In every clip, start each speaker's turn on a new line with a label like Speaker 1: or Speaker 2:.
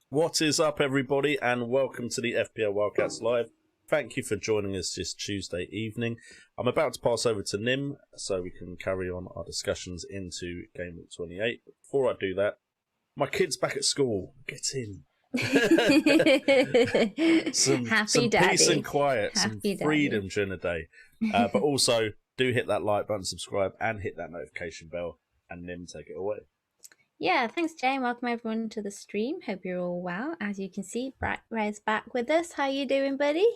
Speaker 1: What is up, everybody, and welcome to the FPL WildCats Live. Thank you for joining us this Tuesday evening. I'm about to pass over to Nim so we can carry on our discussions into Gameweek 28. Before I do that, my kid's back at school. Get in. some peace and quiet, some freedom during the day. But also, do hit that like button, subscribe, and hit that notification bell. And Nim, take it away.
Speaker 2: Yeah, thanks, Jane. Welcome everyone to the stream. Hope you're all well. As you can see, Ray's back with us. How you doing, buddy?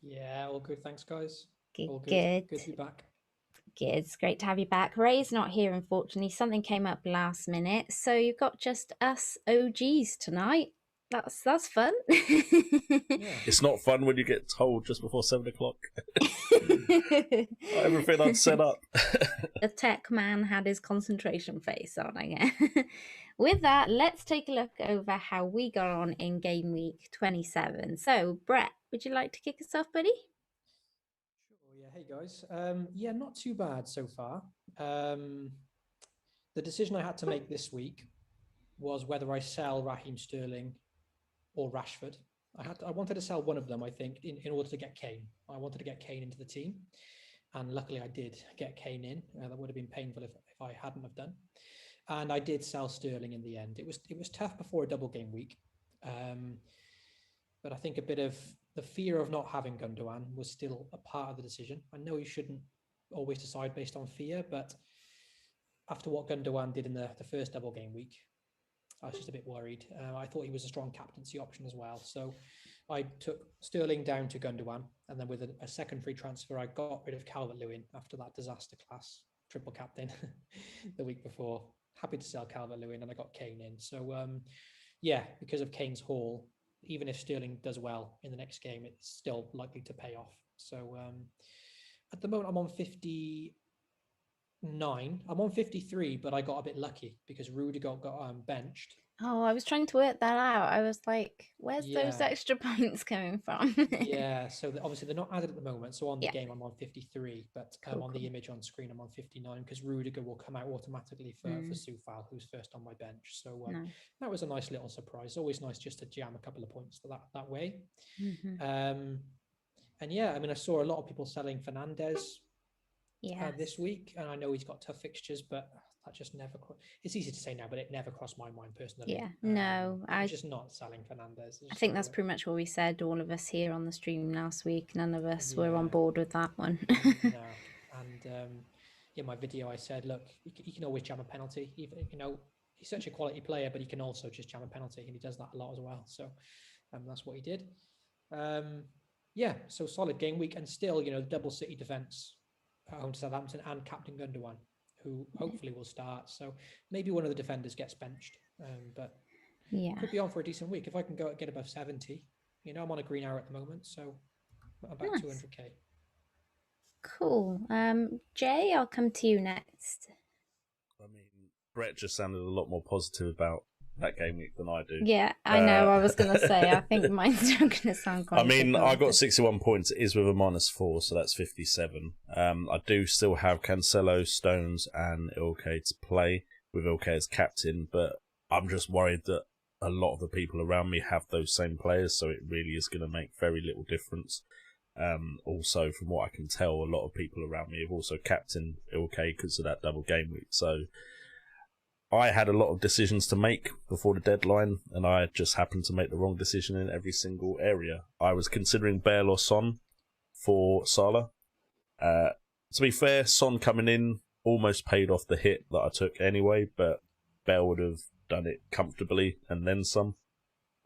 Speaker 3: Yeah, all good. Thanks, guys.
Speaker 2: Good,
Speaker 3: all good.
Speaker 2: Good.
Speaker 3: Good to be back.
Speaker 2: Good. It's great to have you back. Ray's not here, unfortunately. Something came up last minute, so you've got just us OGs tonight. That's fun.
Speaker 3: Yeah.
Speaker 1: It's not fun when you get told just before 7 o'clock. Everything I'd set up.
Speaker 2: The tech man had his concentration face on again. With that, let's take a look over how we got on in game week 27. So, Brett, would you like to kick us off, buddy?
Speaker 3: Sure. Yeah. Hey, guys. Yeah, not too bad so far. The decision I had to make this week was whether I sell Raheem Sterling or Rashford. I wanted to sell one of them, I think, in order to get Kane. I wanted to get Kane into the team. And luckily I did get Kane in. That would have been painful if I hadn't have done. And I did sell Sterling in the end. It was tough before a double game week. But I think a bit of the fear of not having Gundogan was still a part of the decision. I know you shouldn't always decide based on fear, but after what Gundogan did in the first double game week, I was just a bit worried. I thought he was a strong captaincy option as well. So I took Sterling down to Gundogan, and then with a second free transfer, I got rid of Calvert-Lewin after that disaster class triple captain the week before. Happy to sell Calvert-Lewin, and I got Kane in. So yeah, because of Kane's haul, even if Sterling does well in the next game, it's still likely to pay off. So at the moment, I'm on 59. I'm on 53, but I got a bit lucky because Rudiger got benched.
Speaker 2: Oh, I was trying to work that out. I was like, where's those extra points coming from?
Speaker 3: Yeah, so obviously they're not added at the moment. So on the game, I'm on 53, but on the image on screen, I'm on 59 because Rudiger will come out automatically for Soufal, who's first on my bench. So that was a nice little surprise. Always nice just to jam a couple of points that way. And yeah, I mean, I saw a lot of people selling Fernandes this week, and I know he's got tough fixtures, but that just never. It's easy to say now, but it never crossed my mind personally.
Speaker 2: Yeah, no,
Speaker 3: I'm just not selling Fernandez.
Speaker 2: I think that's pretty much what we said, all of us here on the stream last week. None of us were on
Speaker 3: Yeah.
Speaker 2: board with that one.
Speaker 3: No, and in my video, I said, look, he can always jam a penalty. Even he's such a quality player, but he can also just jam a penalty, and he does that a lot as well. So that's what he did. Yeah, so solid game week, and still, double City defense at home to Southampton and Captain Gundogan, who hopefully will start. So maybe one of the defenders gets benched, but
Speaker 2: yeah,
Speaker 3: could be on for a decent week. If I can get above 70, I'm on a green hour at the moment, so about
Speaker 2: Nice.
Speaker 3: 200k.
Speaker 2: Cool. Jay, I'll come to you next.
Speaker 1: I mean, Brett just sounded a lot more positive about that game week than I do.
Speaker 2: Yeah, I know. I was going to say, I think mine's not going to sound quite.
Speaker 1: I mean, I got 61 points. It is with a -4, so that's 57. I do still have Cancelo, Stones, and Ilkay to play with Ilkay as captain, but I'm just worried that a lot of the people around me have those same players, so it really is going to make very little difference. Also, from what I can tell, a lot of people around me have also captained Ilkay because of that double game week, so I had a lot of decisions to make before the deadline, and I just happened to make the wrong decision in every single area. I was considering Bale or Son for Salah. To be fair, Son coming in almost paid off the hit that I took anyway, but Bale would have done it comfortably and then some.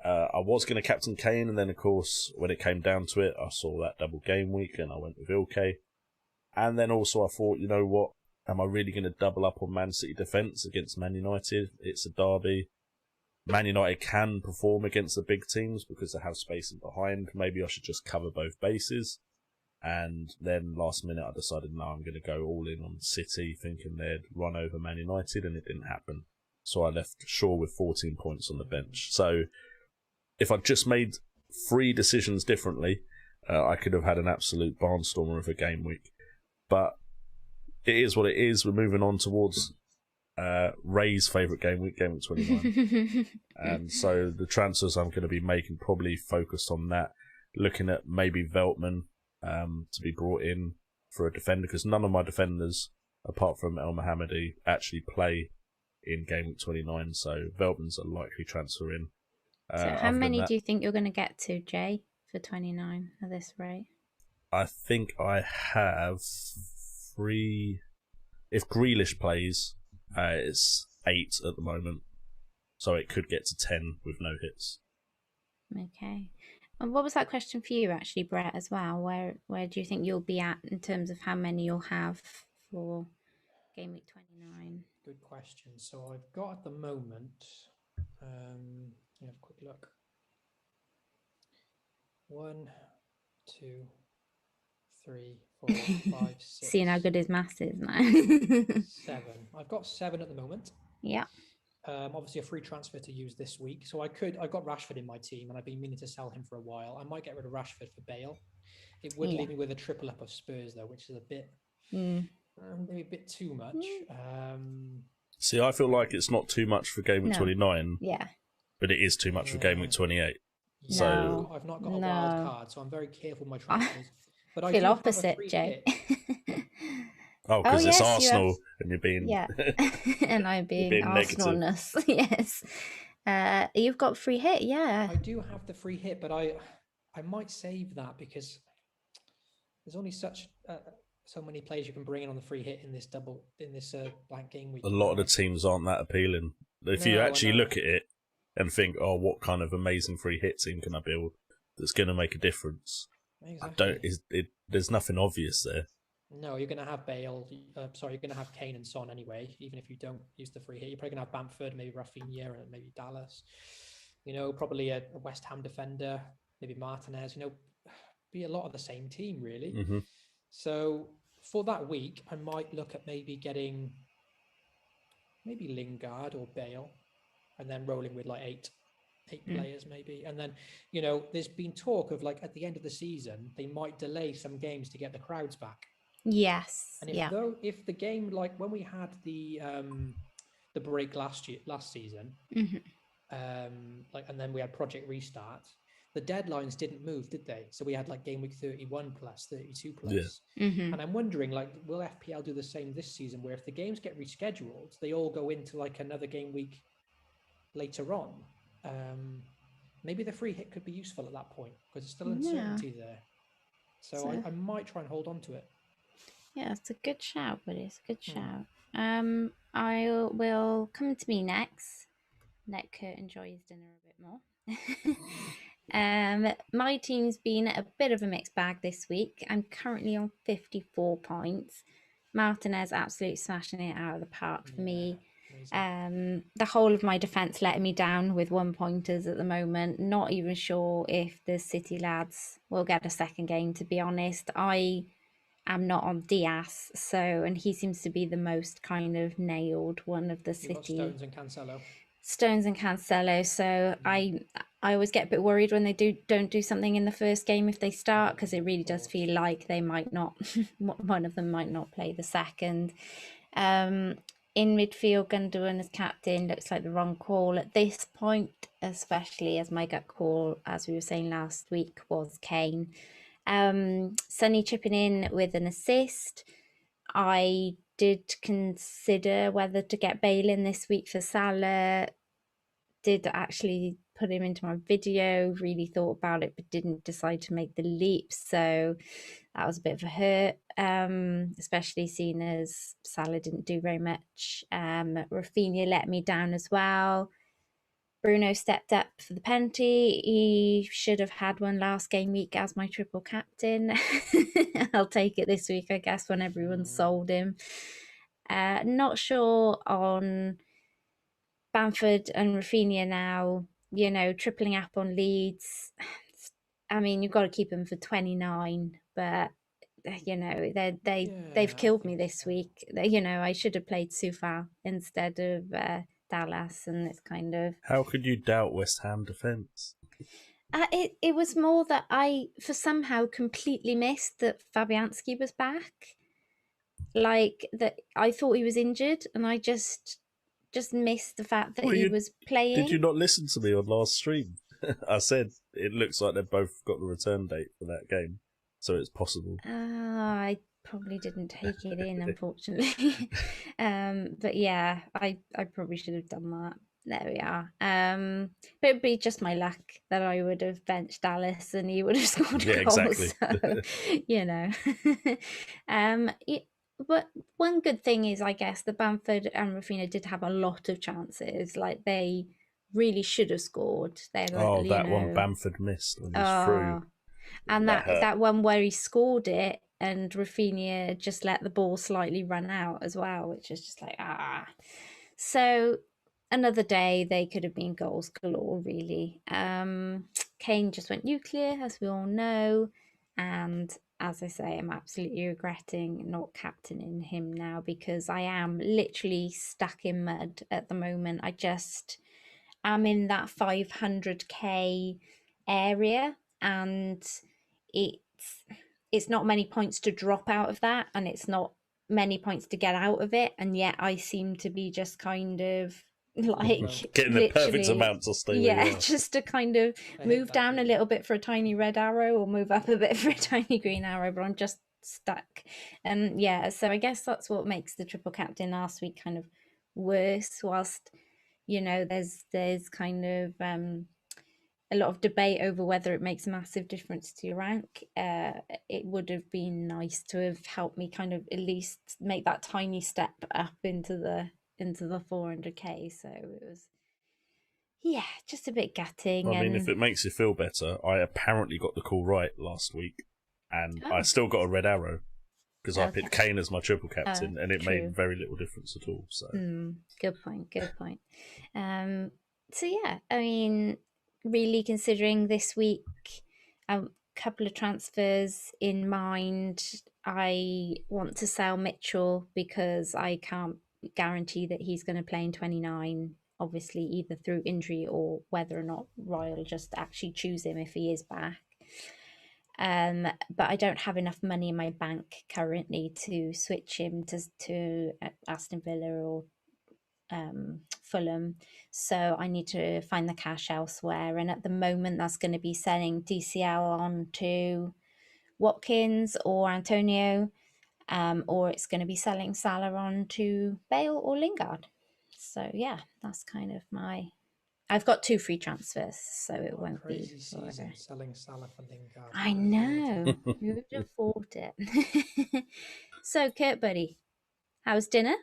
Speaker 1: I was going to captain Kane, and then of course when it came down to it, I saw that double game week and I went with Ilkay. And then also I thought, you know what, am I really going to double up on Man City defence against Man United? It's a derby. Man United can perform against the big teams because they have space in behind. Maybe I should just cover both bases. And then last minute I decided, no, I'm going to go all in on City, thinking they'd run over Man United, and it didn't happen. So I left Shaw with 14 points on the bench. So if I'd just made 3 decisions differently, I could have had an absolute barnstormer of a game week. But it is what it is. We're moving on towards Ray's favourite game week 29. And so the transfers I'm going to be making probably focused on that, looking at maybe Veltman to be brought in for a defender, because none of my defenders, apart from El Mohammadi, actually play in game week 29, so Veltman's a likely transfer in.
Speaker 2: So how many do you think you're going to get to, Jay, for 29 at this rate?
Speaker 1: I think I have 3. If Grealish plays, it's 8 at the moment, so it could get to 10 with no hits.
Speaker 2: Okay. And what was that question for you, actually, Brett, as well? Where do you think you'll be at in terms of how many you'll have for game week 29?
Speaker 3: Good question. So I've got at the moment, let me have a quick look. 1, 2, 3, 4, 5, 6.
Speaker 2: Seeing how good his maths is now.
Speaker 3: 7. I've got 7 at the moment.
Speaker 2: Yeah.
Speaker 3: Obviously a free transfer to use this week. So I've got Rashford in my team, and I've been meaning to sell him for a while. I might get rid of Rashford for Bale. It would leave me with a triple up of Spurs though, which is a bit maybe a bit too much.
Speaker 1: See, I feel like it's not too much for game week 29.
Speaker 2: Yeah.
Speaker 1: But it is too much for game week 28.
Speaker 3: Yeah,
Speaker 1: so
Speaker 3: I've not got a wild card, so I'm very careful with my transfers. But I
Speaker 2: feel opposite, Jay.
Speaker 1: Oh, because it's Arsenal and you're being...
Speaker 2: Yeah, and I'm being Arsenal-ness. Yes. You've got free hit, yeah.
Speaker 3: I do have the free hit, but I might save that because there's only so many players you can bring in on the free hit in this blank game week.
Speaker 1: A lot of the teams aren't that appealing. If you actually look at it and think, oh, what kind of amazing free hit team can I build that's going to make a difference?
Speaker 3: Exactly.
Speaker 1: There's nothing obvious there.
Speaker 3: No, you're going to have Bale. You're going to have Kane and Son anyway. Even if you don't use the free hit, you're probably going to have Bamford, maybe Rafinha, and maybe Dallas. Probably a West Ham defender, maybe Martinez. Be a lot of the same team really.
Speaker 1: Mm-hmm.
Speaker 3: So for that week, I might look at maybe getting maybe Lingard or Bale, and then rolling with like eight players maybe. And then, there's been talk of like at the end of the season, they might delay some games to get the crowds back.
Speaker 2: Yes.
Speaker 3: And if the game, like when we had the break last season, and then we had Project Restart, the deadlines didn't move, did they? So we had like game week 31 plus, 32 plus.
Speaker 1: Yeah.
Speaker 2: Mm-hmm.
Speaker 3: And I'm wondering, like, will FPL do the same this season, where if the games get rescheduled, they all go into like another game week later on? Maybe the free hit could be useful at that point because there's still uncertainty there. So I might try and hold on to it.
Speaker 2: Yeah, it's a good shout, buddy. It's a good shout. I will come to me next. Let Kurt enjoy his dinner a bit more. My team's been a bit of a mixed bag this week. I'm currently on 54 points. Martinez absolutely smashing it out of the park for me. The whole of my defence letting me down with 1-pointers at the moment. Not even sure if the City lads will get a second game, to be honest. I am not on Diaz, and he seems to be the most kind of nailed one of the City.
Speaker 3: You've got Stones and Cancelo.
Speaker 2: So I always get a bit worried when they don't do something in the first game if they start, because it really does feel like they might not one of them might not play the second. In midfield, Gundogan as captain looks like the wrong call at this point, especially as my gut call, as we were saying last week, was Kane. Sonny chipping in with an assist. I did consider whether to get Bale in this week for Salah. Did actually put him into my video, really thought about it, but didn't decide to make the leap. So that was a bit of a hurt, especially seeing as Salah didn't do very much. Rafinha let me down as well. Bruno stepped up for the penalty. He should have had one last game week as my triple captain. I'll take it this week, I guess, when everyone's sold him. Not sure on Bamford and Rafinha now, tripling up on Leeds. I mean, you've got to keep them for 29, but they've killed me this week. I should have played Soufal instead of Dallas, and it's kind of...
Speaker 1: How could you doubt West Ham defence?
Speaker 2: It was more that I, for somehow, completely missed that Fabianski was back. Like, that I thought he was injured, and I just missed the fact that he was playing.
Speaker 1: Did you not listen to me on last stream? I said it looks like they've both got the return date for that game, so it's possible.
Speaker 2: I probably didn't take it in, unfortunately. But yeah, I probably should have done that. There we are. But it'd be just my luck that I would have benched Dallas and he would have scored a goal.
Speaker 1: Exactly.
Speaker 2: So, but one good thing is, I guess, the Bamford and Rafinha did have a lot of chances. Like, they really should have scored.
Speaker 1: One Bamford missed when he's through.
Speaker 2: And that one where he scored it and Rafinha just let the ball slightly run out as well, which is just like, So another day, they could have been goals galore, really. Kane just went nuclear, as we all know. And as I say, I'm absolutely regretting not captaining him now, because I am literally stuck in mud at the moment. I just am in that 500k area, and it's not many points to drop out of that, and it's not many points to get out of it, and yet I seem to be just kind of like
Speaker 1: getting the perfect amount to stay where you are.
Speaker 2: Just to kind of move down a little bit for a tiny red arrow, or move up a bit for a tiny green arrow, but I'm just stuck. And so I guess that's what makes the triple captain last week kind of worse, whilst there's kind of a lot of debate over whether it makes a massive difference to your rank. It would have been nice to have helped me kind of at least make that tiny step up into the 400k. So it was, just a bit gutting.
Speaker 1: I mean, if it makes you feel better, I apparently got the call right last week, and I still got a red arrow because I picked Kane as my triple captain, and it made very little difference at all. So
Speaker 2: good point. So yeah, I mean, really considering this week, a couple of transfers in mind. I want to sell Mitchell because I can't guarantee that he's going to play in 29, obviously either through injury or whether or not Roy will just actually choose him if he is back. But I don't have enough money in my bank currently to switch him to Aston Villa or Fulham. So I need to find the cash elsewhere. And at the moment, that's going to be selling DCL on to Watkins or Antonio, or it's going to be selling Salah on to Bale or Lingard. So yeah, that's kind of my. I've got 2 free transfers, so it
Speaker 3: What a
Speaker 2: won't
Speaker 3: crazy
Speaker 2: be.
Speaker 3: season selling Salah for Lingard.
Speaker 2: I know. Who would have thought it? So, Kurt, buddy, how's dinner?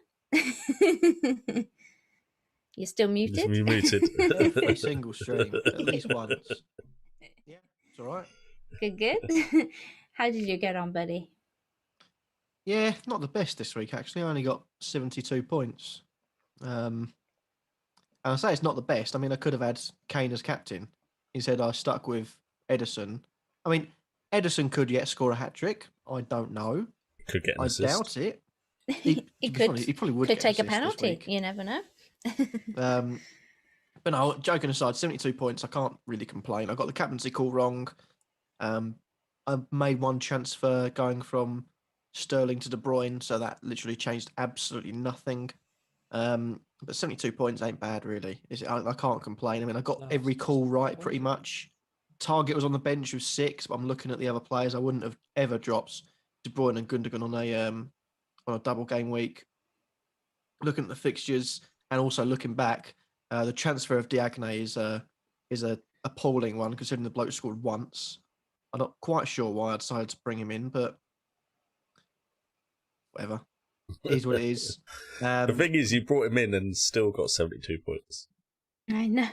Speaker 2: You're still
Speaker 1: Just
Speaker 2: muted?
Speaker 1: be muted.
Speaker 4: Every single stream, at least once. Yeah, it's all right.
Speaker 2: Good. How did you get on, buddy?
Speaker 4: Yeah, not the best this week, actually. I only got 72 points. And I say it's not the best. I mean, I could have had Kane as captain. Instead, I stuck with Edison. I mean, Edison could yet score a hat-trick. I don't know.
Speaker 1: Could get an
Speaker 4: I
Speaker 1: assist.
Speaker 4: doubt it.
Speaker 2: He
Speaker 4: probably would
Speaker 2: could
Speaker 4: get
Speaker 2: take a
Speaker 4: an assist this
Speaker 2: penalty.
Speaker 4: week.
Speaker 2: You never know.
Speaker 4: But no, joking aside, 72 points, I can't really complain. I got the captaincy call wrong. I made one transfer going from Sterling to De Bruyne, so that literally changed absolutely nothing. But 72 points ain't bad, really. I can't complain. I mean, I got
Speaker 3: No,
Speaker 4: every
Speaker 3: it's
Speaker 4: call right
Speaker 3: good.
Speaker 4: pretty much. Target was on the bench with 6, but I'm looking at the other players. I wouldn't have ever dropped De Bruyne and Gundogan on a double game week. Looking at the fixtures and also looking back, the transfer of Diagne is a appalling one considering the bloke scored once. I'm not quite sure why I decided to bring him in, but whatever. It is what it is.
Speaker 1: The thing is, you brought him in and still got 72 points.
Speaker 2: I know.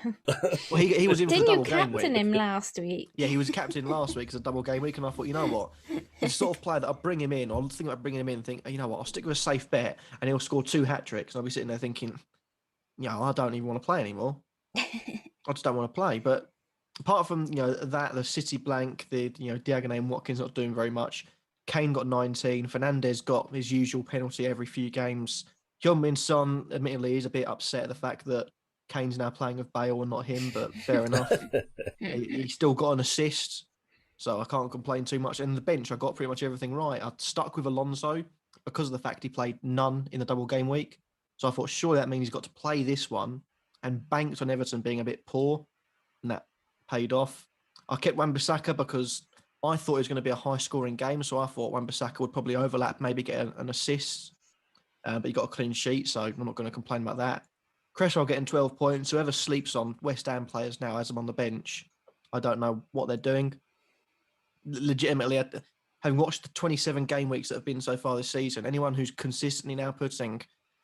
Speaker 4: Well, he was in for the
Speaker 2: Didn't you
Speaker 4: double game week.
Speaker 2: captain him last week?
Speaker 4: Yeah, he was captain last week as a double game week, and I thought, you know what? He's the sort of player that I'll bring him in, or I'll think about bringing him in and think, you know what, I'll stick with a safe bet, and he'll score 2 hat-tricks, and I'll be sitting there thinking, I don't even want to play anymore. I just don't want to play. But apart from, that, the City blank, the, Diagne and Watkins not doing very much, Kane got 19, Fernandez got his usual penalty every few games. Heung-min Son, admittedly, is a bit upset at the fact that Kane's now playing with Bale and not him, but fair enough. He still got an assist, so I can't complain too much. And the bench, I got pretty much everything right. I stuck with Alonso because of the fact he played none in the double game week. So I thought, surely that means he's got to play this one, and banked on Everton being a bit poor, and that paid off. I kept Wan-Bissaka because I thought it was going to be a high-scoring game, so I thought Wan-Bissaka would probably overlap, maybe get an assist, but he got a clean sheet, so I'm not going to complain about that. Cresswell getting 12 points. Whoever sleeps on West Ham players now has them on the bench. I don't know what they're doing. Legitimately, having watched the 27 game weeks that have been so far this season, anyone who's consistently now putting,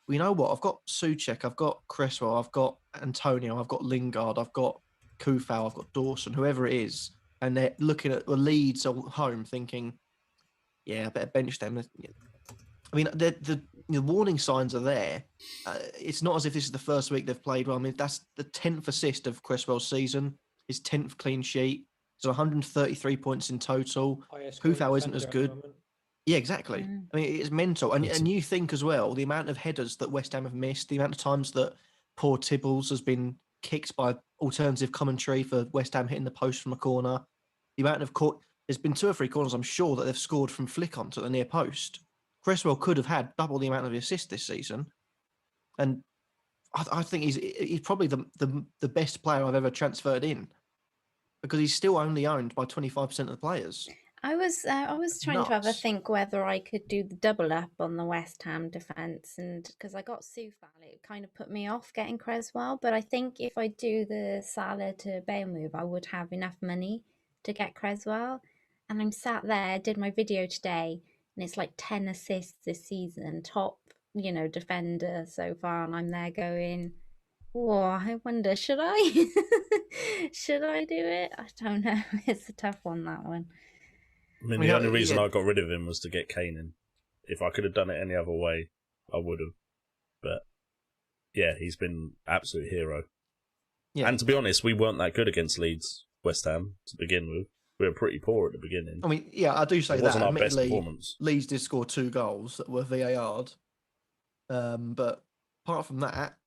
Speaker 4: well, you know what, I've got Souček, I've got Cresswell, I've got Antonio, I've got Lingard, I've got Kufau, I've got Dawson, whoever it is, and they're looking at the Leeds at home thinking, yeah, I better bench them. I mean, the warning signs are there. It's not as if this is the first week they've played well. I mean, that's the 10th assist of Cresswell's season, his 10th clean sheet. So 133 points in total. Kufau isn't as good. Yeah, exactly. I mean, it's mental. And you think as well, the amount of headers that West Ham have missed, the amount of times that poor Tibbles has been kicked by alternative commentary for West Ham hitting the post from a corner. The amount of there's been 2 or 3 corners, I'm sure, that they've scored from flick on to the near post. Cresswell could have had double the amount of assists this season, and I think he's probably the best player I've ever transferred in, because he's still only owned by 25% of the players.
Speaker 2: I was trying to have a think whether I could do the double up on the West Ham defence, and because I got Soufal, it kind of put me off getting Cresswell. But I think if I do the Salah to Bale move, I would have enough money to get Cresswell. And I'm sat there, did my video today, and it's like 10 assists this season, top, defender so far, and I'm there going, oh, I wonder, should I? Should I do it? I don't know. It's a tough one, that one.
Speaker 1: I mean, the only reason I got rid of him was to get Kane in. If I could have done it any other way, I would have. But, yeah, he's been absolute hero. Yeah. And to be honest, we weren't that good against Leeds, West Ham, to begin with. We were pretty poor at the beginning.
Speaker 4: I mean, yeah, I do say that.
Speaker 1: It wasn't our best performance.
Speaker 4: Leeds did score 2 goals that were VAR'd. But apart from that,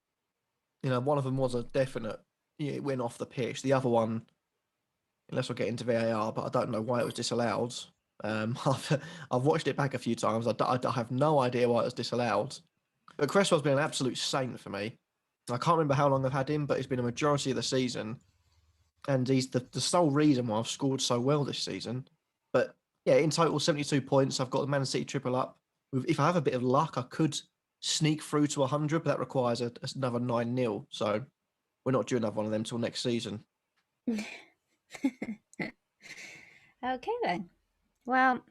Speaker 4: one of them was a definite win off the pitch. The other one, unless we'll get into VAR, but I don't know why it was disallowed. I've watched it back a few times. I have no idea why it was disallowed. But Cresswell's been an absolute saint for me. I can't remember how long I've had him, but it's been a majority of the season. And he's the sole reason why I've scored so well this season. But yeah, in total, 72 points. I've got the Man City triple up. If I have a bit of luck, I could sneak through to 100, but that requires another 9-0. So we're not doing another one of them till next season.
Speaker 2: Okay then. Well,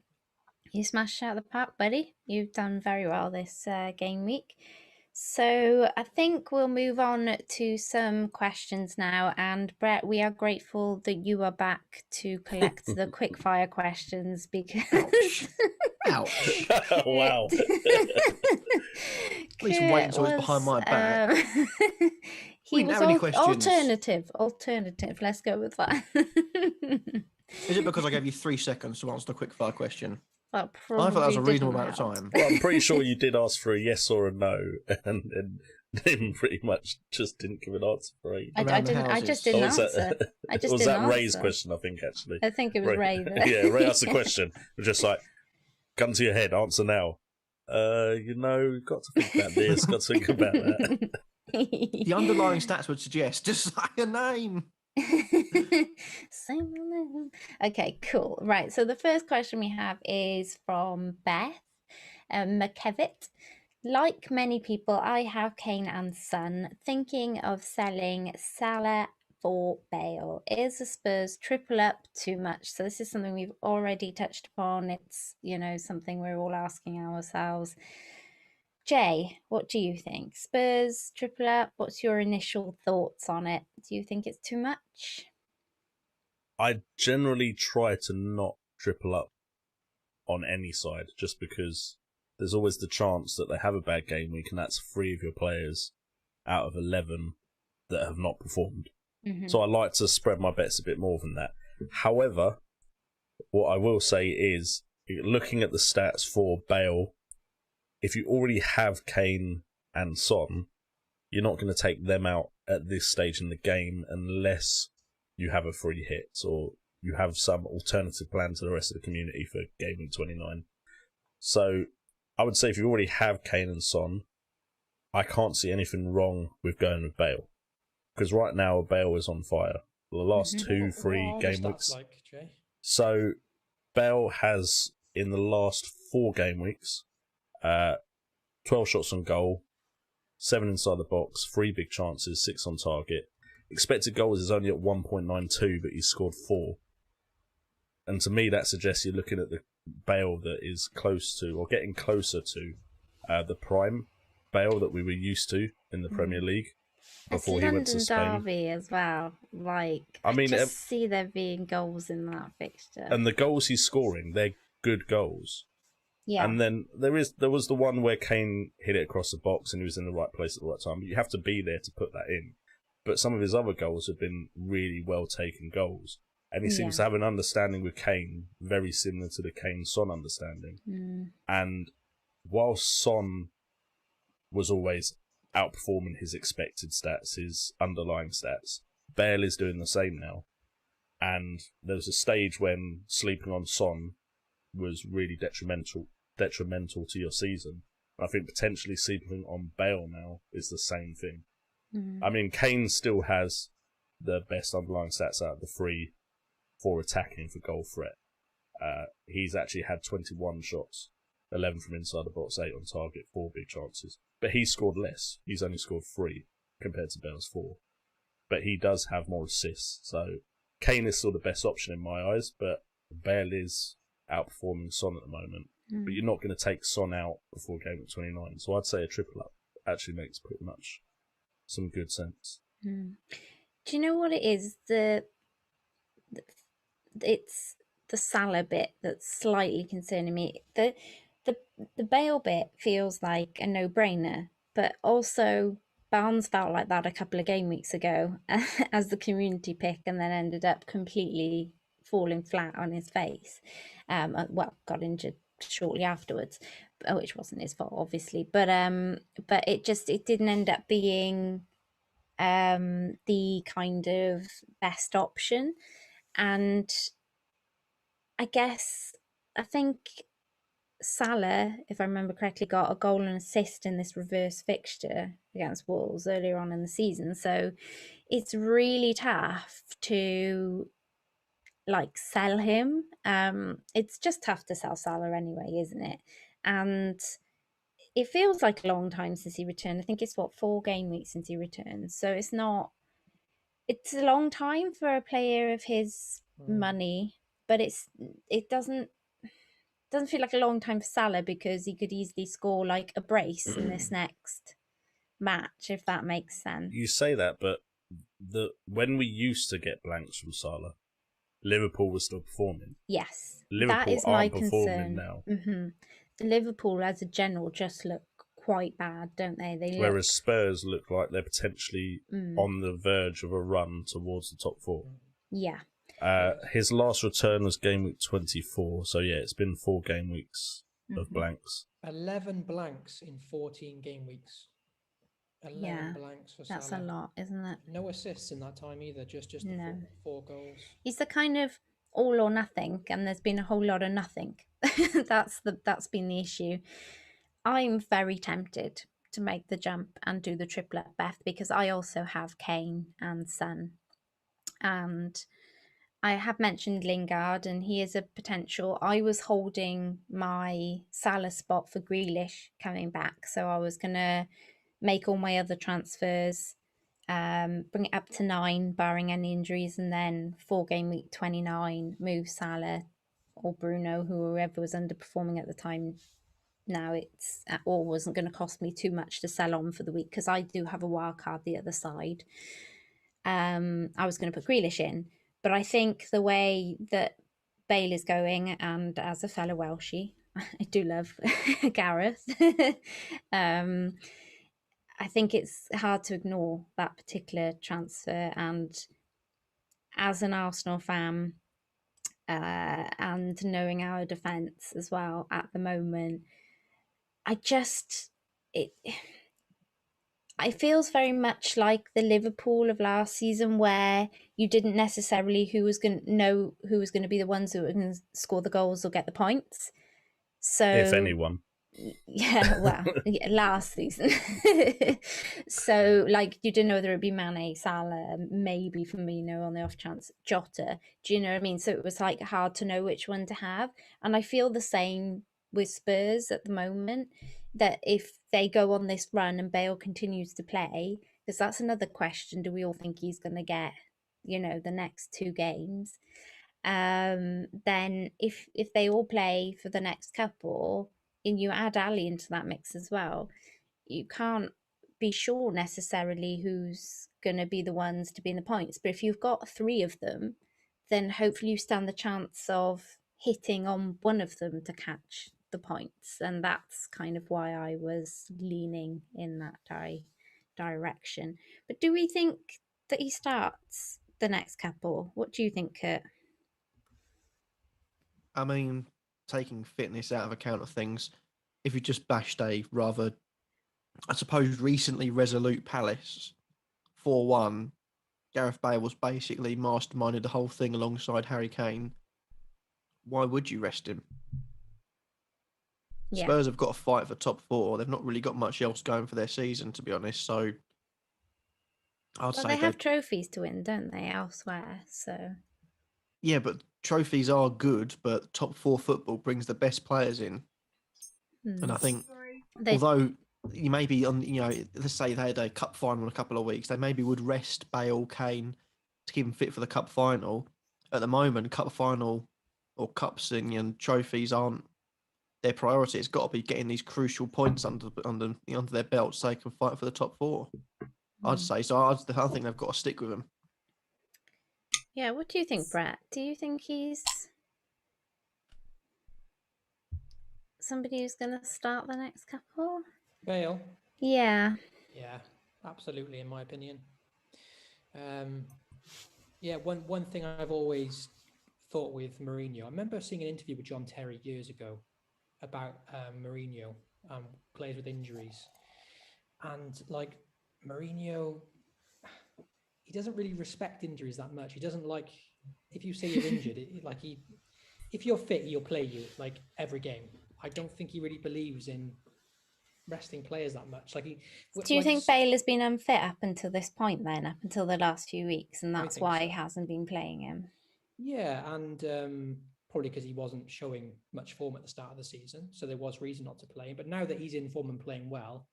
Speaker 2: you smashed out the park, buddy. You've done very well this game week. So I think we'll move on to some questions now. And Brett, we are grateful that you are back to collect the quickfire questions because...
Speaker 4: Ouch.
Speaker 1: Wow.
Speaker 4: At least wait until it's behind my back.
Speaker 2: He
Speaker 4: We didn't
Speaker 2: was
Speaker 4: have any questions.
Speaker 2: alternative. Let's go with that.
Speaker 4: Is it because I gave you 3 seconds to answer the quickfire question?
Speaker 2: That
Speaker 4: I thought that was a
Speaker 2: probably
Speaker 4: reasonable
Speaker 2: didn't
Speaker 4: amount of
Speaker 2: help.
Speaker 4: time.
Speaker 1: Well, I'm pretty sure you did ask for a yes or a no, and Nim pretty much just didn't give an answer for ages.
Speaker 2: I
Speaker 4: Around the
Speaker 2: didn't. I
Speaker 4: houses.
Speaker 2: just didn't answer. I just
Speaker 1: was
Speaker 2: didn't
Speaker 1: that Ray's
Speaker 2: answer.
Speaker 1: question? I think actually.
Speaker 2: I think it was Ray.
Speaker 1: Yeah, Ray asked the question. It was just like, gun to your head, answer now. Got to think about this. Got to think about that.
Speaker 4: The underlying stats would suggest just say a name.
Speaker 2: Same name. Okay, cool. Right. So the first question we have is from Beth McKevitt. Like many people, I have Kane and Son, thinking of selling Salah for Bale. Is the Spurs triple up too much? So this is something we've already touched upon. It's, something we're all asking ourselves. Jay, what do you think? Spurs triple up? What's your initial thoughts on it? Do you think it's too much?
Speaker 1: I generally try to not triple up on any side, just because there's always the chance that they have a bad game week, and that's 3 of your players out of 11 that have not performed.
Speaker 2: Mm-hmm.
Speaker 1: So I like to spread my bets a bit more than that. However, what I will say is, looking at the stats for Bale, if you already have Kane and Son, you're not going to take them out at this stage in the game unless you have a free hit or you have some alternative plan to the rest of the community for Game Week 29. So I would say if you already have Kane and Son, I can't see anything wrong with going with Bale. Because right now, Bale is on fire. The last 2-3 game weeks.
Speaker 3: Like, Jay?
Speaker 1: So Bale has, in the last 4 game weeks, 12 shots on goal, 7 inside the box, 3 big chances, 6 on target. Expected goals is only at 1.92, but he's scored 4. And to me, that suggests you're looking at the Bale that is close to, or getting closer to, the prime Bale that we were used to in the Premier League before
Speaker 2: it's
Speaker 1: he went to
Speaker 2: London
Speaker 1: Spain.
Speaker 2: Derby as well. I just see there being goals in that fixture.
Speaker 1: And the goals he's scoring, they're good goals.
Speaker 2: Yeah.
Speaker 1: And then there was the one where Kane hit it across the box and he was in the right place at the right time. But you have to be there to put that in. But some of his other goals have been really well taken goals. And he seems to have an understanding with Kane very similar to the Kane-Son understanding. And while Son was always outperforming his expected stats, his underlying stats, Bale is doing the same now. And there was a stage when sleeping on Son was really detrimental to your season. I think potentially sleeping on Bale now is the same thing. I mean, Kane still has the best underlying stats out of the 3 for attacking for goal threat. He's actually had 21 shots, 11 from inside the box, 8 on target, 4 big chances. But he scored less. He's only scored 3 compared to Bale's 4. But he does have more assists. So Kane is still the best option in my eyes, but Bale is outperforming Son at the moment. But you're not going to take Son out before Game Week 29. So I'd say a triple up actually makes pretty much some good sense.
Speaker 2: Do you know what it is? It's the Salah bit that's slightly concerning me. The Bale bit feels like a no-brainer, but also Barnes felt like that a couple of game weeks ago as the community pick, and then ended up completely falling flat on his face. Got injured shortly afterwards, which wasn't his fault, obviously. But it didn't end up being the kind of best option. And I think Salah, if I remember correctly, got a goal and assist in this reverse fixture against Wolves earlier on in the season. So it's really tough to like sell him. It's just tough to sell Salah anyway, isn't it? And it feels like a long time since he returned. I think it's 4 game weeks since he returned. So it's a long time for a player of his money, but it doesn't feel like a long time for Salah because he could easily score like a brace in this next match, if that makes sense.
Speaker 1: You say that, but when we used to get blanks from Salah, Liverpool was still performing.
Speaker 2: Yes,
Speaker 1: Liverpool
Speaker 2: that is my
Speaker 1: aren't performing
Speaker 2: concern.
Speaker 1: now.
Speaker 2: Liverpool, as a general, just look quite bad, don't they?
Speaker 1: Whereas Spurs look like they're potentially on the verge of a run towards the top 4.
Speaker 2: Yeah.
Speaker 1: His last return was game week 24, so yeah, it's been 4 game weeks of blanks.
Speaker 3: 11 blanks in 14 game weeks. 11 blanks for Salah.
Speaker 2: That's a lot, isn't it?
Speaker 3: No assists in that time either, just
Speaker 2: No.
Speaker 3: 4 goals.
Speaker 2: He's the kind of all or nothing, and there's been a whole lot of nothing. That's been the issue. I'm very tempted to make the jump and do the triplet, Beth, because I also have Kane and Son. And I have mentioned Lingard, and he is a potential. I was holding my Salah spot for Grealish coming back, so I was going to make all my other transfers, bring it up to 9, barring any injuries, and then 4 game week 29, move Salah or Bruno, whoever was underperforming at the time. Now it's all wasn't going to cost me too much to sell on for the week because I do have a wild card the other side. I was going to put Grealish in, but I think the way that Bale is going, and as a fellow Welshie, I do love Gareth. I think it's hard to ignore that particular transfer, and as an Arsenal fan, and knowing our defence as well at the moment, it feels very much like the Liverpool of last season, where you didn't necessarily know who was going to be the ones who were going to score the goals or get the points. So
Speaker 1: if anyone.
Speaker 2: Yeah, well, last season. So, like, you didn't know whether it would be Mane, Salah, maybe Firmino on the off chance, Jota. Do you know what I mean? So it was like hard to know which one to have. And I feel the same with Spurs at the moment, that if they go on this run and Bale continues to play, because that's another question, do we all think he's going to get, the next 2 games? Then if they all play for the next couple, and you add Ali into that mix as well, you can't be sure necessarily who's going to be the ones to be in the points. But if you've got 3 of them, then hopefully you stand the chance of hitting on one of them to catch the points. And that's kind of why I was leaning in that direction. But do we think that he starts the next couple? What do you think, Kurt?
Speaker 4: I mean, taking fitness out of account of things, if you just bashed a rather, I suppose, recently resolute Palace 4-1, Gareth Bale was basically masterminded the whole thing alongside Harry Kane. Why would you rest him?
Speaker 2: Yeah.
Speaker 4: Spurs have got to fight for top 4. They've not really got much else going for their season, to be honest. So I'd say
Speaker 2: they have trophies to win, don't they, elsewhere? So
Speaker 4: yeah, but trophies are good, but top 4 football brings the best players in. And I think, although you may be on, let's say they had a cup final in a couple of weeks, they maybe would rest Bale, Kane to keep them fit for the cup final. At the moment, cup final or cups and trophies aren't their priority. It's got to be getting these crucial points under their belts so they can fight for the top 4. I'd say so. I think they've got to stick with him.
Speaker 2: Yeah, what do you think, Brett? Do you think he's somebody who's going to start the next couple?
Speaker 3: Bale?
Speaker 2: Yeah.
Speaker 3: Yeah, absolutely, in my opinion. Yeah, one thing I've always thought with Mourinho, I remember seeing an interview with John Terry years ago about Mourinho, players with injuries. And like Mourinho, he doesn't really respect injuries that much. He doesn't like, if you say you're injured, if you're fit, he'll play you like every game. I don't think he really believes in resting players that much. Like,
Speaker 2: Do you think Bale has been unfit up until this point then, up until the last few weeks, and
Speaker 3: I
Speaker 2: that's
Speaker 3: think
Speaker 2: why
Speaker 3: so.
Speaker 2: he hasn't been playing him?
Speaker 3: Yeah, and probably because he wasn't showing much form at the start of the season, so there was reason not to play him. But now that he's in form and playing well,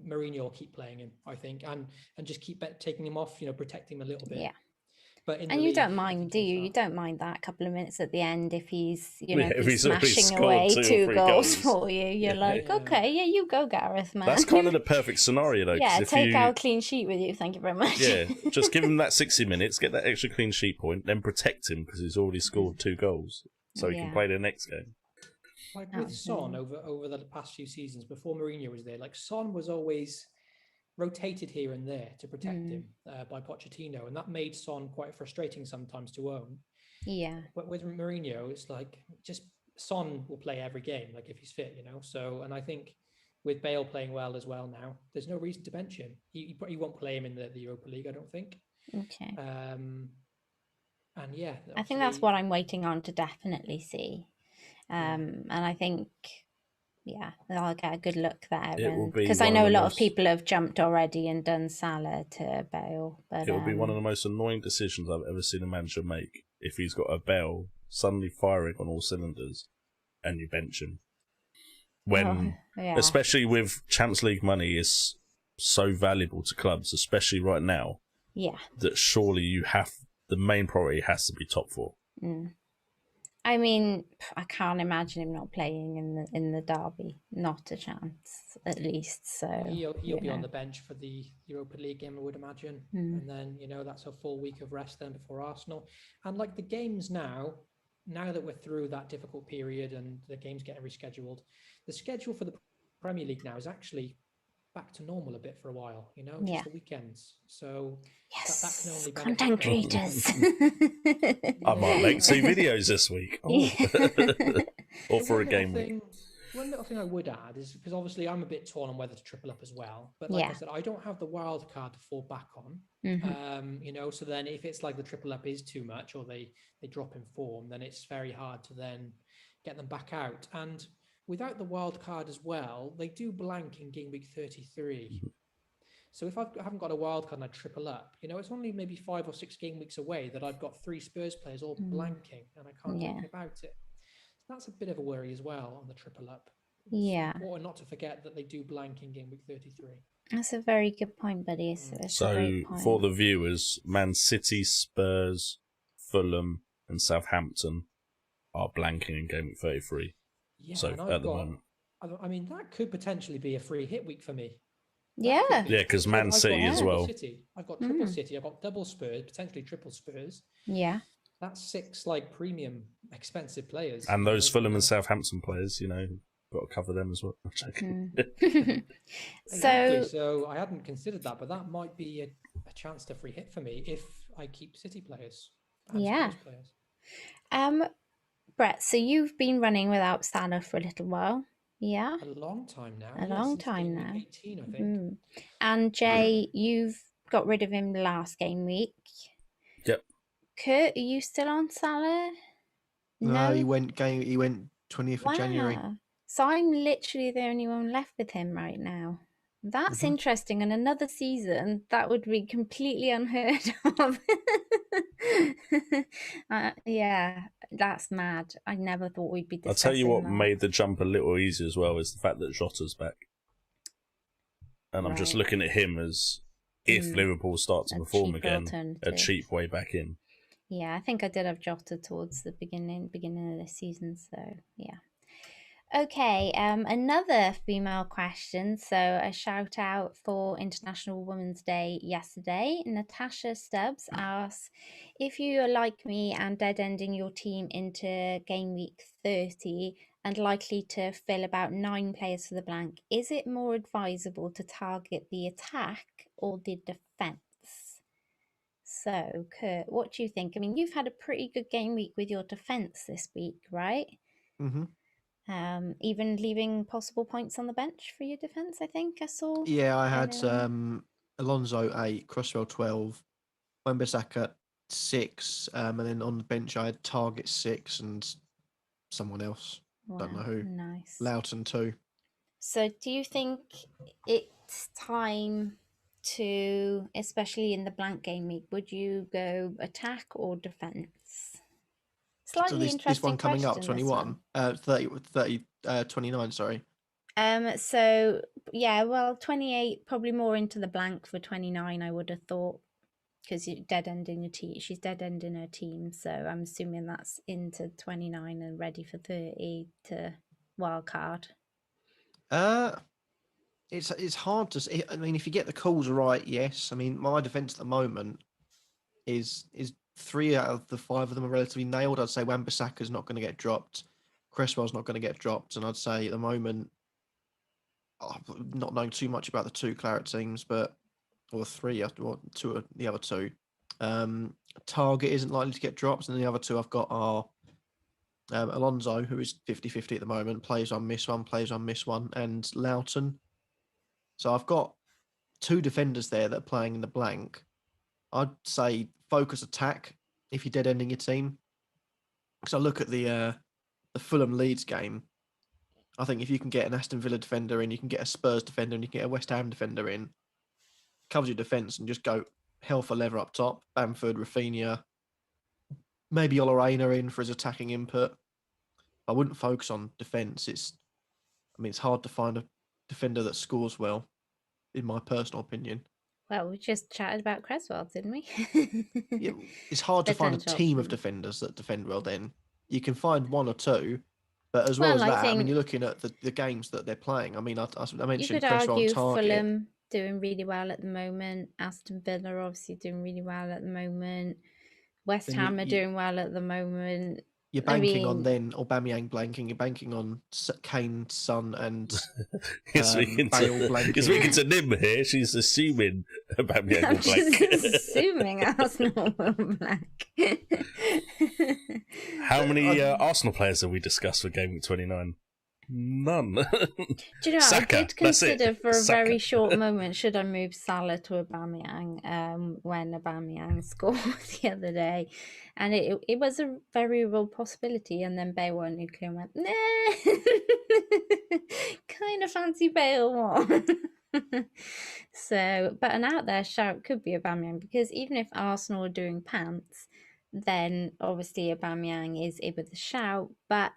Speaker 3: Mourinho will keep playing him, I think, and just keep taking him off, protect him a little bit.
Speaker 2: Yeah.
Speaker 3: But in
Speaker 2: And
Speaker 3: the
Speaker 2: you
Speaker 3: league,
Speaker 2: don't
Speaker 3: I
Speaker 2: mind,
Speaker 3: think
Speaker 2: do
Speaker 3: he'll
Speaker 2: you? You
Speaker 3: start.
Speaker 2: don't mind that couple of minutes at the end if he's,
Speaker 1: If he's already
Speaker 2: smashing
Speaker 1: scored
Speaker 2: away
Speaker 1: 2 or
Speaker 2: 2
Speaker 1: 3
Speaker 2: goals
Speaker 1: goals.
Speaker 2: for you. You're like,
Speaker 3: Yeah.
Speaker 2: okay, yeah, you go, Gareth, man.
Speaker 1: That's kind of the perfect scenario, though. 'cause
Speaker 2: Yeah,
Speaker 1: if
Speaker 2: take
Speaker 1: you,
Speaker 2: our clean sheet with you. Thank you very much.
Speaker 1: Yeah, just give him that 60 minutes, get that extra clean sheet point, then protect him because he's already scored 2 goals, so he can
Speaker 2: Yeah.
Speaker 1: play the next game.
Speaker 3: Like with Son
Speaker 2: Absolutely.
Speaker 3: over the past few seasons before Mourinho was there, like Son was always rotated here and there to protect him by Pochettino, and that made Son quite frustrating sometimes to own.
Speaker 2: Yeah.
Speaker 3: But with Mourinho, it's like just Son will play every game, like if he's fit, So, and I think with Bale playing well as well now, there's no reason to bench him. He won't play him in the Europa League, I don't think.
Speaker 2: Okay.
Speaker 3: And yeah,
Speaker 2: I think that's what I'm waiting on to definitely see. And I think, yeah, I'll get a good look there.
Speaker 1: It will be
Speaker 2: because I
Speaker 1: one
Speaker 2: know
Speaker 1: of
Speaker 2: a
Speaker 1: the
Speaker 2: lot
Speaker 1: most-
Speaker 2: of people have jumped already and done Salah to Bale. But
Speaker 1: It will be one of the most annoying decisions I've ever seen a manager make if he's got a Bale suddenly firing on all cylinders and you bench him. When, especially with Champions League money is so valuable to clubs, especially right now, that surely the main priority has to be top 4.
Speaker 2: I mean, I can't imagine him not playing in the derby. Not a chance, at least. So
Speaker 3: he'll be on the bench for the Europa League game, I would imagine. And then that's a full week of rest then before Arsenal. And like the games now that we're through that difficult period and the games getting rescheduled, the schedule for the Premier League now is actually back to normal a bit for a while, just the weekends. So that can only benefit
Speaker 2: content creators.
Speaker 1: I might make 2 videos this week. Or for a game week.
Speaker 3: One little thing I would add is, because obviously I'm a bit torn on whether to triple up as well. But like I said, I don't have the wild card to fall back on. So then if it's like the triple up is too much or they drop in form, then it's very hard to then get them back out. And without the wild card as well, they do blank in game week 33. So if I haven't got a wild card and I triple up, it's only maybe 5 or 6 game weeks away that I've got 3 Spurs players all blanking and I can't do anything about it. So that's a bit of a worry as well on the triple up. It's important not to forget that they do blank in game week 33.
Speaker 2: That's a very good point, buddy. It's a great point.
Speaker 1: For the viewers, Man City, Spurs, Fulham and Southampton are blanking in game week 33.
Speaker 3: Yeah,
Speaker 1: so at the moment.
Speaker 3: I mean, that could potentially be a free hit week for me.
Speaker 2: Yeah,
Speaker 1: because Man City as well.
Speaker 3: I've got triple City, I've got double Spurs, potentially triple Spurs.
Speaker 2: Yeah.
Speaker 3: That's 6 like premium expensive players.
Speaker 1: And those Fulham and Southampton players, got to cover them as well.
Speaker 3: Exactly. So I hadn't considered that, but that might be a chance to free hit for me if I keep City players. And Spurs players.
Speaker 2: Brett, so you've been running without Salah for a little while. Yeah.
Speaker 3: A long time now.
Speaker 2: A long time now.
Speaker 3: 18, I think.
Speaker 2: And Jay, you've got rid of him last game week.
Speaker 1: Yep.
Speaker 2: Kurt, are you still on Salah?
Speaker 4: No, he went 20th of January.
Speaker 2: So I'm literally the only one left with him right now. That's interesting. And another season, that would be completely unheard of. Yeah, that's mad. I never thought we'd be discussing
Speaker 1: I'll tell you what
Speaker 2: that.
Speaker 1: made the jump a little easier as well is the fact that Jota's back. And I'm just looking at him as, if Liverpool start to perform again, a cheap way back in.
Speaker 2: Yeah, I think I did have Jota towards the beginning of this season, so yeah. Okay, another female question. So a shout out for International Women's Day yesterday. Natasha Stubbs asks, if you are like me and dead ending your team into game week 30 and likely to fill about 9 players for the blank, is it more advisable to target the attack or the defence? So, Kurt, what do you think? I mean, you've had a pretty good game week with your defence this week, right? Even leaving possible points on the bench for your defence, I think I saw.
Speaker 4: Yeah, I had Alonso 8, Crosswell 12, Wan-Bissaka 6, and then on the bench I had Target 6 and someone else. Don't know who.
Speaker 2: Nice.
Speaker 4: Loughton too.
Speaker 2: So do you think it's time to, especially in the blank game week, would you go attack or defence? Slightly
Speaker 4: So this
Speaker 2: interesting
Speaker 4: one coming up,
Speaker 2: question, this one.
Speaker 4: 29, sorry.
Speaker 2: So yeah, well, 28 probably more into the blank for 29, I would have thought, because you're dead ending your team. She's dead ending her team, so I'm assuming that's into 29 and ready for 30 to wildcard.
Speaker 4: It's hard to see. I mean, if you get the calls right, yes. I mean, my defence at the moment is 3 out of the 5 of them are relatively nailed. I'd say Wan-Bissaka's not going to get dropped. Cresswell's not going to get dropped. And I'd say at the moment, not knowing too much about the 2 Claret teams, or the 3, or 2 of the other 2. Target isn't likely to get dropped. And the other 2 I've got are Alonso, who is 50-50 at the moment, plays one, miss one, plays one, miss one, and Loughton. So I've got 2 defenders there that are playing in the blank. I'd say focus attack if you're dead ending your team. Because I look at the Fulham Leeds game. I think if you can get an Aston Villa defender in, you can get a Spurs defender, and you can get a West Ham defender in, covers your defence, and just go hell for leather up top. Bamford, Rafinha, maybe Olorena in for his attacking input. I wouldn't focus on defence. It's hard to find a defender that scores well, in my personal opinion.
Speaker 2: Well, we just chatted about Cresswell, didn't we?
Speaker 4: Yeah, it's hard to find a
Speaker 2: Potential
Speaker 4: team of
Speaker 2: option.
Speaker 4: defenders that defend well. Then you can find 1 or 2, but as well
Speaker 2: Well,
Speaker 4: as
Speaker 2: I
Speaker 4: that, I mean,
Speaker 2: think-
Speaker 4: you're looking at the games that they're playing. I mean, I
Speaker 2: You
Speaker 4: mentioned
Speaker 2: could
Speaker 4: Cresswell on
Speaker 2: argue
Speaker 4: target.
Speaker 2: Fulham doing really well at the moment. Aston Villa obviously doing really well at the moment. West
Speaker 4: Then
Speaker 2: Ham are doing well at the moment.
Speaker 4: You're
Speaker 2: I
Speaker 4: banking on
Speaker 2: mean-
Speaker 4: then Aubameyang blanking. You're banking on Kane, Son, and
Speaker 1: You're speaking
Speaker 4: Bale blanking.
Speaker 1: You're speaking to Nim here. She's assuming Aubameyang
Speaker 2: I'm
Speaker 1: will blank.
Speaker 2: just assuming Arsenal will blank.
Speaker 1: How many Arsenal players have we discussed for Game Week 29? None.
Speaker 2: Do you know,
Speaker 1: Saka,
Speaker 2: I did
Speaker 1: that's it.
Speaker 2: consider for a
Speaker 1: Saka.
Speaker 2: very short moment, should I move Salah to Aubameyang when Aubameyang scored the other day? And it was a very real possibility. And then Bale went nuclear and went, nah, kind of fancy Bale more. So, but an out there shout could be Aubameyang, because even if Arsenal are doing pants, then obviously Aubameyang is able to shout, but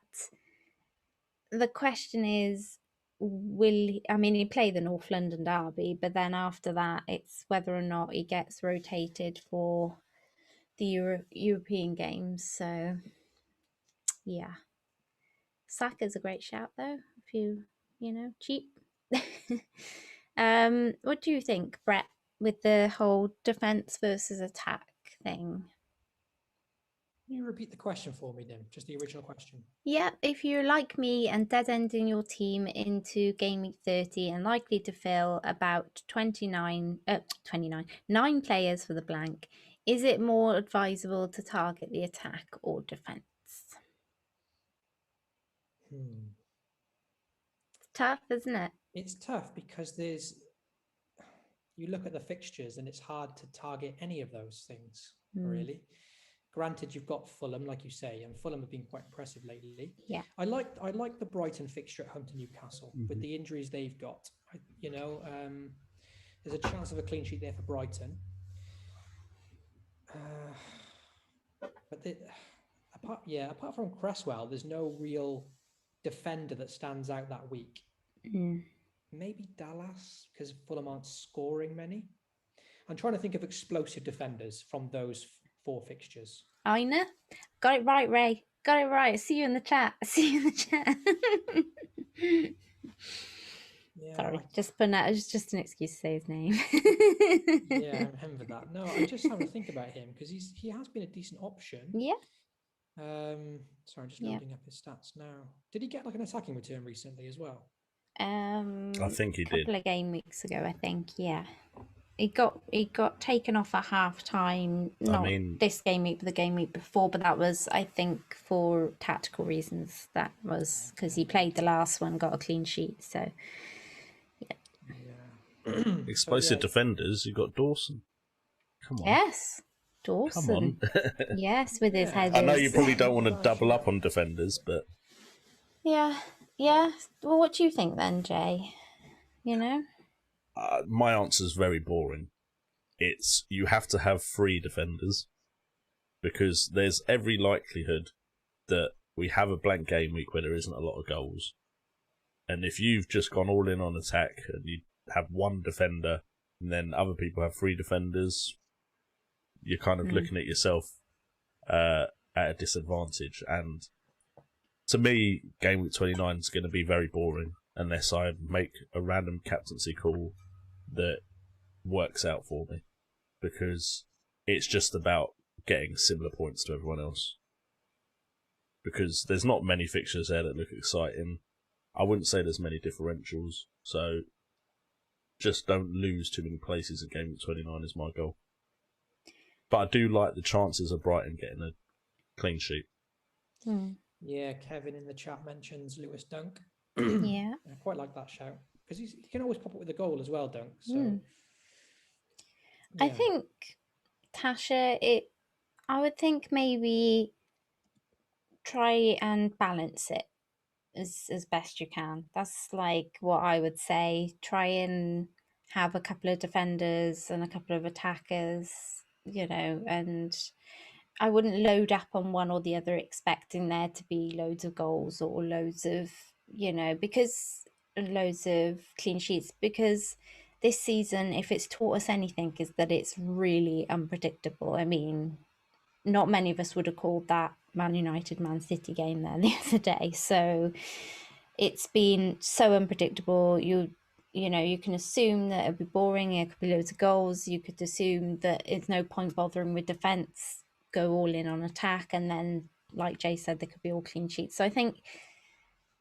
Speaker 2: the question is, he played the North London derby, but then after that, it's whether or not he gets rotated for the European games. So, yeah. Saka's a great shout, though, if cheap. What do you think, Brett, with the whole defence versus attack thing?
Speaker 3: Can you repeat the question for me, Nim? Just the original question.
Speaker 2: Yeah, if you're like me and dead ending your team into Game Week 30 and likely to fill about 9 players for the blank, is it more advisable to target the attack or defence? It's tough, isn't it?
Speaker 3: It's tough because you look at the fixtures and it's hard to target any of those things, really. Granted, you've got Fulham, like you say, and Fulham have been quite impressive lately.
Speaker 2: Yeah.
Speaker 3: I like the Brighton fixture at home to Newcastle with the injuries they've got. There's a chance of a clean sheet there for Brighton. Apart from Cresswell, there's no real defender that stands out that week. Maybe Dallas, because Fulham aren't scoring many. I'm trying to think of explosive defenders from those 4 fixtures.
Speaker 2: Ina, got it right, Ray. Got it right. See you in the chat.
Speaker 3: Yeah,
Speaker 2: Sorry, just putting that. It's just an excuse to say his name.
Speaker 3: Yeah, I remember that. No, I just having to think about him because he has been a decent option.
Speaker 2: Yeah.
Speaker 3: Sorry, I'm just loading up his stats now. Did he get like an attacking return recently as well?
Speaker 1: I think he did.
Speaker 2: A couple of game weeks ago, I think. Yeah. He got taken off at half time. Not this game week, but the game week before. But that was, I think, for tactical reasons. That was because he played the last one, got a clean sheet. So, yeah.
Speaker 1: Explosive defenders. You got Dawson. Come on.
Speaker 2: Yes, Dawson.
Speaker 1: Come on.
Speaker 2: Yes, with his headers.
Speaker 1: I know you probably don't want to double up on defenders, but
Speaker 2: Yeah. Well, what do you think then, Jay? You know?
Speaker 1: My answer is very boring. It's you have to have 3 defenders because there's every likelihood that we have a blank game week where there isn't a lot of goals. And if you've just gone all in on attack and you have 1 defender and then other people have 3 defenders, you're kind of looking at yourself at a disadvantage. And to me, Game Week 29 is going to be very boring unless I make a random captaincy call that works out for me, because it's just about getting similar points to everyone else. Because there's not many fixtures there that look exciting. I wouldn't say there's many differentials, so just don't lose too many places in Game Week 29 is my goal. But I do like the chances of Brighton getting a clean sheet.
Speaker 3: Yeah, Kevin in the chat mentions Lewis Dunk.
Speaker 2: Yeah.
Speaker 3: I quite like that shout because he can always pop up with a goal as well, Dunk. So
Speaker 2: I think Tasha, I would think maybe try and balance it as best you can. That's like what I would say. Try and have a couple of defenders and a couple of attackers, and I wouldn't load up on one or the other expecting there to be loads of goals or loads of, because loads of clean sheets, because this season, if it's taught us anything, is that it's really unpredictable. I mean, not many of us would have called that Man United Man City game there the other day. So it's been so unpredictable. You can assume that it'll be boring. It could be loads of goals. You could assume that it's no point bothering with defence. Go all in on attack, and then, like Jay said, there could be all clean sheets. So I think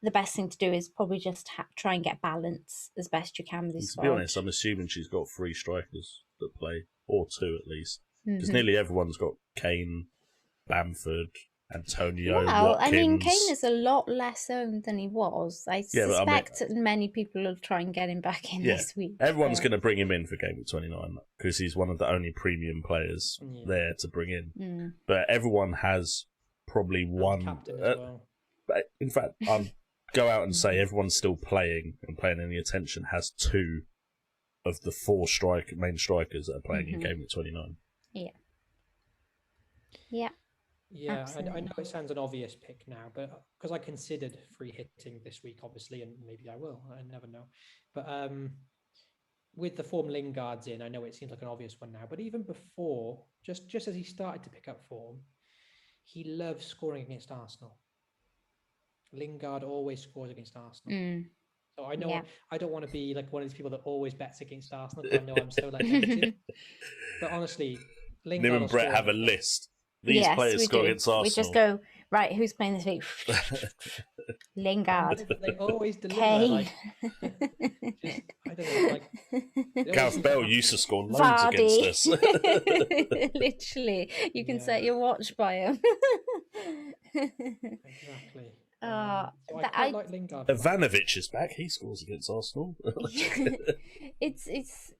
Speaker 2: the best thing to do is probably just try and get balance as best you can with this
Speaker 1: squad. To be honest, I'm assuming she's got 3 strikers that play, or 2 at least, because nearly everyone's got Kane, Bamford, Antonio,
Speaker 2: Well,
Speaker 1: Watkins.
Speaker 2: I mean, Kane is a lot less owned than he was. I suspect many people will try and get him back in this week.
Speaker 1: Everyone's going to bring him in for Game Week 29 because he's one of the only premium players there to bring in. But everyone has probably one.
Speaker 3: Captain as well.
Speaker 1: In fact, I'll go out and say everyone's still playing and paying any attention has 2 of the 4 main strikers that are playing in Game Week 29.
Speaker 2: Yeah.
Speaker 3: Yeah, I know it sounds an obvious pick now, but because I considered free hitting this week, obviously, and maybe I will, I never know. But with the form Lingard's in, I know it seems like an obvious one now, but even before, just as he started to pick up form, he loves scoring against Arsenal. Lingard always scores against Arsenal. So I know I don't want to be like one of these people that always bets against Arsenal, because I know I'm so like negative. But honestly, Lingard
Speaker 1: Nim and Brett have a list. These players score against Arsenal.
Speaker 2: We just go, right, who's playing this week? Lingard.
Speaker 3: They always deliver.
Speaker 2: Kane.
Speaker 3: I don't know.
Speaker 1: Gareth Bale used to score loads against us.
Speaker 2: Literally. You can set your watch by him.
Speaker 3: Exactly. So I quite like Lingard.
Speaker 1: Ivanovic is back. He scores against Arsenal.
Speaker 2: It's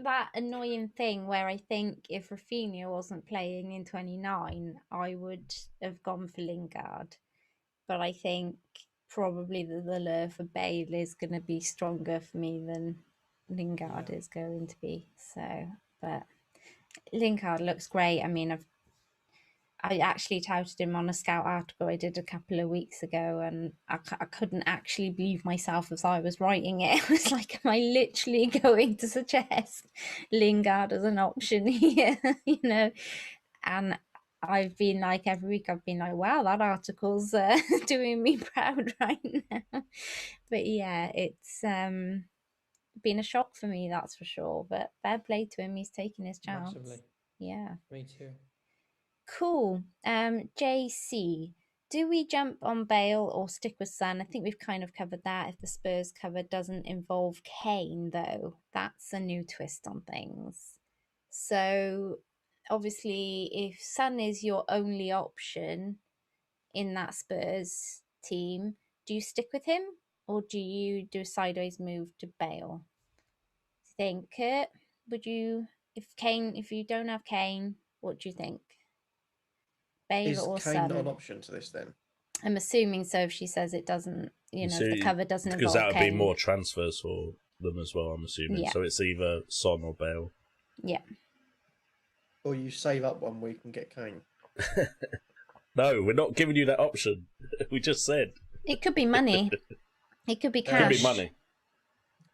Speaker 2: that annoying thing where I think if Rafinha wasn't playing in 29, I would have gone for Lingard. But I think probably the lure for Bale is going to be stronger for me than Lingard is going to be. So, but Lingard looks great. I mean, I actually touted him on a Scout article I did a couple of weeks ago, and I couldn't actually believe myself as I was writing it. I was like, am I literally going to suggest Lingard as an option here? And I've been like, every week I've been like, wow, that article's doing me proud right now. But yeah, it's been a shock for me, that's for sure. But fair play to him, he's taking his chance.
Speaker 3: Massively.
Speaker 2: Yeah.
Speaker 3: Me too.
Speaker 2: Cool. JC, do we jump on Bale or stick with Son? I think we've kind of covered that. If the Spurs cover doesn't involve Kane, though, that's a new twist on things. So, obviously, if Son is your only option in that Spurs team, do you stick with him or do you do a sideways move to Bale? Think, Kurt, would you, if you don't have Kane, what do you think? Bale
Speaker 4: Is
Speaker 2: or
Speaker 4: Kane
Speaker 2: Son?
Speaker 4: not an option to this then?
Speaker 2: I'm assuming so if she says it doesn't, if the cover doesn't
Speaker 1: because
Speaker 2: involve
Speaker 1: that would be
Speaker 2: Kane.
Speaker 1: more transfers for them as well, I'm assuming.
Speaker 2: Yeah.
Speaker 1: So it's either Son or Bale.
Speaker 2: Yeah.
Speaker 4: Or you save up 1 week and get Kane.
Speaker 1: No, we're not giving you that option. We just said.
Speaker 2: It could be money. It could be
Speaker 1: Could
Speaker 2: cash.
Speaker 1: be money.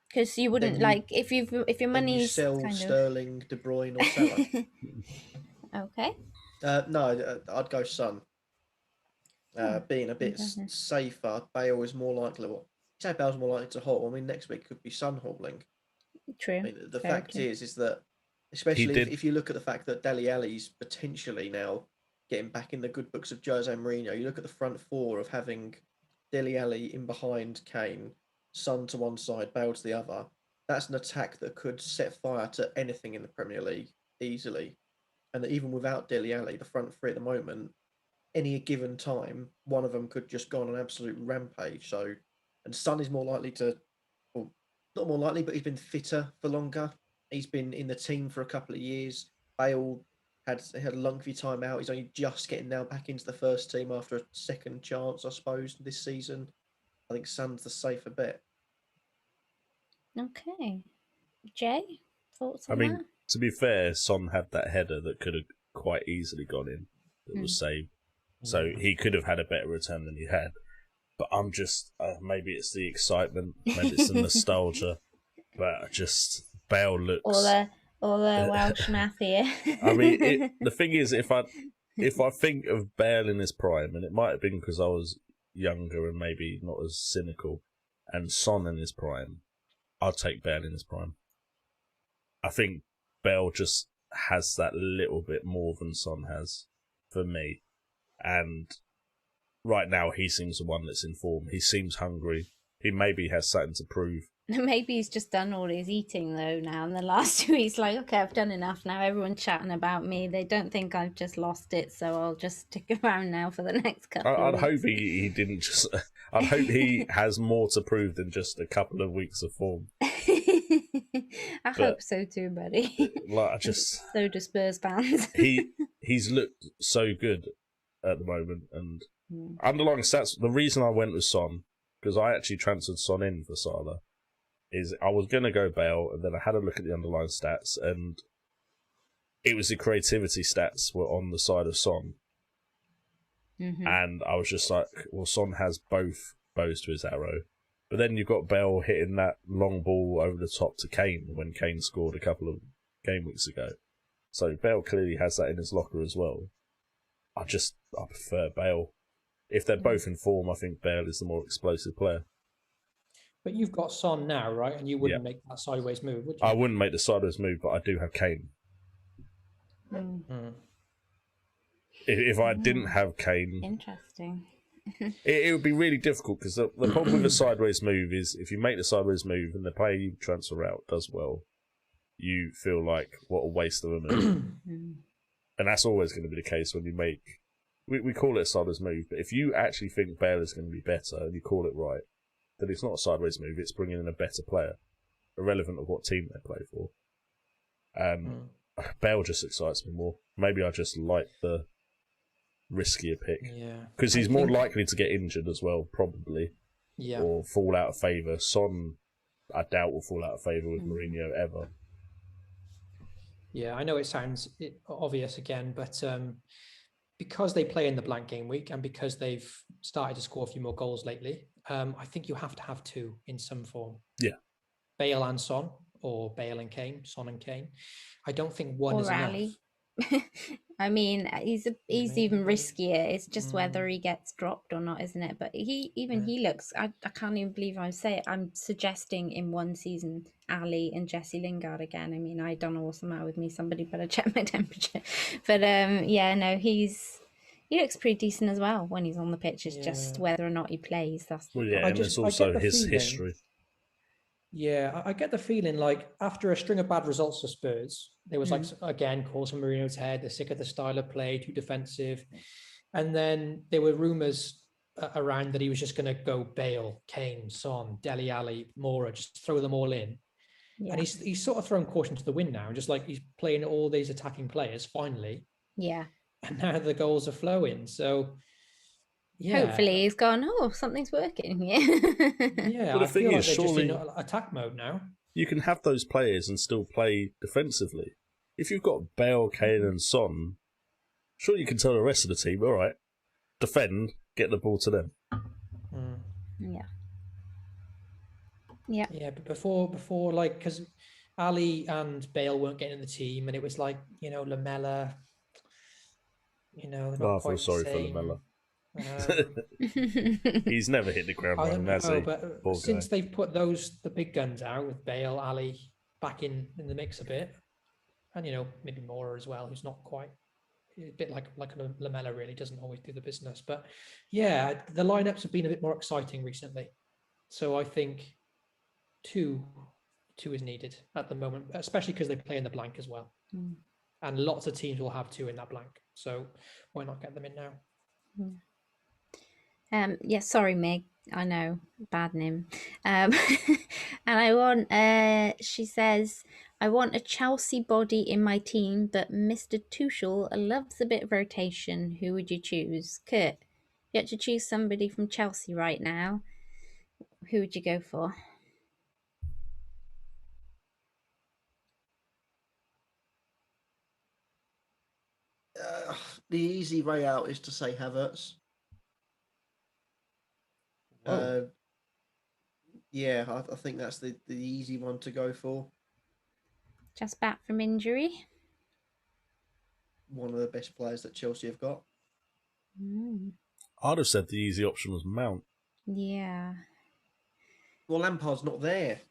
Speaker 2: Because you wouldn't if your
Speaker 4: Then you
Speaker 2: money's
Speaker 4: sell
Speaker 2: kind
Speaker 4: Sterling, De Bruyne, or Salah.
Speaker 2: Okay.
Speaker 4: No, I'd go Son. Being a bit
Speaker 2: interesting.
Speaker 4: safer, Bale is more likely. Well, you say Bale's more likely to haul. I mean, next week could be Son hauling.
Speaker 2: True.
Speaker 4: I mean, the
Speaker 2: Very
Speaker 4: fact
Speaker 2: true.
Speaker 4: is that, especially if you look at the fact that Dele Alli's potentially now getting back in the good books of Jose Mourinho, you look at the front four of having Dele Alli in behind Kane, Son to one side, Bale to the other. That's an attack that could set fire to anything in the Premier League easily. And even without Dele Alli, the front three at the moment, any given time, one of them could just go on an absolute rampage. So, and Son is more likely to, well, not more likely, but he's been fitter for longer. He's been in the team for a couple of years. Bale had a lengthy time out. He's only just getting now back into the first team after a second chance, I suppose, this season. I think Son's the safer bet.
Speaker 2: Okay. Jay, thoughts on
Speaker 1: I mean,
Speaker 2: that?
Speaker 1: to be fair, Son had that header that could have quite easily gone in. That was saved. So he could have had a better return than he had. But I'm just, maybe it's the excitement, maybe it's the nostalgia. But just, Bale looks...
Speaker 2: All the Welsh math here.
Speaker 1: I mean, the thing is, if I think of Bale in his prime, and it might have been because I was younger and maybe not as cynical, and Son in his prime, I'd take Bale in his prime. I think Bale just has that little bit more than Son has, for me. And right now, he seems the one that's in form. He seems hungry. He maybe has something to prove.
Speaker 2: Maybe he's just done all his eating though now. In the last 2 weeks, like, okay, I've done enough now. Everyone's chatting about me. They don't think I've just lost it, so I'll just stick around now for the next couple.
Speaker 1: I'd
Speaker 2: of
Speaker 1: hope
Speaker 2: weeks.
Speaker 1: he didn't just. I'd hope he has more to prove than just a couple of weeks of form.
Speaker 2: I hope so too, buddy.
Speaker 1: Like,
Speaker 2: So do Spurs fans.
Speaker 1: he's looked so good at the moment, and underlying stats. The reason I went with Son, because I actually transferred Son in for Salah, is I was going to go Bale, and then I had a look at the underlying stats, and it was the creativity stats were on the side of Son. And I was just like, well, Son has both bows to his arrow. But then you've got Bale hitting that long ball over the top to Kane when Kane scored a couple of game weeks ago. So Bale clearly has that in his locker as well. I prefer Bale. If they're both in form, I think Bale is the more explosive player.
Speaker 3: But you've got Son now, right? And you wouldn't make that sideways move, would you?
Speaker 1: I wouldn't make the sideways move, but I do have Kane. If I didn't have Kane...
Speaker 2: Interesting.
Speaker 1: it would be really difficult, because the problem with a sideways move is if you make the sideways move and the player you transfer out does well, you feel like, what a waste of a move. And that's always going to be the case when you make... We call it a sideways move, but if you actually think Bale is going to be better and you call it right, then it's not a sideways move, it's bringing in a better player, irrelevant of what team they play for. Bale just excites me more. Maybe I just like the riskier pick.
Speaker 3: Yeah.
Speaker 1: Because he's more likely to get injured as well, probably.
Speaker 3: Yeah.
Speaker 1: Or fall out of favour. Son, I doubt, will fall out of favour with Mourinho ever.
Speaker 3: Yeah, I know it sounds obvious again, but because they play in the blank game week and because they've started to score a few more goals lately, I think you have to have two in some form.
Speaker 1: Yeah.
Speaker 3: Bale and Son, or Bale and Kane, Son and Kane. I don't think one is enough.
Speaker 2: I mean, he's even riskier. It's just whether he gets dropped or not, isn't it? But he looks. I can't even believe I'm suggesting in one season Ali and Jesse Lingard again. I mean, I don't know what's the matter with me. Somebody better check my temperature. But he looks pretty decent as well when he's on the pitch. It's just whether or not he plays. And
Speaker 1: it's also his history.
Speaker 3: Yeah, I get the feeling like after a string of bad results for Spurs, there was like, again, calls on Mourinho's head, they're sick of the style of play, too defensive. And then there were rumours around that he was just going to go Bale, Kane, Son, Dele Alli, Moura, just throw them all in. Yeah. And he's sort of thrown caution to the wind now, just like he's playing all these attacking players finally.
Speaker 2: Yeah.
Speaker 3: And now the goals are flowing. So,
Speaker 2: Hopefully he's gone, oh, something's working here.
Speaker 3: Yeah,
Speaker 1: Well, the
Speaker 3: I
Speaker 1: thing
Speaker 3: feel like
Speaker 1: is,
Speaker 3: they're just in
Speaker 1: surely-
Speaker 3: attack mode now.
Speaker 1: You can have those players and still play defensively. If you've got Bale, Kane, and Son, sure you can tell the rest of the team, all right, defend, get the ball to them.
Speaker 3: Mm.
Speaker 2: Yeah.
Speaker 3: Yeah, but before like, because Ali and Bale weren't getting in the team, and it was like, Lamella, they're not
Speaker 1: Oh, I feel
Speaker 3: quite
Speaker 1: sorry
Speaker 3: the
Speaker 1: for
Speaker 3: same.
Speaker 1: Lamella.
Speaker 3: Um,
Speaker 1: He's never hit the ground
Speaker 3: I
Speaker 1: running,
Speaker 3: don't
Speaker 1: has
Speaker 3: know,
Speaker 1: he?
Speaker 3: but
Speaker 1: Poor
Speaker 3: since
Speaker 1: guy.
Speaker 3: they've put the big guns out with Bale, Ali back in the mix a bit, and maybe Moura as well, who's not quite a bit like a Lamella, really doesn't always do the business. But yeah, the lineups have been a bit more exciting recently, so I think two is needed at the moment, especially because they play in the blank as well, and lots of teams will have two in that blank. So why not get them in now?
Speaker 2: Yeah, sorry, Meg. I know, bad name. And I want, she says, I want a Chelsea body in my team, but Mr. Tuchel loves a bit of rotation. Who would you choose? Kurt, you had to choose somebody from Chelsea right now. Who would you go for?
Speaker 4: The easy way out is to say Havertz. Yeah, I think that's the easy one to go for.
Speaker 2: Just back from injury.
Speaker 4: One of the best players that Chelsea have got.
Speaker 1: I'd have said the easy option was Mount.
Speaker 2: Yeah.
Speaker 4: Well, Lampard's not there.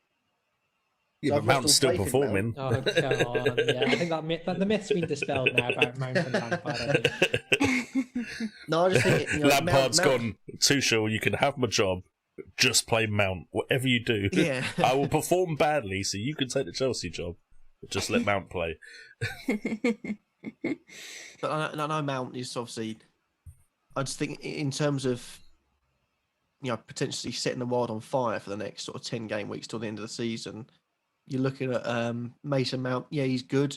Speaker 1: Yeah,
Speaker 4: So
Speaker 1: but
Speaker 4: I've lost
Speaker 1: Mount's
Speaker 4: all
Speaker 1: still
Speaker 4: faith in
Speaker 1: performing.
Speaker 3: Oh, come on. Yeah, I think the myth's been dispelled now about Mount and Lampard, I think.
Speaker 4: No, I just think
Speaker 1: Lampard's
Speaker 4: Mount,
Speaker 1: gone. Tuchel, you can have my job. Just play Mount. Whatever you do,
Speaker 4: Yeah.
Speaker 1: I will perform badly, so you can take the Chelsea job. Just let Mount play.
Speaker 4: But I know Mount is obviously. I just think in terms of potentially setting the world on fire for the next sort of 10 game weeks till the end of the season. You're looking at Mason Mount. Yeah, he's good.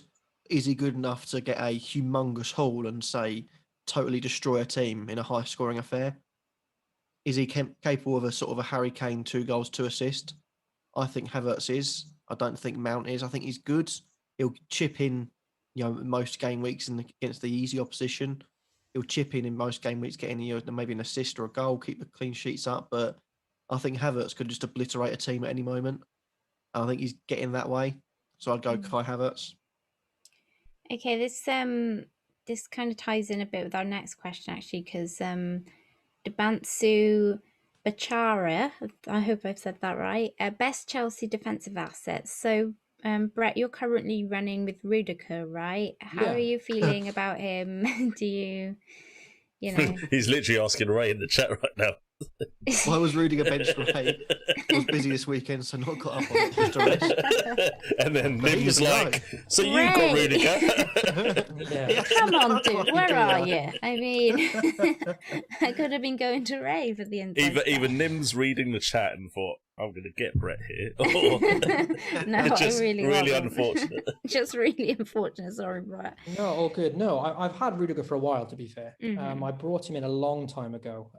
Speaker 4: Is he good enough to get a humongous haul and say totally destroy a team in a high scoring affair? Is he capable of a sort of a Harry Kane 2 goals, 2 assists? I think Havertz is. I don't think Mount is. I think he's good. He'll chip in, most game weeks against the easy opposition. He'll chip in most game weeks, getting maybe an assist or a goal, keep the clean sheets up. But I think Havertz could just obliterate a team at any moment. I think he's getting that way. So I'd go Kai Havertz.
Speaker 2: Okay, this kind of ties in a bit with our next question, actually, because Debantsu Bachara, I hope I've said that right, best Chelsea defensive assets. So, Brett, you're currently running with Rudiger, right? How are you feeling about him? Do you
Speaker 1: He's literally asking Ray in the chat right now.
Speaker 4: Why was Rudiger benched for Ray? I was busy this weekend, so not got up on it. Just a rest.
Speaker 1: And then
Speaker 4: But he
Speaker 1: Nim was
Speaker 4: doesn't
Speaker 1: like,
Speaker 4: know.
Speaker 1: so you've got Rudiger?
Speaker 3: Yeah.
Speaker 2: Come on, dude,
Speaker 4: What
Speaker 2: where
Speaker 4: you
Speaker 2: are
Speaker 4: doing?
Speaker 2: you? I mean, I could have been going to Ray for the inside.
Speaker 1: Either Nim's reading the chat and thought, I'm going to get Brett here. Or
Speaker 2: No,
Speaker 1: just
Speaker 2: I really
Speaker 1: really
Speaker 2: wasn't.
Speaker 1: unfortunate.
Speaker 2: Just really unfortunate. Sorry, Brett.
Speaker 3: No, all good. No, I've had Rudiger for a while, to be fair.
Speaker 2: Mhm.
Speaker 3: I brought him in a long time ago.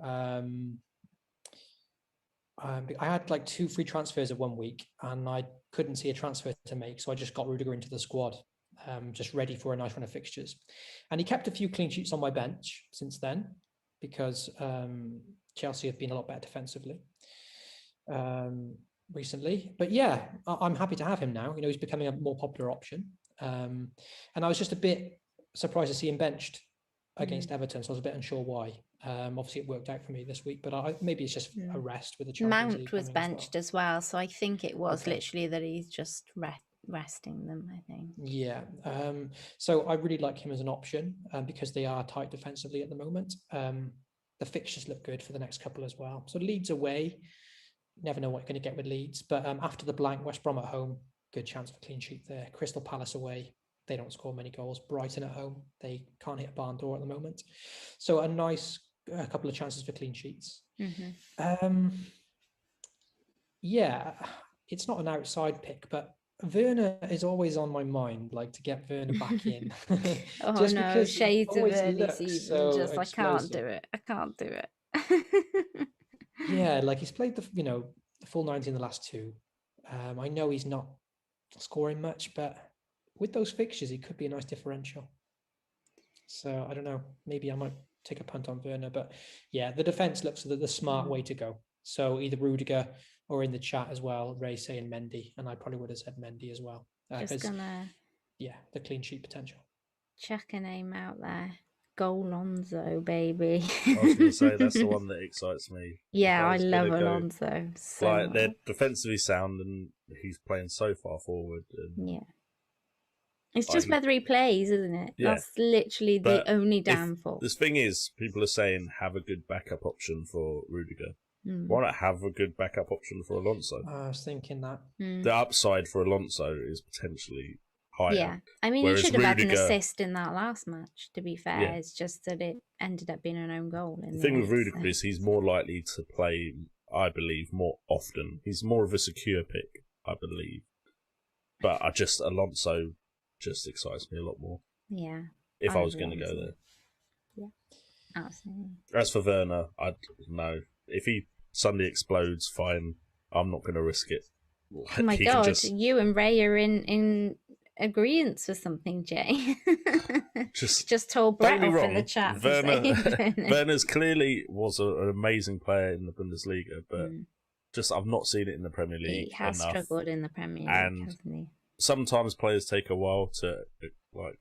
Speaker 3: I had like 2 free transfers of 1 week, and I couldn't see a transfer to make, so I just got Rudiger into the squad, just ready for a nice run of fixtures. And he kept a few clean sheets on my bench since then, because Chelsea have been a lot better defensively recently. But yeah, I'm happy to have him now. He's becoming a more popular option. And I was just a bit surprised to see him benched against Everton, so I was a bit unsure why. Obviously it worked out for me this week, but maybe it's just a rest with the Champions League
Speaker 2: Mount was
Speaker 3: coming
Speaker 2: benched as well, so I think it was
Speaker 3: Okay.
Speaker 2: literally that he's just resting them, I think.
Speaker 3: Yeah. So I really like him as an option because they are tight defensively at the moment. The fixtures look good for the next couple as well. So Leeds away, never know what you're going to get with Leeds, but after the blank, West Brom at home, good chance for clean sheet there. Crystal Palace away, they don't score many goals. Brighton at home, they can't hit a barn door at the moment. So a nice couple of chances for clean sheets. Yeah, it's not an outside pick, but Werner is always on my mind, like to get Werner back in.
Speaker 2: Oh
Speaker 3: Just
Speaker 2: no,
Speaker 3: because he
Speaker 2: shades of
Speaker 3: always
Speaker 2: early
Speaker 3: looks
Speaker 2: season.
Speaker 3: so
Speaker 2: Just I can't
Speaker 3: explosive.
Speaker 2: do it. I can't do it.
Speaker 3: Yeah, like he's played the full 90 in the last two. I know he's not scoring much, but with those fixtures, he could be a nice differential. So I don't know. Maybe I might take a punt on Werner, but yeah, the defense looks the smart way to go. So either Rudiger or in the chat as well, Ray saying Mendy, and I probably would have said Mendy as well.
Speaker 2: Just gonna
Speaker 3: the clean sheet potential.
Speaker 2: Chuck a name out there. Golonzo, baby.
Speaker 1: I was going to say that's the one that excites me.
Speaker 2: Yeah, I love Alonso so
Speaker 1: like
Speaker 2: much.
Speaker 1: they're defensively sound, and he's playing so far forward. And
Speaker 2: yeah, it's just whether he plays, isn't it?
Speaker 1: Yeah.
Speaker 2: That's literally the only downfall.
Speaker 1: The thing is, people are saying have a good backup option for Rudiger. Why not have a good backup option for Alonso?
Speaker 3: I was thinking that.
Speaker 1: The upside for Alonso is potentially higher.
Speaker 2: Yeah, I mean, he should have had an assist in that last match, to be fair.
Speaker 1: Yeah.
Speaker 2: It's just that it ended up being an own goal.
Speaker 1: The thing with Rudiger is he's more likely to play, I believe, more often. He's more of a secure pick, I believe. But Alonso just excites me a lot more.
Speaker 2: Yeah.
Speaker 1: If I was going to go there.
Speaker 2: Yeah, absolutely.
Speaker 1: As for Werner, I don't know. If he suddenly explodes, fine. I'm not going to risk it.
Speaker 2: Oh my God, you and Ray are in agreement for something, Jay. just told Brett off in the chat.
Speaker 1: Werner's clearly was an amazing player in the Bundesliga, but I've not seen it in the Premier League.
Speaker 2: He has struggled in the Premier League, hasn't he?
Speaker 1: Sometimes players take a while to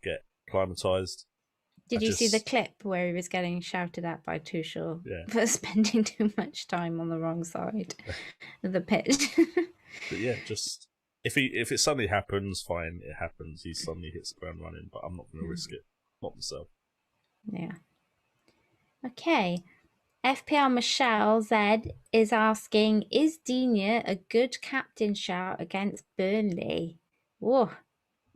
Speaker 1: get acclimatized.
Speaker 2: Did you see the clip where he was getting shouted at by Tuchel for spending too much time on the wrong side of the pitch?
Speaker 1: But yeah, just if it suddenly happens, fine, it happens. He suddenly hits the ground running, but I'm not going to risk it, not myself.
Speaker 2: Yeah. Okay. FPL Michelle Z is asking, is Digne a good captain shout against Burnley? Whoa,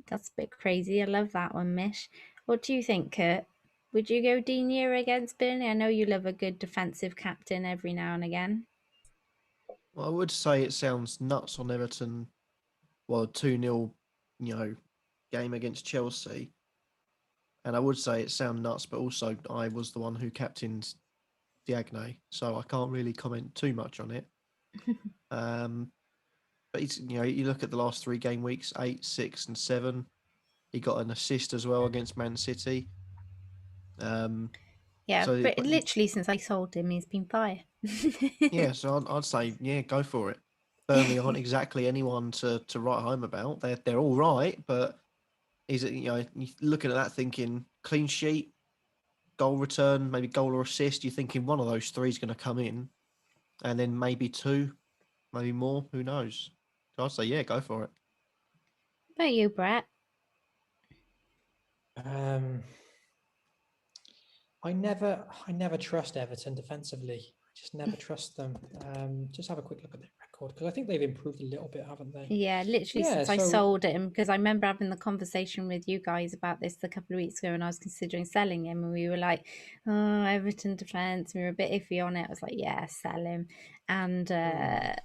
Speaker 2: that's a bit crazy. I love that one, Mish. What do you think, Kurt? Would you go Digne against Burnley? I know you love a good defensive captain every now and again.
Speaker 4: Well, I would say it sounds nuts on Everton. Well, 2-0, game against Chelsea. And I would say it sounds nuts, but also I was the one who captained Diagne, so I can't really comment too much on it. But it's, you look at the last 3 game weeks, 8, 6, and 7. He got an assist as well against Man City.
Speaker 2: But literally since I sold him, he's been fire.
Speaker 4: Yeah, so I'd say, go for it. Burnley aren't exactly anyone to write home about. They're all right, but he's you're looking at that thinking clean sheet, goal return, maybe goal or assist. You're thinking one of those 3 is going to come in, and then maybe 2, maybe more. Who knows? So I'd say go for it.
Speaker 2: What about you, Brett?
Speaker 3: I never trust Everton defensively. I just never trust them. Just have a quick look at their record, because I think they've improved a little bit, haven't they?
Speaker 2: Yeah, literally since I sold him, because I remember having the conversation with you guys about this a couple of weeks ago, and I was considering selling him, and we were like, oh, Everton defence, we were a bit iffy on it. I was like, yeah, sell him, and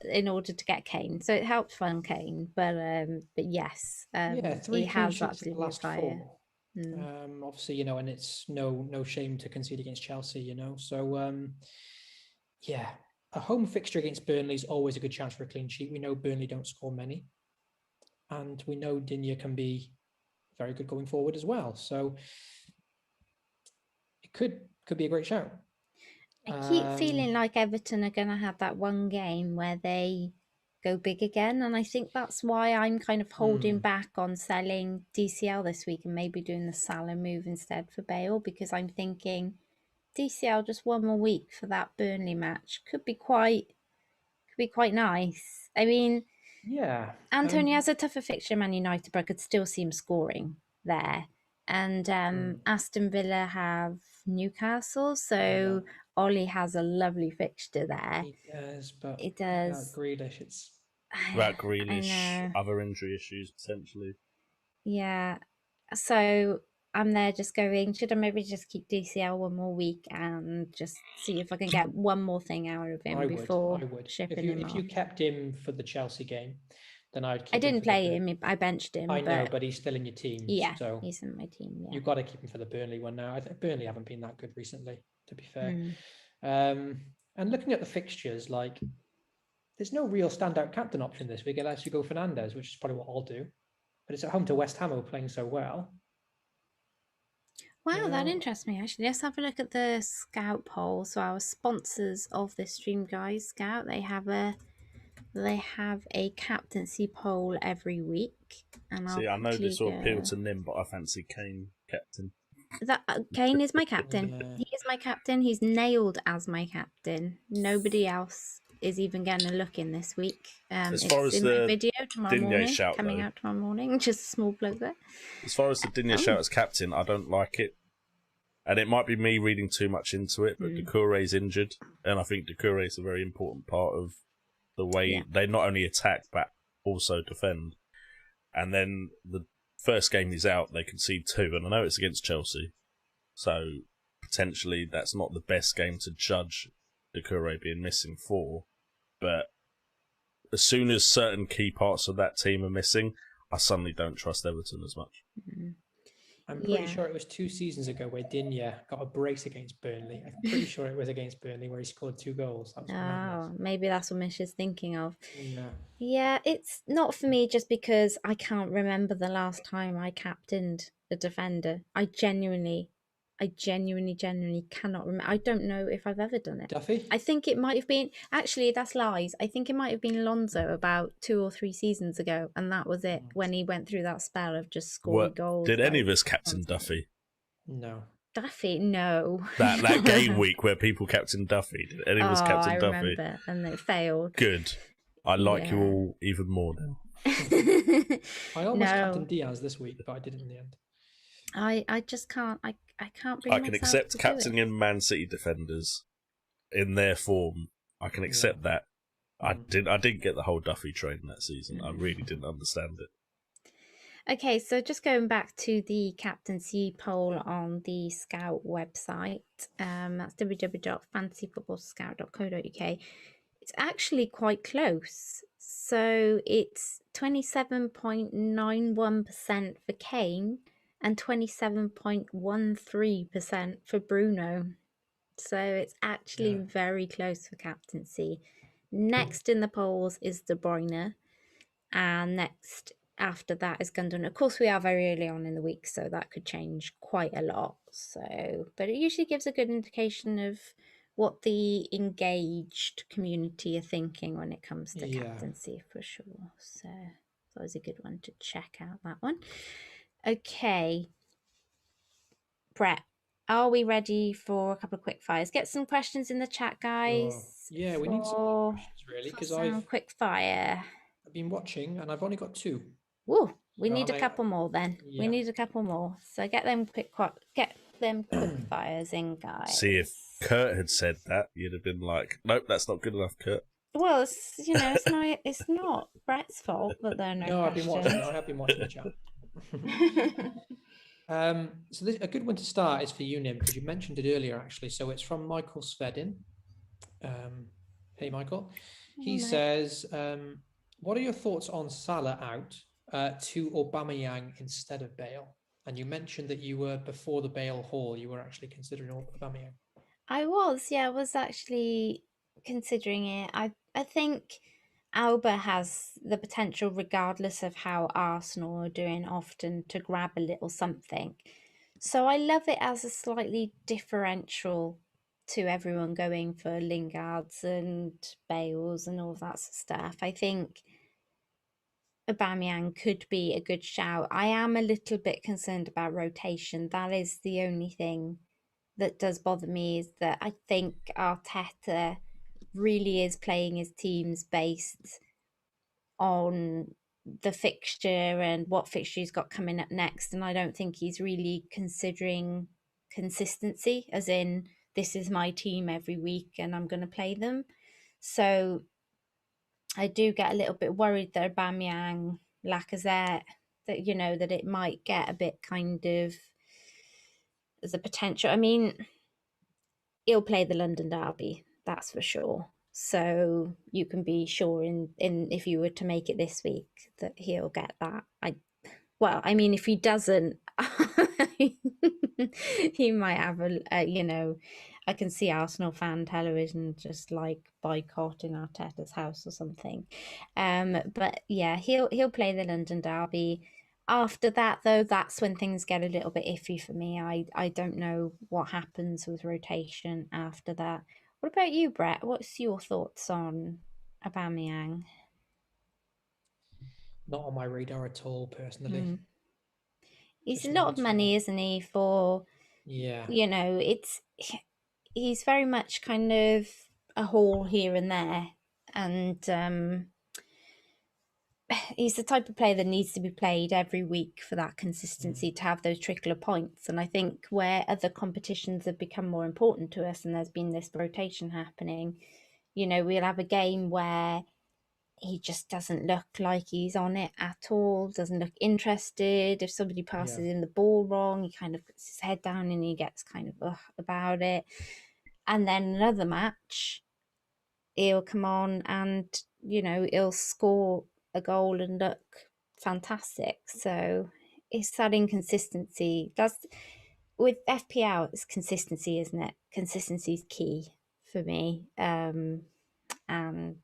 Speaker 2: in order to get Kane, so it helped fund Kane, but yes,
Speaker 3: 3
Speaker 2: he has
Speaker 3: actually
Speaker 2: absolutely
Speaker 3: last
Speaker 2: fire.
Speaker 3: 4. Obviously, and it's no shame to concede against Chelsea, so a home fixture against Burnley is always a good chance for a clean sheet. We know Burnley don't score many, and we know Digne can be very good going forward as well, so it could be a great shout.
Speaker 2: I keep feeling like Everton are going to have that one game where they go big again, and I think that's why I'm kind of holding back on selling DCL this week and maybe doing the Salah move instead for Bale, because I'm thinking DCL just one more week for that Burnley match could be quite nice. I mean, Antonio has a tougher fixture, Man United, but I could still see him scoring there. And Aston Villa have Newcastle, so Ollie has a lovely fixture there.
Speaker 3: He does, but
Speaker 2: it does.
Speaker 3: Grealish,
Speaker 1: About Grealish, other injury issues potentially.
Speaker 2: Yeah, so I'm there just going, should I maybe just keep DCL one more week and just see if I can get one more thing out of him before shipping him off?
Speaker 3: If you kept him for the Chelsea game, then I'd keep
Speaker 2: I didn't play him, I benched him.
Speaker 3: I know, but he's still in your team.
Speaker 2: Yeah,
Speaker 3: so
Speaker 2: he's in my team, yeah.
Speaker 3: You've got to keep him for the Burnley one now. I think Burnley haven't been that good recently, to be fair. And looking at the fixtures, like there's no real standout captain option this week unless you go Fernandes, which is probably what I'll do. But it's at home to West Ham, who are playing so well.
Speaker 2: Wow, that
Speaker 3: Yeah.
Speaker 2: interests me actually. Let's have a look at the Scout poll. So our sponsors of this stream, guys, Scout, they have a captaincy poll every week. And
Speaker 1: See,
Speaker 2: I'll
Speaker 1: I know
Speaker 2: quickly
Speaker 1: this will appeal
Speaker 2: go.
Speaker 1: to Nim, but I fancy Kane captain.
Speaker 2: Kane is my captain.
Speaker 3: Yeah.
Speaker 2: He is my captain. He's nailed as my captain. Nobody else is even getting a look in this week.
Speaker 1: As far
Speaker 2: it's
Speaker 1: as
Speaker 2: in my
Speaker 1: the
Speaker 2: video tomorrow
Speaker 1: Digne
Speaker 2: morning,
Speaker 1: shout,
Speaker 2: coming
Speaker 1: though.
Speaker 2: out tomorrow morning. Just a small plug there.
Speaker 1: As far as the Digne shout as captain, I don't like it. And it might be me reading too much into it, but Doucouré's injured. And I think Doucouré is a very important part of the way they not only attack, but also defend. And then the first game he's out, they concede 2. And I know it's against Chelsea. So potentially that's not the best game to judge Doucouré being missing for. But as soon as certain key parts of that team are missing, I suddenly don't trust Everton as much.
Speaker 3: I'm pretty sure it was 2 seasons ago where Digne got a brace against Burnley. I'm pretty sure it was against Burnley where he scored 2 goals. That was
Speaker 2: Maybe that's what Mish is thinking of.
Speaker 3: Yeah.
Speaker 2: Yeah, it's not for me just because I can't remember the last time I captained a defender. I genuinely cannot remember. I don't know if I've ever done it.
Speaker 3: Duffy?
Speaker 2: I think it might have been, actually, that's lies. I think it might have been Alonso about 2 or 3 seasons ago, and that was it, when he went through that spell of just scoring goals.
Speaker 1: Did any of us captain Duffy?
Speaker 3: No.
Speaker 2: Duffy? No.
Speaker 1: That game week where people captain Duffy. Did any of us captain Duffy?
Speaker 2: I remember, and it failed.
Speaker 1: Good. I like you all even more now.
Speaker 3: I almost captained Diaz this week, but I didn't in the end.
Speaker 2: I just can't. I can't bring myself
Speaker 1: I can accept
Speaker 2: to
Speaker 1: captaining
Speaker 2: do it.
Speaker 1: in Man City defenders in their form. I can accept that. I didn't get the whole Duffy train that season. I really didn't understand it.
Speaker 2: Okay, so just going back to the captaincy poll on the Scout website, that's www.fantasyfootballscout.co.uk. It's actually quite close. So it's 27.91% for Kane and 27.13% for Bruno. So it's actually very close for captaincy. Next in the polls is De Bruyne, and next after that is Gundogan. Of course, we are very early on in the week, so that could change quite a lot. So, but it usually gives a good indication of what the engaged community are thinking when it comes to captaincy, for sure. So that was a good one to check out, that one. Okay, Brett, are we ready for a couple of quick fires? Get some questions in the chat, guys.
Speaker 3: Yeah, we need some questions, really, because I've
Speaker 2: quick fire.
Speaker 3: I've been watching and I've only got 2.
Speaker 2: Woo, we need a couple more then.
Speaker 3: Yeah.
Speaker 2: We need a couple more. So get them quick fires in, guys.
Speaker 1: See, if Kurt had said that, you'd have been like, nope, that's not good enough, Kurt.
Speaker 2: Well, it's it's not Brett's fault that there are no questions.
Speaker 3: I have been watching the chat. So a good one to start is for you, Nim, because you mentioned it earlier, actually. So it's from Michael Svedin. Hey, Michael. He says, what are your thoughts on Salah out to Aubameyang instead of Bale? And you mentioned that you were, before the Bale haul, you were actually considering Aubameyang.
Speaker 2: I was actually considering it. I think Alba has the potential, regardless of how Arsenal are doing, often to grab a little something. So I love it as a slightly differential to everyone going for Lingards and Bales and all of that sort of stuff. I think Aubameyang could be a good shout. I am a little bit concerned about rotation. That is the only thing that does bother me, is that I think Arteta really is playing his teams based on the fixture and what fixture he's got coming up next, and I don't think he's really considering consistency, as in, this is my team every week and I'm going to play them. So I do get a little bit worried that Aubameyang, Lacazette, that that it might get a bit kind of, there's a potential. I mean, he'll play the London Derby, that's for sure. So you can be sure in if you were to make it this week that he'll get that. I mean, if he doesn't, he might have a I can see Arsenal fan television just like boycotting Arteta's house or something. But yeah, he'll play the London derby. After that, though, that's when things get a little bit iffy for me. I don't know what happens with rotation after that. What about you, Brett? What's your thoughts on Aubameyang?
Speaker 3: Not on my radar at all, personally.
Speaker 2: Mm. He's
Speaker 3: Just
Speaker 2: a lot
Speaker 3: not
Speaker 2: of
Speaker 3: at
Speaker 2: money,
Speaker 3: all.
Speaker 2: isn't he? For
Speaker 3: Yeah.
Speaker 2: he's very much kind of a haul here and there, and he's the type of player that needs to be played every week for that consistency to have those trickle of points. And I think where other competitions have become more important to us and there's been this rotation happening, we'll have a game where he just doesn't look like he's on it at all, doesn't look interested. If somebody passes him the ball wrong, he kind of puts his head down and he gets kind of about it. And then another match, he'll come on and, he'll score a goal and look fantastic. So it's that inconsistency. That's with FPL, it's consistency, isn't it? Consistency is key for me. And I'm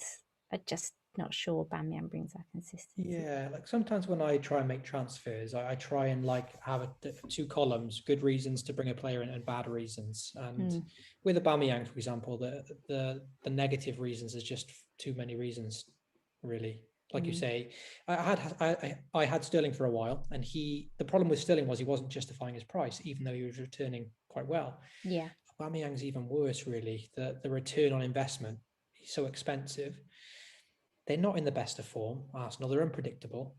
Speaker 2: just not sure Bamian brings that consistency.
Speaker 3: Yeah, like sometimes when I try and make transfers, I try and have two columns: good reasons to bring a player in and bad reasons. And with Aubameyang, for example, the negative reasons is just too many reasons, really. Like you say, I had Sterling for a while, and the problem with Sterling was he wasn't justifying his price, even though he was returning quite well.
Speaker 2: Yeah,
Speaker 3: Aubameyang's even worse, really. The return on investment, he's so expensive. They're not in the best of form, Arsenal. They're unpredictable.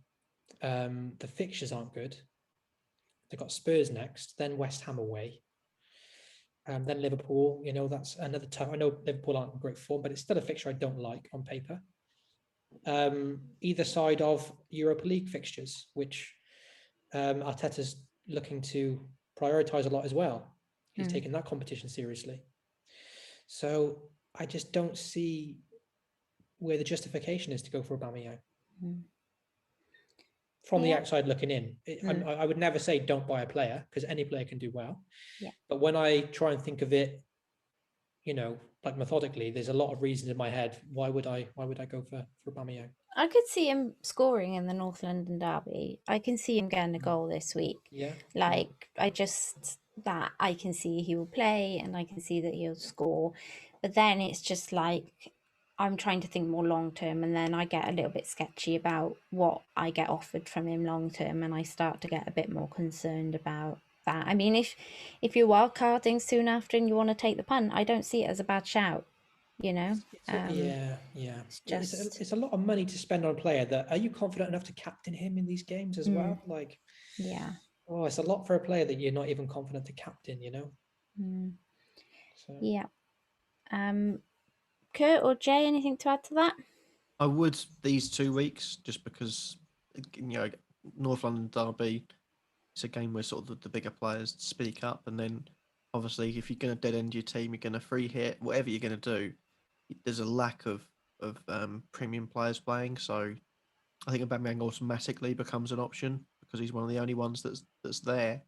Speaker 3: The fixtures aren't good. They've got Spurs next, then West Ham away, then Liverpool. That's another tough. I know Liverpool aren't in great form, but it's still a fixture I don't like on paper. Either side of Europa League fixtures, which Arteta's looking to prioritise a lot as well. He's taking that competition seriously. So I just don't see where the justification is to go for Aubameyang. From the outside looking in, I would never say don't buy a player, because any player can do well.
Speaker 2: Yeah.
Speaker 3: But when I try and think of it, methodically, there's a lot of reasons in my head. Why would I go for Aubameyang?
Speaker 2: I could see him scoring in the North London derby. I can see him getting a goal this week.
Speaker 3: Yeah.
Speaker 2: I can see he will play and I can see that he'll score. But then it's just like I'm trying to think more long term, and then I get a little bit sketchy about what I get offered from him long term, and I start to get a bit more concerned about that. I mean, if you're wildcarding soon after and you want to take the punt, I don't see it as a bad shout.
Speaker 3: It's a lot of money to spend on a player. Are you confident enough to captain him in these games as well? It's a lot for a player that you're not even confident to captain. So.
Speaker 2: Yeah. Kurt or Jay, anything to add to that?
Speaker 4: I would these 2 weeks, just because North London derby, it's a game where sort of the bigger players speak up, and then obviously if you're going to dead end your team, you're going to free hit, whatever you're going to do, there's a lack of premium players playing. So I think Aubameyang automatically becomes an option because he's one of the only ones that's there.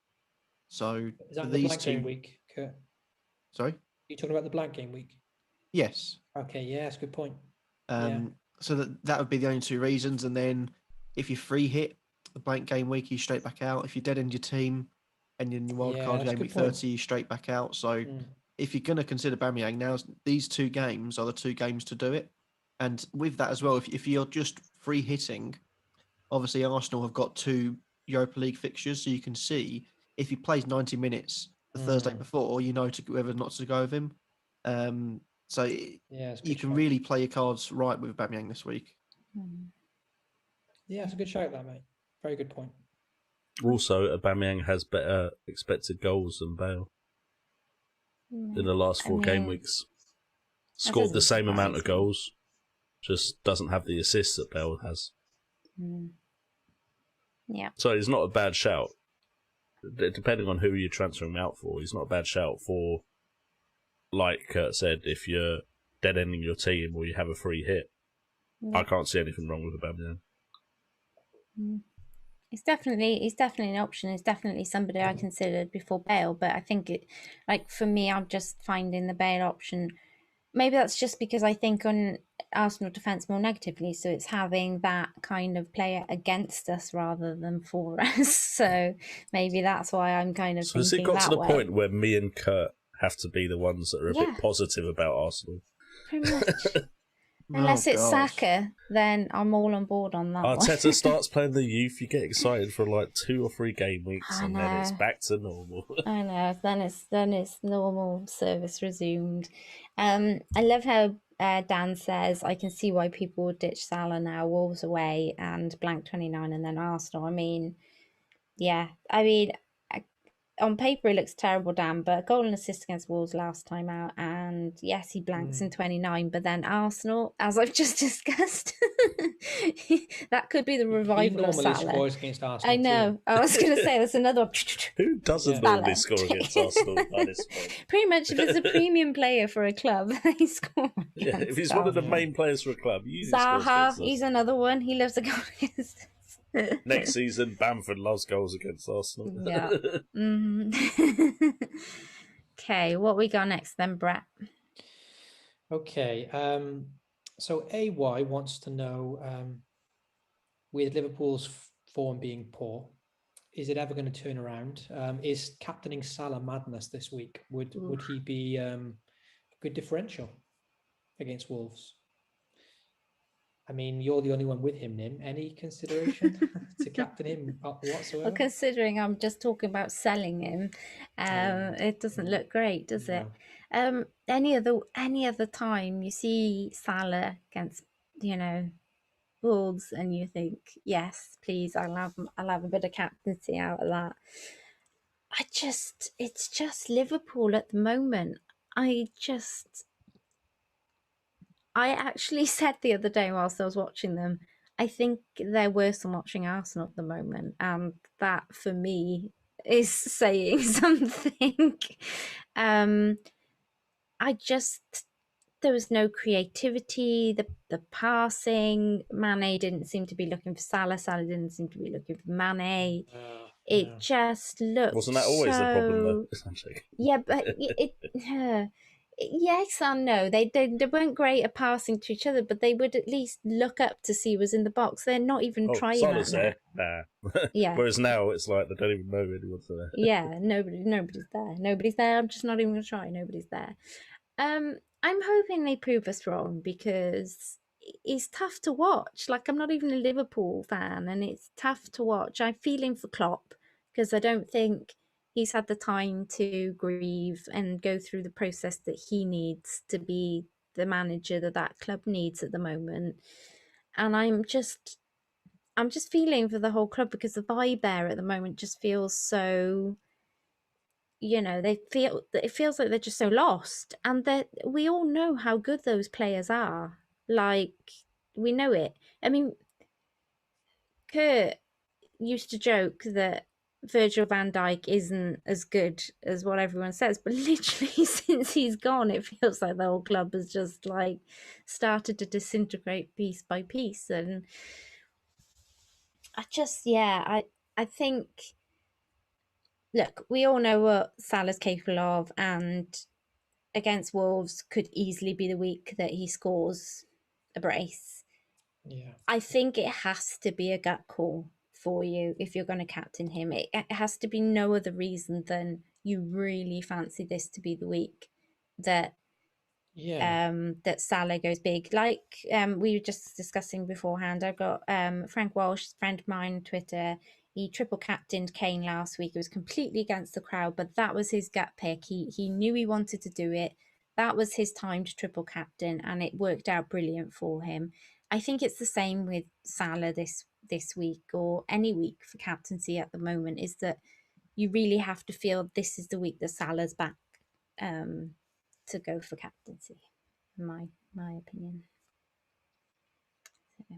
Speaker 4: So
Speaker 3: is that
Speaker 4: for
Speaker 3: the
Speaker 4: these
Speaker 3: blank game week, Kurt?
Speaker 4: Sorry?
Speaker 3: Are you talking about the blank game week?
Speaker 4: Yes.
Speaker 3: Okay, yeah, that's a good point.
Speaker 4: So that would be the only two reasons. And then if you free hit the blank game week, you straight back out. If you dead end your team and in your wildcard game week 30, you straight back out. So if you're going to consider Aubameyang now, these 2 games are the 2 games to do it. And with that as well, if you're just free hitting, obviously Arsenal have got 2 Europa League fixtures, so you can see if he plays 90 minutes the Thursday before, whether not to go with him. So you can really play your cards right with Aubameyang this week.
Speaker 3: Yeah, it's a good shout, that, mate. Very good point.
Speaker 1: Also, Aubameyang has better expected goals than Bale in the last 4 game weeks. Scored the same amount of goals, just doesn't have the assists that Bale has.
Speaker 2: Yeah.
Speaker 1: So he's not a bad shout. Depending on who you're transferring him out for, he's not a bad shout for, like Kurt said, if you're dead ending your team or you have a free hit. I can't see anything wrong with Aubameyang.
Speaker 2: He's definitely an option. He's definitely somebody I considered before Bale, but I think for me, I'm just finding the Bale option. Maybe that's just because I think on Arsenal defence more negatively, so it's having that kind of player against us rather than for us. So maybe that's why I'm kind of
Speaker 1: So has it
Speaker 2: thinking
Speaker 1: got to
Speaker 2: that
Speaker 1: the
Speaker 2: way.
Speaker 1: point where me and Kurt have to be the ones that are a bit positive about Arsenal?
Speaker 2: Pretty much. Unless it's Saka, then I'm all on board on that one.
Speaker 1: Arteta starts playing the youth, you get excited for like 2 or 3 game weeks, and then it's back to normal.
Speaker 2: I know. Then it's normal service resumed. I love how Dan says, I can see why people would ditch Salah now, Wolves away and blank 29 and then Arsenal. I mean, yeah. I mean, on paper it looks terrible, Dan, but goal and assist against Wolves last time out, and yes, he blanks in 29, but then Arsenal, as I've just discussed, that could be the revival of Salah.
Speaker 3: Scores against Arsenal.
Speaker 2: I know. I was going to say that's another.
Speaker 1: Who doesn't normally score against Arsenal by this point?
Speaker 2: Pretty much, if it's a premium player for a club, they score.
Speaker 1: Yeah, if he's one of the main players for a club,
Speaker 2: Zaha, he's another one. He loves a goal against.
Speaker 1: Next season, Bamford loves goals against Arsenal.
Speaker 2: Yeah. Okay, what we got next then, Brett?
Speaker 3: Okay. So AY wants to know, with Liverpool's form being poor, is it ever going to turn around? Is captaining Salah madness this week? Would he be a good differential against Wolves? I mean, you're the only one with him, Nim. Any consideration to captain him whatsoever?
Speaker 2: Well, considering I'm just talking about selling him, it doesn't look great, does it? Any other time you see Salah against, Wolves, and you think, yes, please, I'll have a bit of captaincy out of that. It's just Liverpool at the moment. I actually said the other day whilst I was watching them, I think they're worse than watching Arsenal at the moment. And that, for me, is saying something. There was no creativity, the passing. Mane didn't seem to be looking for Salah. Salah didn't seem to be looking for Mane. It just looked
Speaker 1: Wasn't that always the problem, though?
Speaker 2: Yeah, but yes and no. They weren't great at passing to each other, but they would at least look up to see who was in the box. They're not even trying
Speaker 1: Salah's
Speaker 2: that
Speaker 1: there.
Speaker 2: now.
Speaker 1: Nah.
Speaker 2: Yeah.
Speaker 1: Whereas now it's like they don't even know anyone's there.
Speaker 2: Yeah, nobody's there. Nobody's there. I'm just not even going to try. Nobody's there. I'm hoping they prove us wrong, because it's tough to watch. Like, I'm not even a Liverpool fan, and it's tough to watch. I'm feeling for Klopp, because I don't think he's had the time to grieve and go through the process that he needs to be the manager that club needs at the moment. And I'm just feeling for the whole club, because the vibe there at the moment just feels so, it feels like they're just so lost, and that we all know how good those players are. Like, we know it. I mean, Kurt used to joke that Virgil van Dijk isn't as good as what everyone says, but literally since he's gone, it feels like the whole club has just like started to disintegrate piece by piece. And I think, look, we all know what Salah's capable of, and against Wolves could easily be the week that he scores a brace.
Speaker 3: Yeah.
Speaker 2: I think it has to be a gut call for you if you're going to captain him. It has to be no other reason than you really fancy this to be the week that that Salah goes big. Like we were just discussing beforehand, I've got Frank Walsh, friend of mine on Twitter. He triple captained Kane last week. It was completely against the crowd, but that was his gut pick. He knew he wanted to do it. That was his time to triple captain, and it worked out brilliant for him. I think it's the same with Salah this week, or any week for captaincy at the moment, is that you really have to feel this is the week that Salah's back to go for captaincy, in my opinion. So,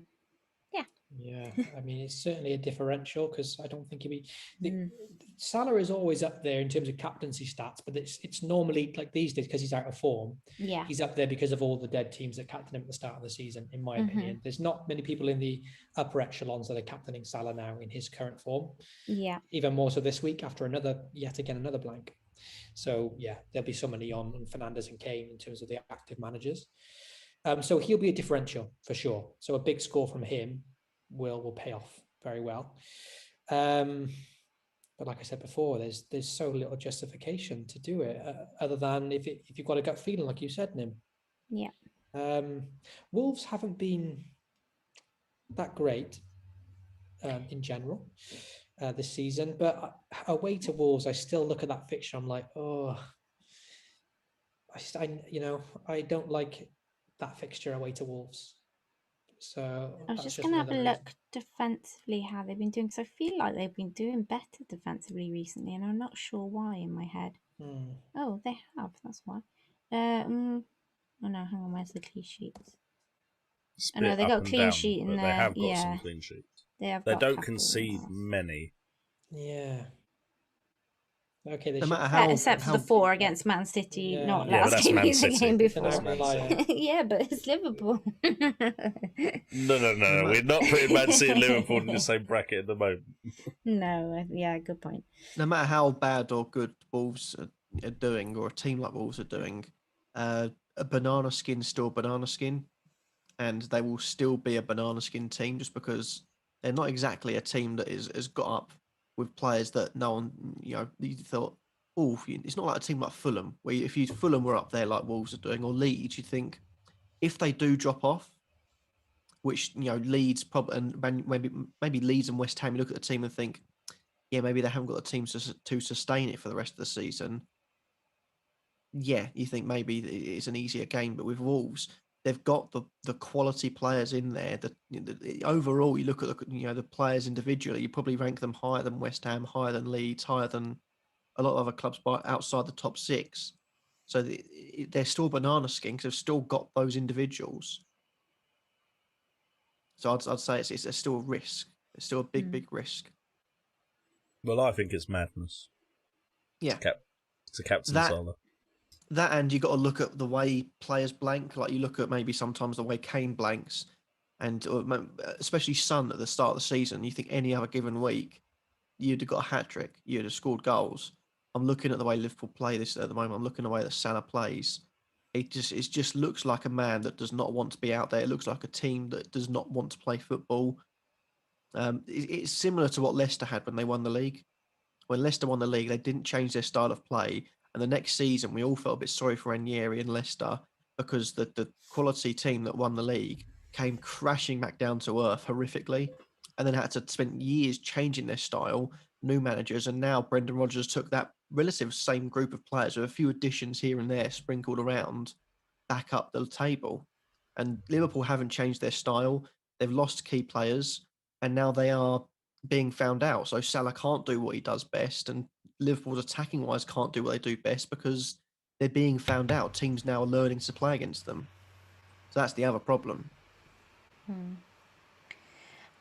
Speaker 2: yeah.
Speaker 3: Yeah, I mean, it's certainly a differential because I don't think he'd be. Salah is always up there in terms of captaincy stats, but it's normally like these days because he's out of form.
Speaker 2: Yeah.
Speaker 3: He's up there because of all the dead teams that captain him at the start of the season, in my opinion. There's not many people in the upper echelons that are captaining Salah now in his current form.
Speaker 2: Yeah.
Speaker 3: Even more so this week after yet again another blank. So yeah, there'll be so many on Fernandes and Kane in terms of the active managers. So he'll be a differential for sure. So a big score from him will pay off very well. But like I said before, there's so little justification to do it other than if you've got a gut feeling, like you said, Nim.
Speaker 2: Yeah.
Speaker 3: Wolves haven't been that great in general this season, but away to Wolves, I still look at that fixture. I'm like, oh, I don't like that fixture away to Wolves. So
Speaker 2: I was just going to have a look defensively how they've been doing, because I feel like they've been doing better defensively recently, and I'm not sure why in my head. Oh, they have. That's why. Oh no, hang on. Where's the clean sheets? Oh no, they got a clean sheet in there.
Speaker 1: They have got some clean sheets. They don't concede many.
Speaker 3: Yeah. Okay, they
Speaker 4: No
Speaker 3: should.
Speaker 4: matter how,
Speaker 2: except for the 4 against Man City, not
Speaker 1: Yeah, but
Speaker 2: last
Speaker 1: that's
Speaker 2: game,
Speaker 1: Man
Speaker 2: the
Speaker 1: City.
Speaker 2: game before.
Speaker 1: That's Man City.
Speaker 2: Yeah, but it's Liverpool.
Speaker 1: No. We're not putting Man City and Liverpool in the same bracket at the moment.
Speaker 2: No, yeah, good point.
Speaker 4: No matter how bad or good Wolves are doing, or a team like Wolves are doing, a banana skin is still a banana skin, and they will still be a banana skin team just because they're not exactly a team that has got up with players that no one, you thought, oh, it's not like a team like Fulham, where if Fulham were up there like Wolves are doing, or Leeds, you'd think if they do drop off, which, Leeds probably, and maybe Leeds and West Ham, you look at the team and think, yeah, maybe they haven't got the team to sustain it for the rest of the season. Yeah, you think maybe it's an easier game, but with Wolves, they've got the quality players in there. Overall, you look at the players individually, you probably rank them higher than West Ham, higher than Leeds, higher than a lot of other clubs outside the top 6. So they're still banana skin because they've still got those individuals. So I'd say it's still a risk. It's still a big risk.
Speaker 1: Well, I think it's madness.
Speaker 4: Yeah,
Speaker 1: to captain Salah.
Speaker 4: That, and you got to look at the way players blank. Like you look at maybe sometimes the way Kane blanks, and especially Son at the start of the season. You think any other given week, you'd have got a hat trick. You'd have scored goals. I'm looking at the way Liverpool play this at the moment. I'm looking at the way that Salah plays. It just looks like a man that does not want to be out there. It looks like a team that does not want to play football. It's similar to what Leicester had when they won the league. When Leicester won the league, they didn't change their style of play. And the next season, we all felt a bit sorry for Ranieri and Leicester because the quality team that won the league came crashing back down to earth horrifically, and then had to spend years changing their style, new managers, and now Brendan Rodgers took that relative same group of players with a few additions here and there sprinkled around back up the table. And Liverpool haven't changed their style. They've lost key players, and now they are being found out. So Salah can't do what he does best, and Liverpool's attacking wise can't do what they do best because they're being found out. Teams now are learning to play against them. So that's the other problem.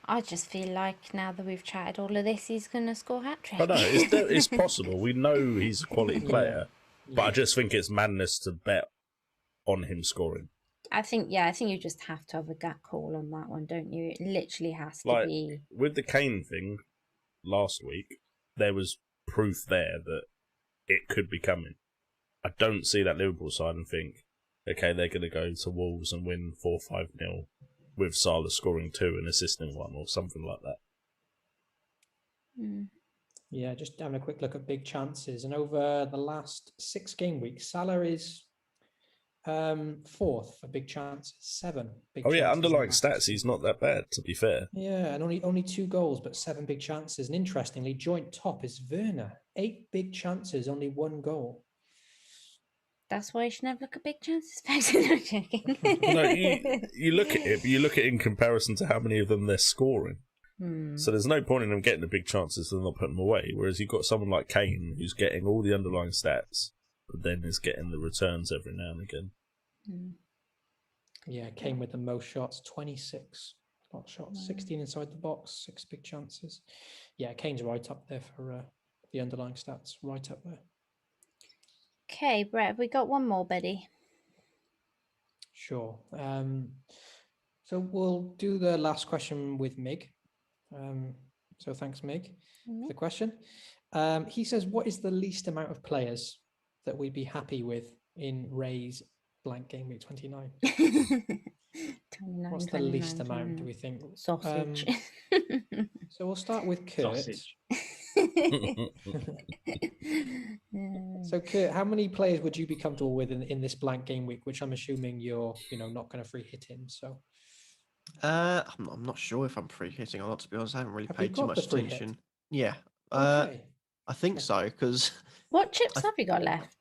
Speaker 2: I just feel like now that we've chatted all of this, he's going to score a hat-trick.
Speaker 1: I know, it's possible. We know he's a quality player, but I just think it's madness to bet on him scoring.
Speaker 2: I think you just have to have a gut call on that one, don't you? It literally has to be.
Speaker 1: With the Kane thing last week, there was proof there that it could be coming. I don't see that Liverpool side and think, okay, they're going to go to Wolves and win 4-5-0 with Salah scoring 2 and assisting 1 or something like that.
Speaker 3: Yeah, just having a quick look at big chances. And over the last 6 game weeks, Salah is 4th for big chances, 7 big chances.
Speaker 1: Underlying stats, he's not that bad, to be fair.
Speaker 3: Yeah, and only 2 goals, but 7 big chances. And interestingly, joint top is Werner. 8 big chances, only 1 goal.
Speaker 2: That's why you should never look at big chances. No, joking.
Speaker 1: No, you look at it, but you look at it in comparison to how many of them they're scoring. So there's no point in them getting the big chances and not putting them away. Whereas you've got someone like Kane who's getting all the underlying stats, but then is getting the returns every now and again.
Speaker 3: Yeah, Kane with the most shots, 26 Hot shots, 16 inside the box, 6 big chances. Yeah, Kane's right up there for the underlying stats, right up there.
Speaker 2: Okay, Brett, have we got one more, buddy?
Speaker 3: Sure. So we'll do the last question with Mig. So thanks, Mig, for the question. He says, what is the least amount of players that we'd be happy with in Ray's blank game week 29?
Speaker 2: 29,
Speaker 3: What's the least amount, do we think?
Speaker 2: Sausage.
Speaker 3: So we'll start with Kurt.
Speaker 4: Sausage.
Speaker 3: So Kurt, how many players would you be comfortable with in this blank game week, which I'm assuming you're not going to free hit in? So
Speaker 4: I'm not sure if I'm free hitting or not, to be honest. I haven't really
Speaker 3: Have you
Speaker 4: paid too
Speaker 3: got
Speaker 4: much
Speaker 3: the free hit?
Speaker 4: attention. Yeah.
Speaker 3: okay.
Speaker 4: I think so, because
Speaker 2: What chips have you got left?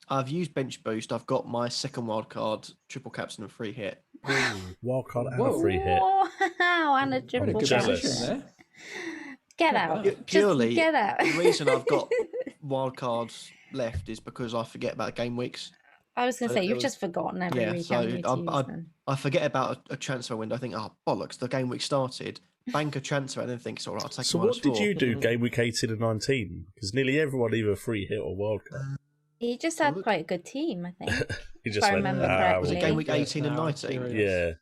Speaker 4: I've used bench boost. I've got my second wild card, triple captain and free hit.
Speaker 1: Wild card and a
Speaker 3: Whoa.
Speaker 1: free hit.
Speaker 2: Wow, and a
Speaker 3: Quite a
Speaker 2: triple
Speaker 3: good
Speaker 1: jealous.
Speaker 3: position there.
Speaker 2: Get
Speaker 3: Not
Speaker 2: out.
Speaker 3: bad.
Speaker 2: Just
Speaker 4: Purely,
Speaker 2: get out.
Speaker 4: the reason I've got wild cards left is because I forget about game weeks.
Speaker 2: I was going to
Speaker 4: so
Speaker 2: say,
Speaker 4: there
Speaker 2: you've
Speaker 4: was-
Speaker 2: just forgotten every
Speaker 4: yeah,
Speaker 2: week,
Speaker 4: so
Speaker 2: haven't you, to
Speaker 4: I-
Speaker 2: use them?
Speaker 4: I forget about a transfer window. I think, oh, bollocks, the game week started. Bank a transfer and then think, it's all right, I'll take
Speaker 1: So
Speaker 4: a
Speaker 1: what did
Speaker 4: -4.
Speaker 1: you do game week 18 and 19? Because nearly everyone either free hit or wild card.
Speaker 2: You just had
Speaker 4: Look.
Speaker 2: quite a good team, I think.
Speaker 1: You
Speaker 2: If
Speaker 1: just
Speaker 2: I
Speaker 1: went,
Speaker 2: remember
Speaker 1: "Ah,
Speaker 4: Was it
Speaker 2: correctly.
Speaker 4: game week
Speaker 3: Yes,
Speaker 4: 18 and
Speaker 3: now I'm
Speaker 4: 19?
Speaker 3: curious.
Speaker 1: Yeah.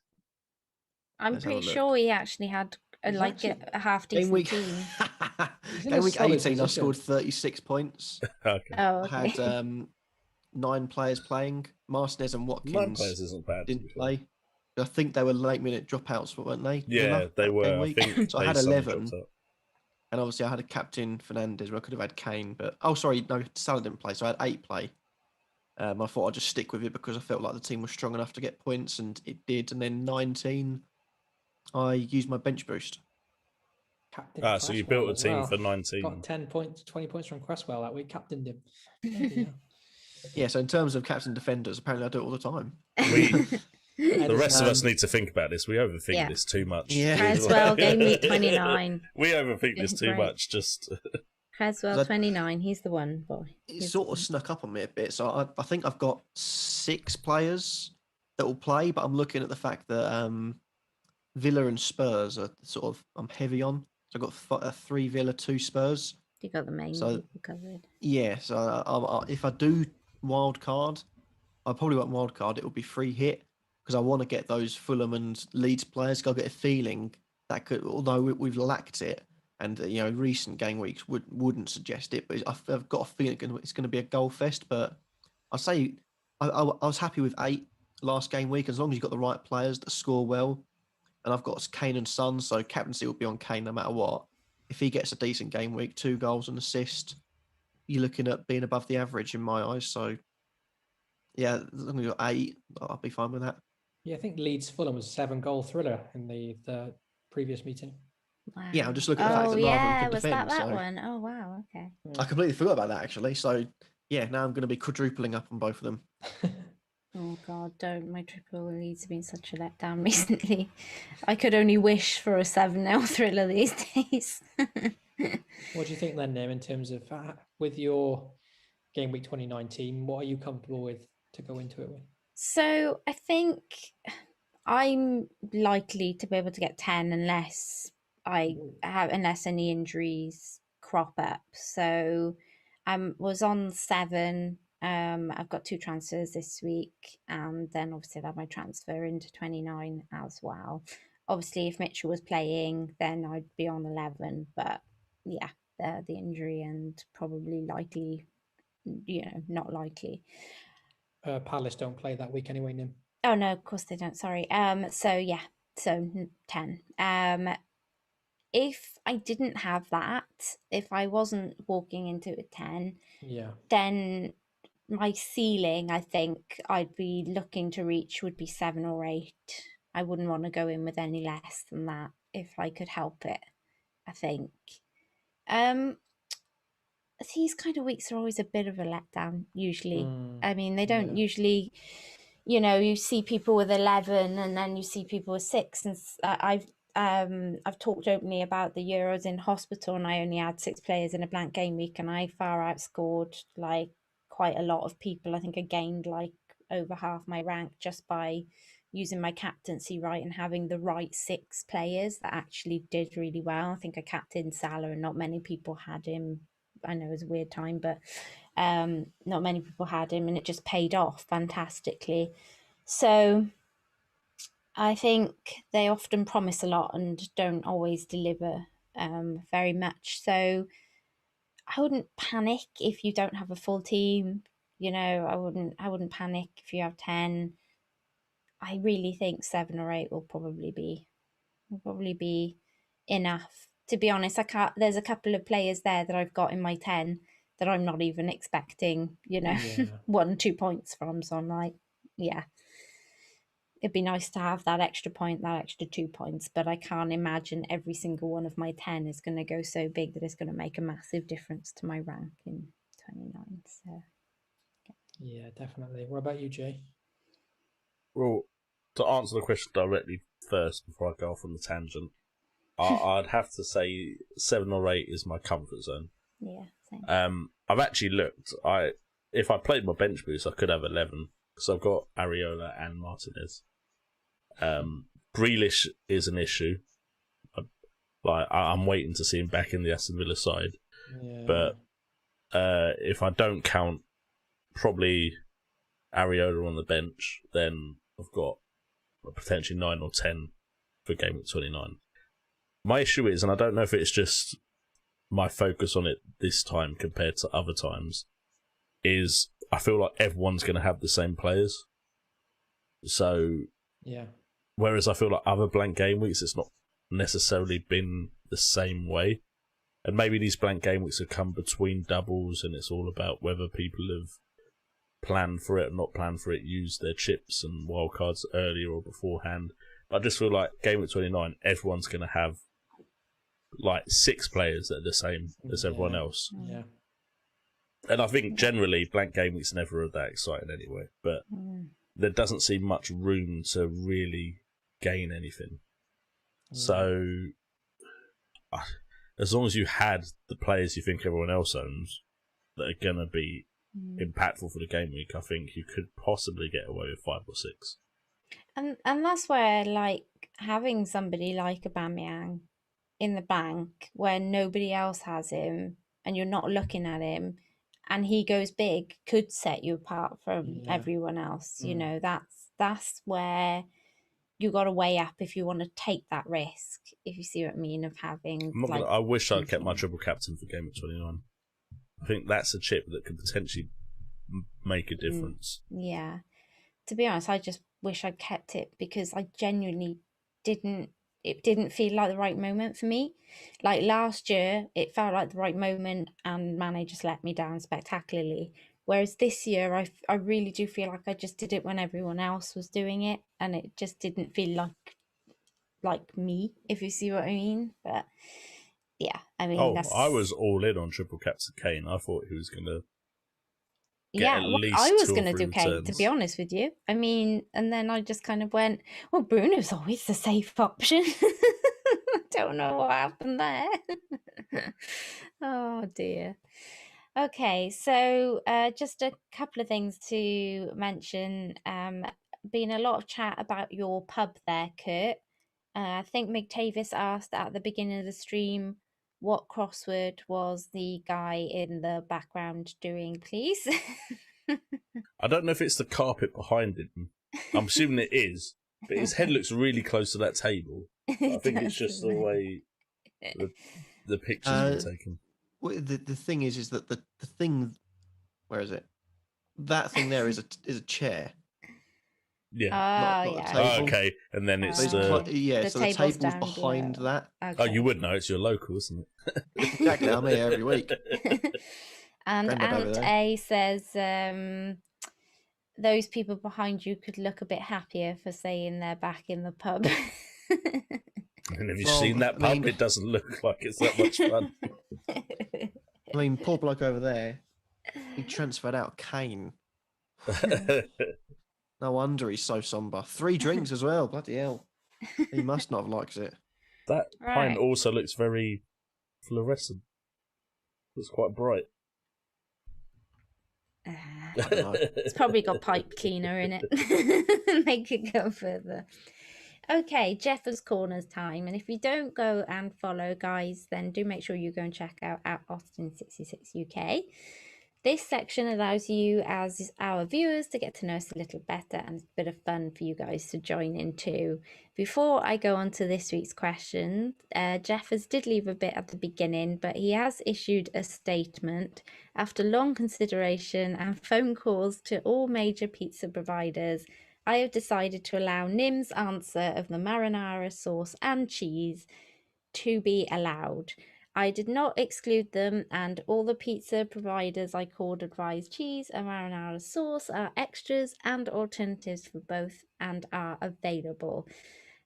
Speaker 2: I'm
Speaker 4: Let's have a
Speaker 2: pretty
Speaker 4: look.
Speaker 2: sure he actually had
Speaker 3: He's
Speaker 2: a
Speaker 3: actually-
Speaker 2: half
Speaker 4: Game
Speaker 2: decent
Speaker 4: week,
Speaker 2: team.
Speaker 3: He's in
Speaker 4: game
Speaker 3: a
Speaker 4: week
Speaker 3: solid
Speaker 4: 18, I
Speaker 3: position.
Speaker 4: scored 36 points.
Speaker 1: Okay.
Speaker 2: Oh,
Speaker 4: I
Speaker 2: okay.
Speaker 4: had 9 players playing. Martinez and
Speaker 1: 9
Speaker 4: Watkins
Speaker 1: players isn't bad. to be
Speaker 4: didn't
Speaker 1: fair.
Speaker 4: play. I think they were late minute dropouts, weren't they?
Speaker 1: Yeah,
Speaker 4: Villa,
Speaker 1: they
Speaker 4: that
Speaker 1: were.
Speaker 4: game
Speaker 1: I
Speaker 4: week?
Speaker 1: think
Speaker 4: So I
Speaker 1: they
Speaker 4: had
Speaker 1: some
Speaker 4: 11.
Speaker 1: dropped out.
Speaker 4: And obviously I had a captain Fernandez where I could have had Kane, but sorry, no, Salah didn't play, so I had 8 play. I thought I'd just stick with it because I felt like the team was strong enough to get points, and it did. And then 19, I used my bench boost.
Speaker 3: Captain
Speaker 1: So you
Speaker 3: Cresswell
Speaker 1: built a
Speaker 3: as
Speaker 1: team
Speaker 3: well.
Speaker 1: for 19.
Speaker 3: Got 10 points, 20 points from Cresswell that week. Captained him. Bloody hell.
Speaker 4: Yeah, so in terms of captain defenders, apparently I do it all the time.
Speaker 1: The rest of us
Speaker 4: Um,
Speaker 1: need to think about this. We overthink
Speaker 2: Yeah.
Speaker 1: this too much.
Speaker 4: Yeah.
Speaker 2: Creswell, game week 29.
Speaker 1: We overthink this too
Speaker 2: Right.
Speaker 1: much. Just
Speaker 2: Creswell,
Speaker 4: That-
Speaker 2: 29. He's the one, boy.
Speaker 4: It
Speaker 2: He's
Speaker 4: sort
Speaker 2: the
Speaker 4: of
Speaker 2: one.
Speaker 4: snuck up on me a bit. So I think I've got 6 players that will play, but I'm looking at the fact that Villa and Spurs are sort of I'm heavy on. So I've got 3 Villa, 2 Spurs.
Speaker 2: You got the main
Speaker 4: So-
Speaker 2: people covered.
Speaker 4: Yeah, so if I do wild card, I probably won't wild card. It will be free hit because I want to get those Fulham and Leeds players. 'Cause I get a feeling that could, although we've lacked it, and recent game weeks wouldn't suggest it, but I've got a feeling it's going to be a goal fest. But I'd say I was happy with 8 last game week as long as you've got the right players that score well. And I've got Kane and Son, so captaincy will be on Kane no matter what. If he gets a decent game week, 2 goals and assist, you're looking at being above the average in my eyes. So, yeah, as long as you've got 8, I'll be fine with that.
Speaker 3: Yeah, I think Leeds Fulham was a 7-goal thriller in the previous meeting.
Speaker 2: Wow.
Speaker 4: Yeah, I'm just looking at the fact
Speaker 2: Oh,
Speaker 4: that none of them
Speaker 2: yeah.
Speaker 4: could
Speaker 2: Was
Speaker 4: defend,
Speaker 2: that
Speaker 4: so-
Speaker 2: one? Oh, wow. Okay.
Speaker 4: I completely forgot about that, actually. So, yeah, now I'm going to be quadrupling up on both of them.
Speaker 2: Oh, God, don't. My triple leads have been such a letdown recently. I could only wish for a 7-0 thriller these days.
Speaker 3: What do you think then, Nim, in terms of with your game week 2019? What are you comfortable with to go into it with?
Speaker 2: So I think I'm likely to be able to get 10 unless unless any injuries crop up. So I was on 7. I've got 2 transfers this week, and then obviously I've had my transfer into 29 as well. Obviously, if Mitchell was playing, then I'd be on 11. But yeah, the injury and probably likely, not likely.
Speaker 3: Palace don't play that week anyway, Nim.
Speaker 2: Oh no, of course they don't. Sorry. So yeah, so 10. If I didn't have that, if I wasn't walking into a 10,
Speaker 3: Yeah.
Speaker 2: then my ceiling, I think I'd be looking to reach would be 7 or 8. I wouldn't want to go in with any less than that if I could help it, I think. These kind of weeks are always a bit of a letdown, usually. I mean, they don't
Speaker 3: yeah.
Speaker 2: usually, you see people with 11 and then you see people with 6. And I've talked openly about the Euros in hospital, and I only had 6 players in a blank game week, and I far outscored like quite a lot of people. I think I gained like over half my rank just by using my captaincy right and having the right 6 players that actually did really well. I think I captained Salah and not many people had him. I know it was a weird time, but not many people had him, and it just paid off fantastically. So I think they often promise a lot and don't always deliver very much. So I wouldn't panic if you don't have a full team. You know, I wouldn't panic if you have 10. I really think 7 or 8 will probably be enough. To be honest, there's a couple of players there that I've got in my 10 that I'm not even expecting,
Speaker 3: Yeah.
Speaker 2: 1-2 points from. So I'm like, yeah, it'd be nice to have that extra point, that extra 2 points, but I can't imagine every single one of my 10 is going to go so big that it's going to make a massive difference to my rank in 29. So
Speaker 3: Yeah, definitely. What about you, Jay?
Speaker 1: Well, to answer the question directly first before I go off on the tangent, I'd have to say 7 or 8 is my comfort zone.
Speaker 2: yeah, same.
Speaker 1: I've actually looked. If I played my bench boost, I could have 11 because I've got Areola and Martinez. Grealish is an issue. I'm waiting to see him back in the Aston Villa side.
Speaker 3: Yeah.
Speaker 1: But if I don't count probably Areola on the bench, then I've got potentially 9 or 10 for game week 29. My issue is, and I don't know if it's just my focus on it this time compared to other times, is I feel like everyone's going to have the same players. So,
Speaker 3: yeah.
Speaker 1: Whereas I feel like other blank game weeks, it's not necessarily been the same way. And maybe these blank game weeks have come between doubles, and it's all about whether people have planned for it or not planned for it, used their chips and wildcards earlier or beforehand. But I just feel like game week 29, everyone's going to have like 6 players that are the same as everyone else.
Speaker 3: Yeah.
Speaker 1: And I think generally blank game weeks never are that exciting anyway. But there doesn't seem much room to really gain anything. So as long as you had the players you think everyone else owns that are going to be impactful for the game week, I think you could possibly get away with 5 or 6.
Speaker 2: And that's where, like, having somebody like Aubameyang in the bank where nobody else has him and you're not looking at him and he goes big could set you apart from everyone else. You know, that's where you got to weigh up if you want to take that risk, if you see what I mean, of having
Speaker 1: I wish I'd kept my triple captain for game week 29. I think that's a chip that could potentially make a difference.
Speaker 2: Yeah. To be honest, I just wish I'd kept it because I genuinely it didn't feel like the right moment for me. Like last year, it felt like the right moment and Mane just let me down spectacularly. Whereas this year, I really do feel like I just did it when everyone else was doing it and it just didn't feel like me, if you see what I mean. But yeah, I mean,
Speaker 1: I was all in on triple captain Kane. I thought he was going to
Speaker 2: I was going to do Kane, to be honest with you. I mean, and then I just kind of went, well, Bruno's always the safe option. I don't know what happened there. Oh, dear. Okay, so just a couple of things to mention. Been a lot of chat about your pub there, Kurt. I think McTavis asked at the beginning of the stream, what crossword was the guy in the background doing, please?
Speaker 1: I don't know if it's the carpet behind him. I'm assuming it is, but his head looks really close to that table. I think it's just the way the pictures were taken.
Speaker 4: Well, the thing is that the thing, where is it? That thing there is a chair.
Speaker 1: Yeah.
Speaker 4: Not a table.
Speaker 1: Oh, okay, and then it's
Speaker 4: so the table's behind
Speaker 2: below.
Speaker 4: that.
Speaker 2: Okay.
Speaker 1: Oh, you would know. It's your local, isn't it?
Speaker 4: Exactly. I'm here every week.
Speaker 2: And Ant A says, those people behind you could look a bit happier for saying they're back in the pub.
Speaker 1: And have you seen that pub? It doesn't look like it's that much fun.
Speaker 4: I mean, poor bloke over there, he transferred out Kane. No wonder he's so somber. 3 drinks as well, bloody hell. He must not have liked it.
Speaker 1: That pint also looks very fluorescent. It's quite bright.
Speaker 4: I don't know.
Speaker 2: It's probably got pipe cleaner in it. Make it go further. Okay, Jeffers Corners time. And if you don't go and follow, guys, then do make sure you go and check out at Austin66 UK. This section allows you as our viewers to get to know us a little better, and it's a bit of fun for you guys to join in too. Before I go on to this week's question, Jeffers did leave a bit at the beginning, but he has issued a statement. After long consideration and phone calls to all major pizza providers, I have decided to allow Nim's answer of the marinara sauce and cheese to be allowed. I did not exclude them, and all the pizza providers I called advised cheese and marinara sauce are extras and alternatives for both and are available.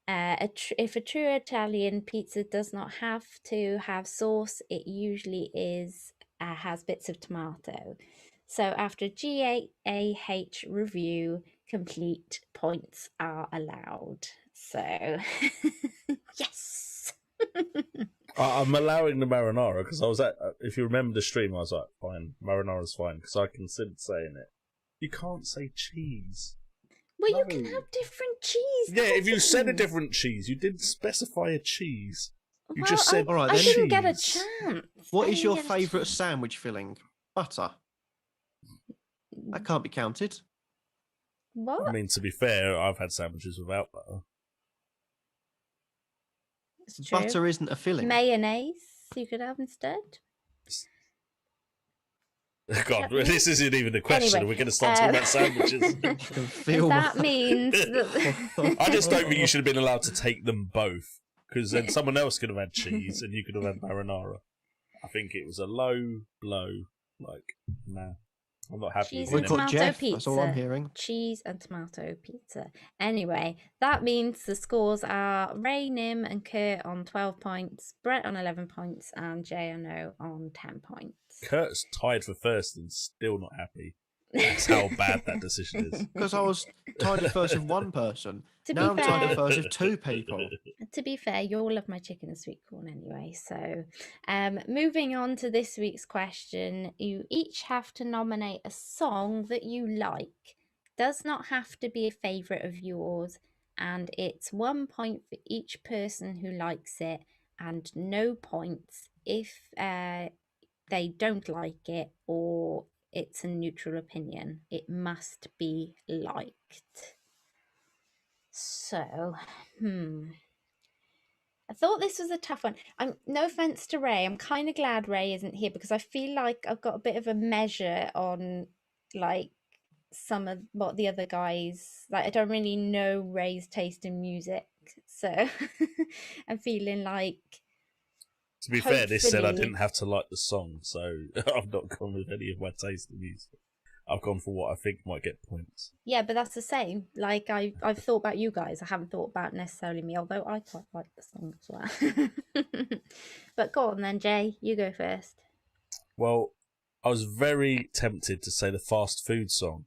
Speaker 2: If a true Italian pizza does not have to have sauce, it usually has bits of tomato. So after GAH review, complete points are allowed. So, yes!
Speaker 1: I'm allowing the marinara because I was if you remember the stream, I was like, fine, marinara's fine because I considered saying it. You can't say cheese.
Speaker 2: Well,
Speaker 1: No.
Speaker 2: you can have different cheese.
Speaker 1: Yeah, if you said a
Speaker 2: toppings.
Speaker 1: different cheese, you didn't specify a cheese. You
Speaker 2: Well,
Speaker 1: just said
Speaker 4: All right,
Speaker 2: I
Speaker 4: then.
Speaker 2: didn't get a
Speaker 1: cheese.
Speaker 2: chance.
Speaker 4: What
Speaker 2: I
Speaker 4: is
Speaker 2: didn't
Speaker 4: your
Speaker 2: get a
Speaker 4: favourite
Speaker 2: chance.
Speaker 4: sandwich filling? Butter. That can't be counted.
Speaker 2: What?
Speaker 1: I mean, to be fair, I've had sandwiches without butter.
Speaker 2: It's true.
Speaker 4: Butter isn't a filling.
Speaker 2: Mayonnaise you could have instead.
Speaker 1: God,
Speaker 2: Yeah.
Speaker 1: this isn't even a question.
Speaker 2: Anyway,
Speaker 1: We're going to start talking about sandwiches.
Speaker 4: I can feel
Speaker 2: That
Speaker 4: my-
Speaker 2: means that
Speaker 1: I just don't think you should have been allowed to take them both, because then someone else could have had cheese and you could have had marinara. I think it was a low blow. Like, nah, I'm not happy
Speaker 2: Cheese
Speaker 1: with
Speaker 2: and
Speaker 1: it.
Speaker 4: Boycott
Speaker 2: tomato
Speaker 4: Jeff.
Speaker 2: pizza.
Speaker 4: That's all I'm hearing.
Speaker 2: cheese and tomato pizza. Anyway, that means the scores are Ray, Nim, and Kurt on 12 points, Brett on 11 points, and JNO on 10 points.
Speaker 1: Kurt's tied for first and still not happy. That's how bad that decision is.
Speaker 4: Because I was tied at first with one person.
Speaker 2: To
Speaker 4: Now
Speaker 2: be
Speaker 4: I'm tied
Speaker 2: fair,
Speaker 4: at first with two people.
Speaker 2: To be fair, you all love my chicken and sweet corn anyway. So, moving on to this week's question, you each have to nominate a song that you like. Does not have to be a favourite of yours, and it's 1 point for each person who likes it, and no points if they don't like it or it's a neutral opinion. It must be liked. So, I thought this was a tough one. No offense to Ray. I'm kind of glad Ray isn't here because I feel like I've got a bit of a measure on like some of what the other guys like. I don't really know Ray's taste in music, so I'm feeling like.
Speaker 1: To be fair, this said I
Speaker 2: Hopefully.
Speaker 1: didn't have to like the song, so I've not gone with any of my taste in music. I've gone for what I think might get points.
Speaker 2: Yeah, but that's the same. Like I've thought about you guys. I haven't thought about necessarily me, although I quite like the song as well. But go on then, Jay. You go first.
Speaker 1: Well, I was very tempted to say the fast food song,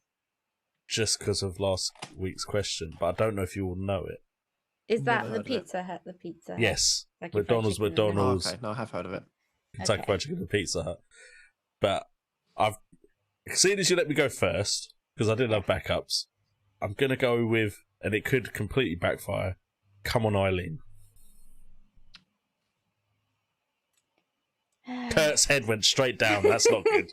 Speaker 1: just because of last week's question, but I don't know if you all know it.
Speaker 2: Is that
Speaker 4: Never
Speaker 2: the
Speaker 4: heard of it.
Speaker 2: Pizza Hut? The Pizza Hut?
Speaker 1: Yes,
Speaker 2: Kentucky Fried
Speaker 1: McDonald's,
Speaker 2: Chicken and that.
Speaker 4: Oh,
Speaker 1: McDonald's,
Speaker 4: okay, no, I have heard of it.
Speaker 1: Kentucky
Speaker 2: Okay.
Speaker 1: Fried Chicken and Pizza Hut. But I've seen as you let me go first, because I didn't have backups, I'm going to go with, and it could completely backfire, Come On Eileen. Kurt's head went straight down. That's not good.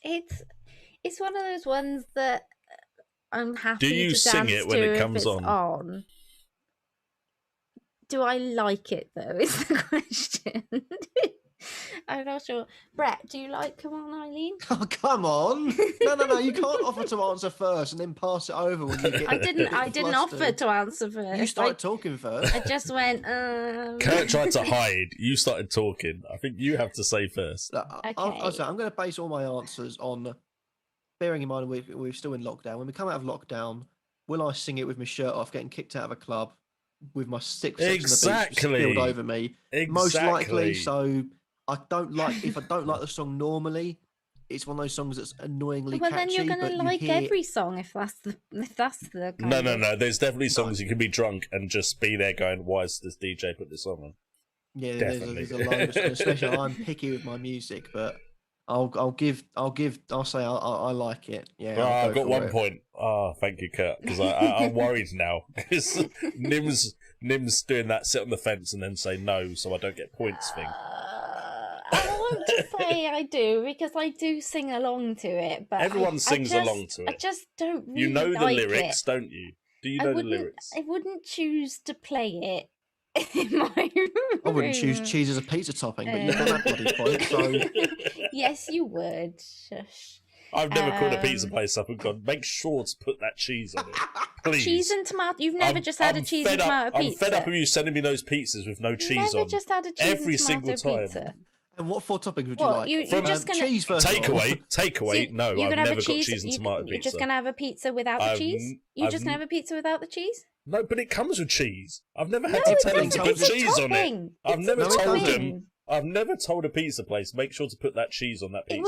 Speaker 2: It's one of those ones that I'm happy
Speaker 1: Do you
Speaker 2: to
Speaker 1: sing
Speaker 2: dance
Speaker 1: it when
Speaker 2: to
Speaker 1: it
Speaker 2: if
Speaker 1: comes
Speaker 2: it's
Speaker 1: on?
Speaker 2: Do I like it though? Is the question. I'm not sure. Brett, do you like Come On Eileen?
Speaker 4: Oh, come on! No, you can't offer to answer first and then pass it over when you get.
Speaker 2: I didn't offer
Speaker 4: flustered.
Speaker 2: to answer first.
Speaker 4: You started talking first.
Speaker 2: I just went.
Speaker 1: Kurt tried to hide. You started talking. I think you have to say first.
Speaker 4: Look,
Speaker 2: Okay.
Speaker 4: I'm going to base all my answers on bearing in mind we're still in lockdown. When we come out of lockdown, will I sing it with my shirt off, getting kicked out of a club, with my six on the beach
Speaker 1: Exactly.
Speaker 4: spilled over me? Most likely.
Speaker 1: Exactly.
Speaker 4: So I don't like if I don't like the song normally. It's one of those songs that's annoyingly
Speaker 2: Well,
Speaker 4: catchy.
Speaker 2: then you're
Speaker 4: but
Speaker 2: gonna
Speaker 4: you
Speaker 2: like
Speaker 4: hear...
Speaker 2: every song if that's the kind
Speaker 1: No.
Speaker 2: of-
Speaker 1: There's definitely songs you can be drunk and just be there going, "Why is this DJ put this on?"
Speaker 4: Yeah,
Speaker 1: Definitely.
Speaker 4: there's a load, especially I'm picky with my music, but I'll say I like it. Yeah,
Speaker 1: Oh,
Speaker 4: I'll
Speaker 1: I've
Speaker 4: go
Speaker 1: got
Speaker 4: for
Speaker 1: 1
Speaker 4: it.
Speaker 1: point. Oh, thank you, Kurt, because I'm worried now. Because Nim's doing that sit on the fence and then say no, so I don't get points thing.
Speaker 2: I want to say I do because I do sing along to it, but
Speaker 1: Everyone sings along to
Speaker 2: I
Speaker 1: it.
Speaker 2: just don't really
Speaker 1: You know the
Speaker 2: like
Speaker 1: lyrics,
Speaker 2: it.
Speaker 1: don't you? Do you know the lyrics?
Speaker 2: I wouldn't choose to play it in my room.
Speaker 4: I wouldn't choose cheese as a pizza topping, but you've got that bloody point. So
Speaker 2: Yes, you would. Shush.
Speaker 1: I've never called a pizza place up and gone, make sure to put that cheese on it. Please.
Speaker 2: Cheese and tomato. You've never just had a cheese and tomato pizza.
Speaker 1: I'm fed up of you sending me those pizzas with no cheese on.
Speaker 2: Never just had a cheese
Speaker 1: every
Speaker 2: and tomato
Speaker 1: single time.
Speaker 2: pizza.
Speaker 4: and what 4 toppings would you
Speaker 2: What,
Speaker 4: like?
Speaker 2: you're just gonna
Speaker 4: cheese first of all.
Speaker 1: Takeaway. No,
Speaker 2: you're
Speaker 1: I've
Speaker 2: gonna have
Speaker 1: never
Speaker 2: a cheese,
Speaker 1: got cheese and tomato pizza.
Speaker 2: You're just gonna have a pizza without the cheese? You're just gonna have a pizza without the cheese?
Speaker 1: No, but it comes with cheese. I've never had
Speaker 2: No,
Speaker 1: to tell them to put
Speaker 2: it's a
Speaker 1: cheese on it.
Speaker 2: topping.
Speaker 1: I've
Speaker 2: It's
Speaker 1: never
Speaker 2: a
Speaker 1: told
Speaker 2: topping.
Speaker 1: them. I've never told a pizza place make sure to put that cheese on that pizza.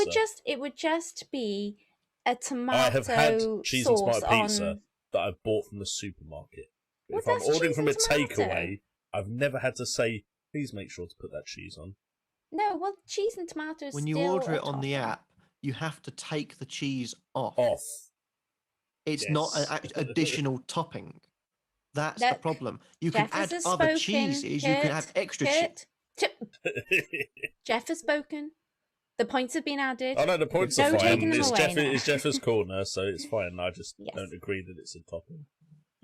Speaker 2: It would just be a tomato
Speaker 1: I have had cheese and
Speaker 2: sauce
Speaker 1: tomato pizza
Speaker 2: on.
Speaker 1: that I've bought from the supermarket.
Speaker 2: Well,
Speaker 1: If I'm
Speaker 2: that's
Speaker 1: ordering
Speaker 2: cheese
Speaker 1: from a
Speaker 2: and tomato.
Speaker 1: takeaway, I've never had to say, please make sure to put that cheese on.
Speaker 2: No, well, cheese and tomato is
Speaker 4: When you
Speaker 2: still
Speaker 4: order
Speaker 2: a
Speaker 4: it on the
Speaker 2: topping.
Speaker 4: app, you have to take the cheese off. It's not
Speaker 1: Yes.
Speaker 4: an additional topping. That's the
Speaker 2: Look,
Speaker 4: problem. You
Speaker 2: Jeff
Speaker 4: can add
Speaker 2: has
Speaker 4: other
Speaker 2: spoken.
Speaker 4: cheeses. You can add extra cheese.
Speaker 2: Jeff has spoken. The points have been added.
Speaker 1: I know the points
Speaker 2: No
Speaker 1: are fine.
Speaker 2: taking them
Speaker 1: It's,
Speaker 2: away now.
Speaker 1: it's Jeff's corner, so it's fine. I just
Speaker 2: Yes.
Speaker 1: don't agree that it's a topping.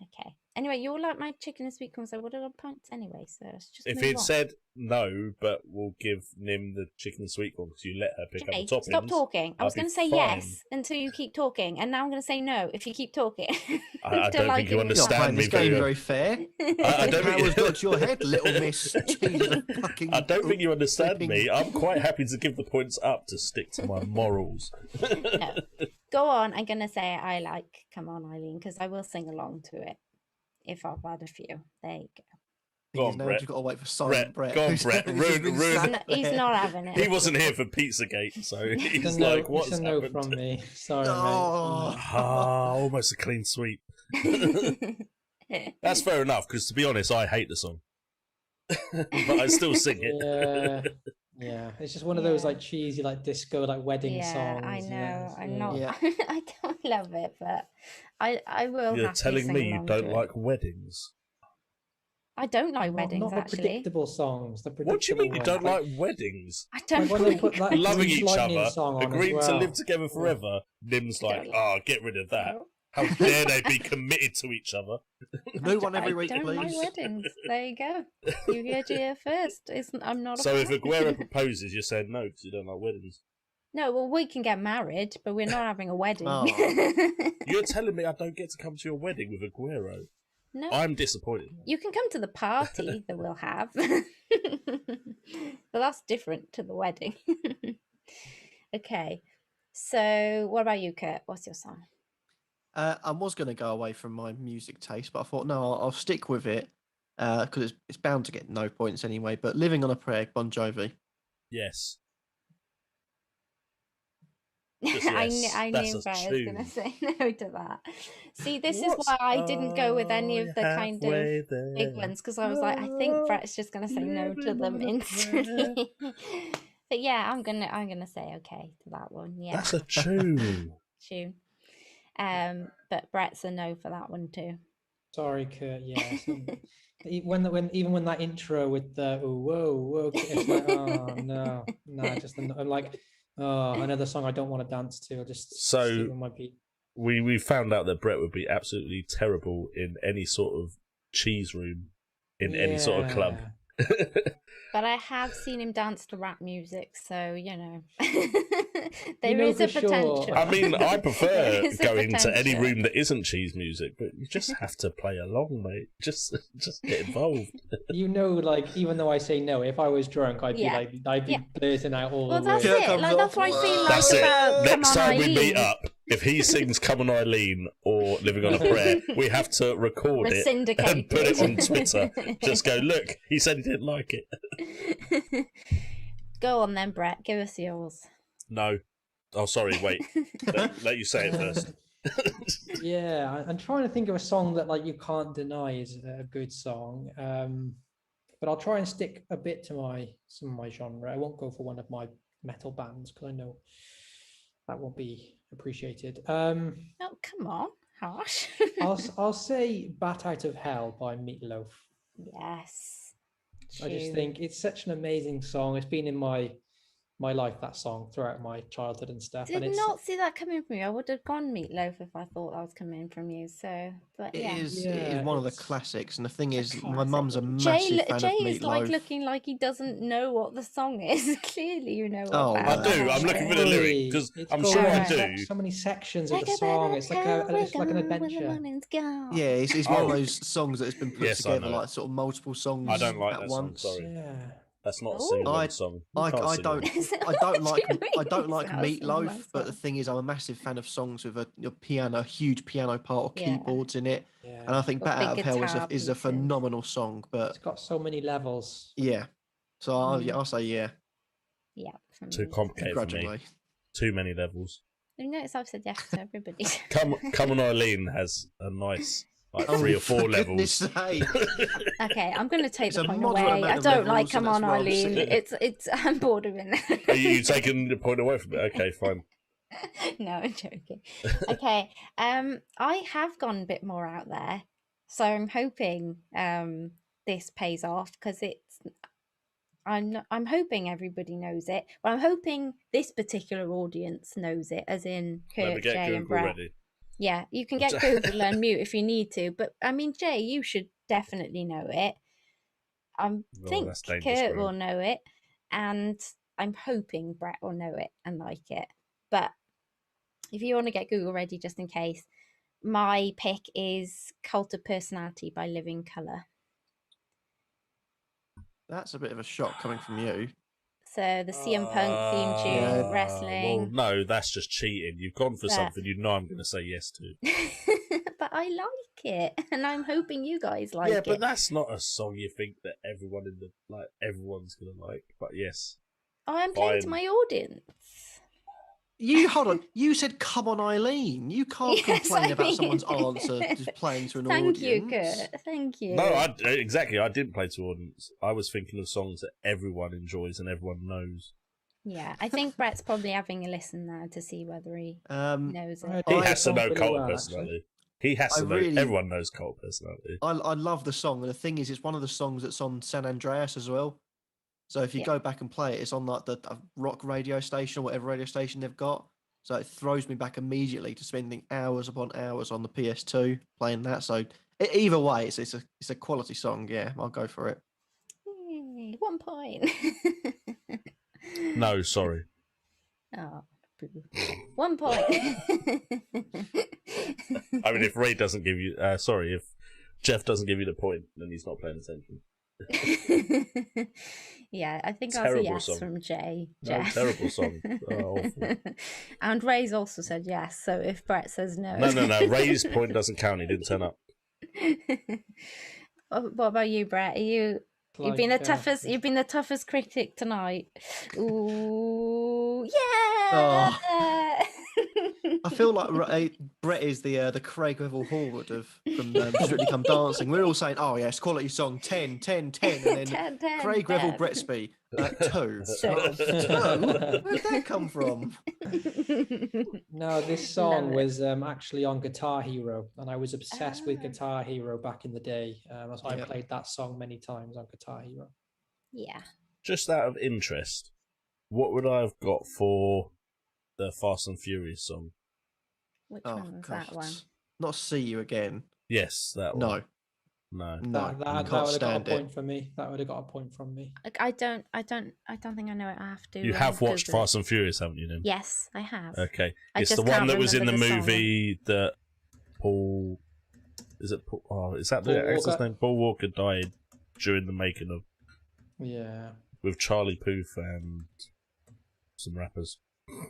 Speaker 2: Okay. Anyway, you all like my chicken and sweet corn, so what are the points anyway? So let's just
Speaker 1: If
Speaker 2: move
Speaker 1: he'd
Speaker 2: on.
Speaker 1: said no, but we'll give Nim the chicken and sweet corn because you let her pick
Speaker 2: Okay,
Speaker 1: up the toppings.
Speaker 2: stop talking. I was
Speaker 1: I'd be
Speaker 2: going to say
Speaker 1: fine.
Speaker 2: yes until you keep talking, and now I'm going to say no if you keep talking.
Speaker 1: I
Speaker 2: Till
Speaker 1: don't think you
Speaker 2: give
Speaker 4: You're not
Speaker 1: understand
Speaker 4: playing
Speaker 1: me
Speaker 4: this game
Speaker 1: very
Speaker 4: very fair.
Speaker 1: I don't
Speaker 4: How
Speaker 1: think
Speaker 4: has got to your head, little miss? Jesus fucking.
Speaker 1: I don't think you understand
Speaker 4: flipping-
Speaker 1: me. I'm quite happy to give the points up to stick to my morals.
Speaker 2: No. Go on. I'm going to say I like Come On, Eileen, because I will sing along to it if I've had a few. There you go.
Speaker 1: Go on,
Speaker 4: now
Speaker 1: Brett.
Speaker 4: you've got to wait for silent Brett.
Speaker 1: Go on,
Speaker 4: who's
Speaker 1: Brett.
Speaker 4: just
Speaker 1: Ruin-
Speaker 4: been
Speaker 1: ruin-
Speaker 4: sat
Speaker 2: He's
Speaker 4: there.
Speaker 2: not having it.
Speaker 1: He wasn't here for Pizzagate, so he's
Speaker 3: It's a no,
Speaker 1: like, what's
Speaker 3: it's a no
Speaker 1: happened?
Speaker 3: from me. Sorry,
Speaker 4: Oh.
Speaker 1: Almost a clean sweep. That's fair enough, because to be honest, I hate the song. But I still sing
Speaker 3: mate.
Speaker 1: it.
Speaker 3: Yeah. It's just one of those
Speaker 2: Yeah.
Speaker 3: like cheesy, like disco, like wedding
Speaker 2: Yeah,
Speaker 3: songs.
Speaker 2: I know. I'm not.
Speaker 4: Yeah.
Speaker 2: I don't love it, but I will.
Speaker 1: You're
Speaker 2: happily
Speaker 1: telling
Speaker 2: sing
Speaker 1: me you
Speaker 2: along
Speaker 1: don't
Speaker 2: to it.
Speaker 1: like weddings?
Speaker 2: I don't like weddings.
Speaker 3: Not the
Speaker 2: Actually,
Speaker 3: predictable songs. The predictable
Speaker 1: What do you mean you
Speaker 3: ones.
Speaker 1: don't like weddings?
Speaker 2: I don't
Speaker 3: when they
Speaker 2: like.
Speaker 3: put that
Speaker 1: Loving
Speaker 3: Grease
Speaker 1: each
Speaker 3: Lightning
Speaker 1: other,
Speaker 3: song on as
Speaker 1: agreeing to
Speaker 3: well.
Speaker 1: live together forever. Nim's
Speaker 2: I
Speaker 1: like,
Speaker 2: don't
Speaker 1: get rid of that.
Speaker 2: No.
Speaker 1: How dare they be committed to each other?
Speaker 4: New one every week,
Speaker 2: I don't
Speaker 4: please.
Speaker 2: like weddings. There you go. You heard it here first. I'm not.
Speaker 1: So
Speaker 2: a
Speaker 1: if
Speaker 2: fan.
Speaker 1: Aguero proposes, you're saying no because you don't like weddings.
Speaker 2: No, well, we can get married, but we're not having a wedding.
Speaker 4: Oh.
Speaker 1: You're telling me I don't get to come to your wedding with Aguero?
Speaker 2: No,
Speaker 1: I'm disappointed.
Speaker 2: you can come to the party that we'll have, but that's different to the wedding. Okay, so what about you, Kurt? What's your song?
Speaker 4: I was going to go away from my music taste, but I thought, no, I'll stick with it because it's bound to get no points anyway. But Living on a Prayer, Bon Jovi.
Speaker 1: Yes. Just yes.
Speaker 2: I
Speaker 1: That's
Speaker 2: knew
Speaker 1: a
Speaker 2: Brett was
Speaker 1: tune.
Speaker 2: going to say no to that. See, this is
Speaker 1: What's
Speaker 2: why I didn't go with any of the kind of
Speaker 1: halfway
Speaker 2: big
Speaker 1: there?
Speaker 2: ones, because I was like, I think Brett's just going to say no to them instantly. But yeah, I'm gonna say okay to that one. Yeah,
Speaker 1: That's a tune.
Speaker 2: tune. But Brett's a no for that one too.
Speaker 3: Sorry, Kurt. Yeah. Even when that intro with the whoa, it's like, oh no, I'm like, oh, another song I don't want to dance to. I'll just
Speaker 1: So-
Speaker 3: stick with my beat.
Speaker 1: We found out that Brett would be absolutely terrible in any sort of cheese room, in any sort of club.
Speaker 2: But I have seen him dance to rap music, so you know,
Speaker 3: You know
Speaker 2: is a
Speaker 3: for sure.
Speaker 2: potential.
Speaker 1: I mean, I prefer
Speaker 2: There is a
Speaker 1: going to any
Speaker 2: potential.
Speaker 1: room that isn't cheese music, but you just have to play along, mate. Just get involved.
Speaker 3: You know, like even though I say no, if I was drunk, I'd
Speaker 2: Yeah.
Speaker 3: be blurting out all
Speaker 2: Well,
Speaker 3: the
Speaker 2: that's
Speaker 3: words.
Speaker 2: it.
Speaker 4: comes
Speaker 2: Like that's
Speaker 4: off.
Speaker 2: what I feel like
Speaker 1: That's it.
Speaker 2: about
Speaker 1: Next
Speaker 2: Come On
Speaker 1: time we
Speaker 2: Eileen.
Speaker 1: meet up, if he sings "Come On Eileen" or "Living on a Prayer," we have to record it and
Speaker 2: Syndicated.
Speaker 1: put it on Twitter. Just go, look, he said he didn't like it.
Speaker 2: Go on then, Brett. Give us yours.
Speaker 1: No. Oh, sorry. Wait. let you say it first.
Speaker 3: Yeah, I'm trying to think of a song that like you can't deny is a good song. but I'll try and stick a bit to some of my genre. I won't go for one of my metal bands because I know that won't be appreciated.
Speaker 2: Oh, come on, harsh.
Speaker 3: I'll say "Bat Out of Hell" by Meatloaf.
Speaker 2: Yes.
Speaker 3: I just
Speaker 2: Tune.
Speaker 3: think it's such an amazing song. It's been in my life, that song, throughout my childhood and stuff.
Speaker 2: Did
Speaker 3: and it's
Speaker 2: not see that coming from you. I would have gone Meatloaf if I thought that was coming from you. So, but
Speaker 4: It
Speaker 2: yeah.
Speaker 4: is.
Speaker 3: Yeah,
Speaker 4: It is one of the
Speaker 3: it's-
Speaker 4: classics, and the thing
Speaker 2: It's a
Speaker 4: is, my
Speaker 2: classic.
Speaker 4: mum's a massive fan
Speaker 2: Jay
Speaker 4: of
Speaker 2: is like
Speaker 4: Meatloaf.
Speaker 2: looking like he doesn't know what the song is. Clearly, you know what
Speaker 4: Oh,
Speaker 2: that
Speaker 1: I do.
Speaker 2: is.
Speaker 1: I'm looking for the lyric because
Speaker 3: It's
Speaker 1: I'm
Speaker 3: got
Speaker 1: sure I
Speaker 2: Alright.
Speaker 1: do.
Speaker 3: So many sections of
Speaker 2: Like
Speaker 3: the
Speaker 2: a
Speaker 3: song.
Speaker 2: bird
Speaker 3: It's
Speaker 2: of
Speaker 3: like
Speaker 2: hell, we're
Speaker 3: it's like an
Speaker 2: gone when the
Speaker 3: adventure.
Speaker 2: morning's gone.
Speaker 4: Yeah, it's one of
Speaker 1: Oh.
Speaker 4: those songs that has been put
Speaker 1: Yes, I
Speaker 4: together
Speaker 1: know.
Speaker 4: like sort of multiple songs
Speaker 1: I don't like
Speaker 4: at
Speaker 1: that song.
Speaker 4: once.
Speaker 1: Sorry,
Speaker 3: Yeah.
Speaker 1: that's not a
Speaker 2: Ooh.
Speaker 1: sing-along song. You can't
Speaker 4: I
Speaker 1: sing
Speaker 4: don't
Speaker 1: along.
Speaker 4: I don't like
Speaker 2: It's not a
Speaker 4: Meatloaf,
Speaker 2: sing-along
Speaker 4: but the
Speaker 2: song.
Speaker 4: thing is, I'm a massive fan of songs with a huge piano part or
Speaker 2: Yeah.
Speaker 4: keyboards in it,
Speaker 3: Yeah.
Speaker 4: and I think
Speaker 2: Or
Speaker 4: "Bat
Speaker 2: big
Speaker 4: Out of Hell"
Speaker 2: guitar
Speaker 4: is a
Speaker 2: pieces.
Speaker 4: phenomenal song. But
Speaker 3: It's got so many levels.
Speaker 4: yeah, so I'll say yeah,
Speaker 2: Yeah. For
Speaker 1: Too
Speaker 2: me.
Speaker 1: complicated for me.
Speaker 4: begrudgingly.
Speaker 1: Too many levels.
Speaker 2: You notice I've said yes to everybody.
Speaker 1: Come on, Eileen has a nice like
Speaker 4: Oh,
Speaker 1: 3 or 4
Speaker 4: for goodness
Speaker 1: levels.
Speaker 4: sake.
Speaker 2: Okay, I'm going to take
Speaker 4: It's
Speaker 2: the
Speaker 4: a
Speaker 2: point
Speaker 4: moderate
Speaker 2: away.
Speaker 4: amount
Speaker 2: I
Speaker 4: of
Speaker 2: don't like
Speaker 4: levels, and
Speaker 2: Come On
Speaker 4: that's where I'm
Speaker 2: Eileen.
Speaker 4: sitting.
Speaker 2: It's I'm bored of it.
Speaker 1: Are you taking the point away from it? Okay, fine.
Speaker 2: No, I'm joking. Okay, I have gone a bit more out there, so I'm hoping this pays off because I'm hoping everybody knows it. But I'm hoping this particular audience knows it, as in
Speaker 1: Let me
Speaker 2: Kurt,
Speaker 1: get
Speaker 2: Jay, and
Speaker 1: Google
Speaker 2: Brett.
Speaker 1: ready.
Speaker 2: Yeah, you can get Google and mute if you need to, but I mean, Jay, you should definitely know it. I think
Speaker 1: that's dangerous
Speaker 2: Kurt
Speaker 1: ground.
Speaker 2: will know it, and I'm hoping Brett will know it and like it. But if you want to get Google ready just in case, my pick is Cult of Personality by Living Colour.
Speaker 4: That's a bit of a shock coming from you.
Speaker 2: So the CM Punk theme tune,
Speaker 4: Yeah.
Speaker 2: wrestling.
Speaker 1: Well, no, that's just cheating. You've gone for
Speaker 2: But-
Speaker 1: something you know I'm going to say yes to.
Speaker 2: But I like it, and I'm hoping you guys like
Speaker 1: yeah,
Speaker 2: it.
Speaker 1: but that's not a song you think that everyone's going to like. But yes,
Speaker 2: Oh, I'm playing to
Speaker 1: Fine.
Speaker 2: my audience.
Speaker 4: Hold on. You said "Come on, Eileen." You can't
Speaker 2: Yes,
Speaker 4: complain
Speaker 2: I
Speaker 4: about someone's
Speaker 2: mean-
Speaker 4: answer just playing to an
Speaker 2: Thank you,
Speaker 4: audience.
Speaker 2: Kurt. Thank you.
Speaker 1: no, exactly. I didn't play to audience. I was thinking of songs that everyone enjoys and everyone knows.
Speaker 2: Yeah, I think Brett's probably having a listen now to see whether he knows it.
Speaker 1: He
Speaker 3: I
Speaker 1: has to
Speaker 3: don't
Speaker 1: know
Speaker 3: really
Speaker 1: Cult
Speaker 3: well,
Speaker 1: of
Speaker 3: actually.
Speaker 1: Personality. He has
Speaker 4: I
Speaker 1: to know.
Speaker 4: really-
Speaker 1: Everyone knows Cult of Personality.
Speaker 4: I love the song, and the thing is, it's one of the songs that's on San Andreas as well. So if you
Speaker 2: Yeah.
Speaker 4: go back and play it, it's on like the rock radio station or whatever radio station they've got. So it throws me back immediately to spending hours upon hours on the PS2 playing that. So either way, it's a quality song. Yeah, I'll go for it.
Speaker 2: Yay, 1 point.
Speaker 1: No, sorry.
Speaker 2: Oh, boo. 1 point.
Speaker 1: I mean, if Ray doesn't give you, if Jeff doesn't give you the point, then he's not paying attention.
Speaker 2: Yeah, I think I'll say
Speaker 1: Terrible
Speaker 2: yes
Speaker 1: song.
Speaker 2: from Jay.
Speaker 1: No,
Speaker 2: Jeff.
Speaker 1: terrible song. Oh, awful.
Speaker 2: And Ray's also said yes, so if Brett says no.
Speaker 1: No. Ray's point doesn't count. He didn't turn up.
Speaker 2: What about you, Brett? You've been the toughest. You've been the toughest critic tonight. Ooh, yeah.
Speaker 4: I feel like Brett is the Craig Revel Horwood from Strictly Come Dancing. We're all saying, "Oh yes, quality song 10, 10, 10," and then
Speaker 2: 10, 10,
Speaker 4: Craig Revel
Speaker 2: 10.
Speaker 4: Bretsby 2.
Speaker 2: Two.
Speaker 4: Where'd that come from?
Speaker 3: No, this
Speaker 2: Love
Speaker 3: song
Speaker 2: it.
Speaker 3: was actually on Guitar Hero, and I was obsessed with
Speaker 2: Ah.
Speaker 3: Guitar Hero back in the day. So I
Speaker 4: Yep.
Speaker 3: played that song many times on Guitar Hero.
Speaker 2: Yeah.
Speaker 1: Just out of interest, what would I have got for the Fast and Furious song?
Speaker 2: Which
Speaker 4: Oh
Speaker 2: one was
Speaker 4: God,
Speaker 2: that one?
Speaker 4: not See You Again.
Speaker 1: Yes, that
Speaker 4: No,
Speaker 1: one. No.
Speaker 3: That would
Speaker 4: can't
Speaker 3: have got a
Speaker 4: stand it.
Speaker 3: point for me. That would have got a point from me.
Speaker 2: Like, I don't think I know it. I have to.
Speaker 1: You have watched
Speaker 2: Google it.
Speaker 1: Fast and Furious, haven't you? Then.
Speaker 2: Yes, I have.
Speaker 1: Okay.
Speaker 2: I
Speaker 1: It's the
Speaker 2: just
Speaker 1: one
Speaker 2: can't
Speaker 1: that was in the
Speaker 2: remember the song.
Speaker 1: movie that Paul. Is it Paul? Oh, is that the
Speaker 3: Paul
Speaker 1: actor's
Speaker 3: Walker?
Speaker 1: name? Paul Walker died during the making of
Speaker 3: Yeah,
Speaker 1: with Charlie Puth and some rappers.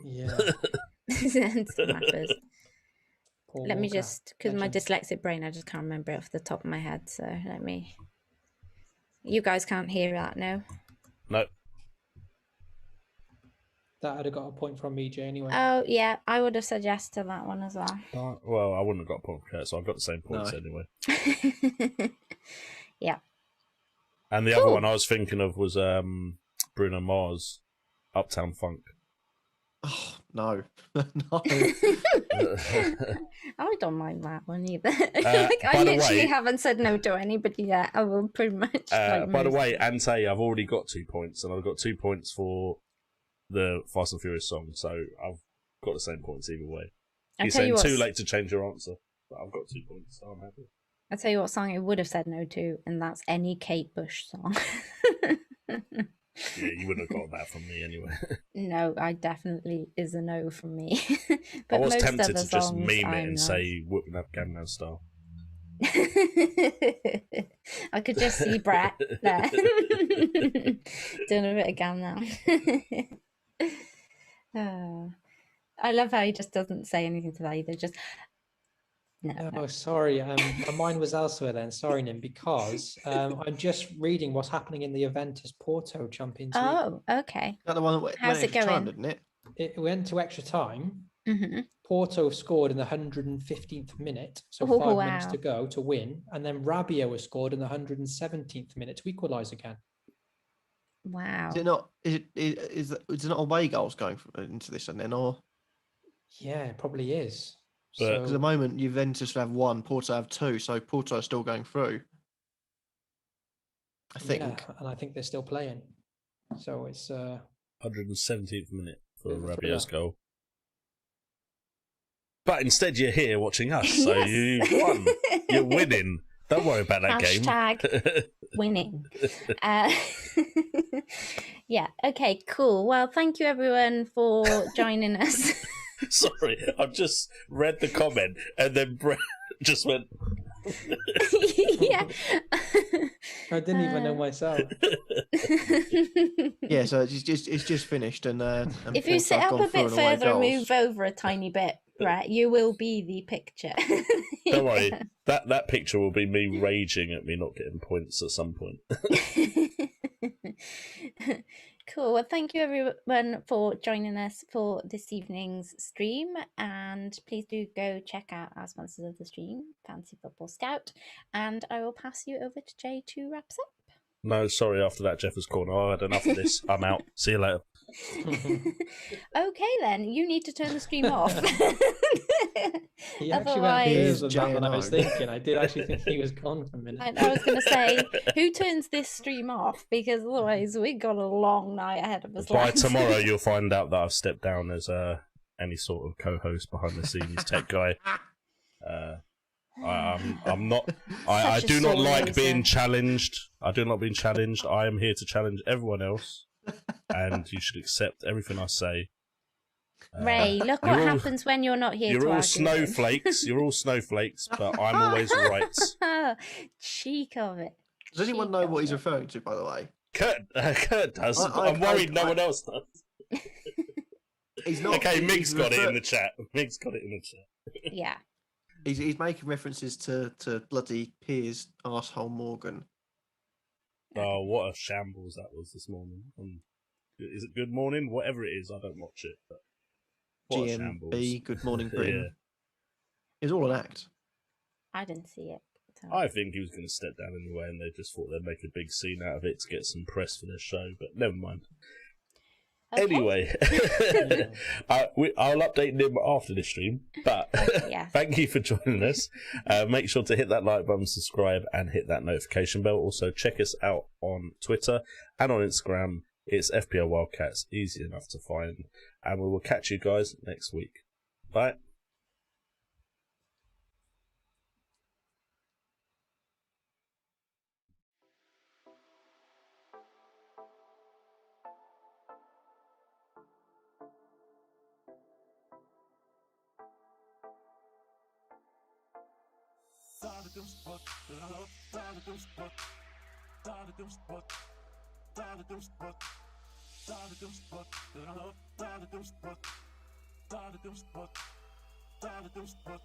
Speaker 3: yeah.
Speaker 2: And some rappers.
Speaker 3: Paul
Speaker 2: Let me
Speaker 3: Walker,
Speaker 2: just, because my
Speaker 3: legend.
Speaker 2: dyslexic brain, I just can't remember it off the top of my head. So let me. You guys can't hear that, no?
Speaker 1: No.
Speaker 3: That would have got a point from me, Jay, anyway.
Speaker 2: Oh yeah, I would have said yes to that one as well.
Speaker 1: Well, I wouldn't have got a point for Kurt, so I've got the same points
Speaker 4: No.
Speaker 1: anyway.
Speaker 2: Yeah.
Speaker 1: And the other one I was thinking of was Bruno Mars, Uptown Funk.
Speaker 4: Oh, no. No.
Speaker 2: I don't mind that one either.
Speaker 1: by
Speaker 2: I
Speaker 1: the
Speaker 2: literally
Speaker 1: way-
Speaker 2: haven't said no to anybody yet. I will pretty much.
Speaker 1: By the
Speaker 2: most
Speaker 1: way,
Speaker 2: of them.
Speaker 1: Ante, I've already got 2 points, and I've got 2 points for the Fast and Furious song, so I've got the same points either way.
Speaker 2: I
Speaker 1: You're
Speaker 2: tell you
Speaker 1: saying
Speaker 2: what,
Speaker 1: too late to change your answer, but I've got 2 points, so I'm happy.
Speaker 2: I tell you what song I would have said no to, and that's any Kate Bush song.
Speaker 1: Yeah, you wouldn't have got that from me anyway.
Speaker 2: No, I definitely is a no from me. But
Speaker 1: I was
Speaker 2: most
Speaker 1: tempted
Speaker 2: other
Speaker 1: to just
Speaker 2: songs,
Speaker 1: meme it
Speaker 2: I'm
Speaker 1: and
Speaker 2: nice.
Speaker 1: say Whooping Up Gangnam Style.
Speaker 2: I could just see Brett there doing a bit of Gangnam. I love how he just doesn't say anything to that either. Just no.
Speaker 3: Oh, sorry. My mind was elsewhere then. Sorry, Nim, because I'm just reading what's happening in the Juventus Porto Champions League.
Speaker 2: Oh, okay.
Speaker 4: That the one that went
Speaker 2: How's it
Speaker 4: extra time,
Speaker 2: going?
Speaker 4: didn't it?
Speaker 3: It went to extra time.
Speaker 2: Mm-hmm.
Speaker 3: Porto have scored in the 115th minute, so
Speaker 2: Oh,
Speaker 3: 5 minutes
Speaker 2: wow.
Speaker 3: to go to win. And then Rabiot has scored in the 117th minute to equalise again.
Speaker 2: Wow.
Speaker 4: Is it not? Is it not away goals going into this and then, or
Speaker 3: Yeah, it probably is.
Speaker 1: But-
Speaker 4: because at the moment Juventus have 1, Porto have 2, so Porto are still going through. I think.
Speaker 3: Yeah, and I think they're still playing. So it's
Speaker 1: 117th minute for
Speaker 3: Yeah, for
Speaker 1: Rabiot's
Speaker 3: that.
Speaker 1: goal. But instead, you're here watching us, so
Speaker 2: Yes.
Speaker 1: you've won. You're winning. Don't worry about that
Speaker 2: Hashtag
Speaker 1: game.
Speaker 2: winning. Yeah, okay, cool. Well, thank you everyone for joining us.
Speaker 1: Sorry, I've just read the comment and then Brett just went.
Speaker 2: Yeah.
Speaker 3: I didn't even know myself.
Speaker 4: Yeah, so it's just finished, and
Speaker 2: If you
Speaker 4: Porto
Speaker 2: sit
Speaker 4: have
Speaker 2: up
Speaker 4: gone
Speaker 2: a
Speaker 4: through
Speaker 2: bit
Speaker 4: and away
Speaker 2: further and
Speaker 4: goals.
Speaker 2: move over a tiny bit, Brett, you will be the picture.
Speaker 1: Don't worry, that picture will be me raging at me not getting points at some point.
Speaker 2: Cool. Well, thank you everyone for joining us for this evening's stream. And please do go check out our sponsors of the stream, Fancy Football Scout. And I will pass you over to Jay to wrap us up.
Speaker 1: No, sorry, after that Jeffers corner, I had enough of this. I'm out. See you later.
Speaker 2: Okay, then. You need to turn the stream off.
Speaker 3: He actually
Speaker 2: Otherwise-
Speaker 3: went
Speaker 4: Here's
Speaker 3: further than that than I was
Speaker 4: J&O.
Speaker 3: thinking. I did actually think he was gone for a minute.
Speaker 2: And I was going to say, who turns this stream off? Because otherwise we've got a long night ahead of us.
Speaker 1: By
Speaker 2: lads.
Speaker 1: tomorrow, you'll find out that I've stepped down as any sort of co-host behind the scenes tech guy. I'm not. I
Speaker 2: Such a
Speaker 1: do not
Speaker 2: sore
Speaker 1: like
Speaker 2: loser.
Speaker 1: being challenged. I do not being challenged. I am here to challenge everyone else, and you should accept everything I say.
Speaker 2: Ray, look
Speaker 1: you're
Speaker 2: what
Speaker 1: all-
Speaker 2: happens when you're not here
Speaker 1: You're
Speaker 2: to
Speaker 1: all
Speaker 2: argue with him.
Speaker 1: snowflakes. You're all snowflakes, but I'm always right.
Speaker 2: Cheek of it.
Speaker 4: Does anyone
Speaker 2: Cheek
Speaker 4: know
Speaker 2: of
Speaker 4: what he's
Speaker 2: it.
Speaker 4: referring to, by the way?
Speaker 1: Kurt does.
Speaker 4: I-
Speaker 1: but I'm worried no
Speaker 4: I-
Speaker 1: one else does.
Speaker 4: He's not.
Speaker 1: Okay,
Speaker 4: he's
Speaker 1: Mig's got it in
Speaker 4: refer-
Speaker 1: the chat. Mig's got it in the chat.
Speaker 2: Yeah.
Speaker 4: He's making references to bloody Piers arsehole Morgan.
Speaker 1: Oh, what a shambles that was this morning. Is it Good Morning? Whatever it is, I don't watch it. But what a shambles.
Speaker 4: GMB, Good Morning Britain.
Speaker 1: Yeah.
Speaker 4: It's all an act.
Speaker 2: I didn't see it. so-
Speaker 1: I think he was going to step down anyway, and they just thought they'd make a big scene out of it to get some press for their show, but never mind.
Speaker 2: Okay.
Speaker 1: Anyway, I'll update him after this stream, but
Speaker 2: Yeah.
Speaker 1: thank you for joining us. Make sure to hit that like button, subscribe, and hit that notification bell. Also, check us out on Twitter and on Instagram. It's FPL WildCats, easy enough to find, and we will catch you guys next week. Bye.
Speaker 5: Spot.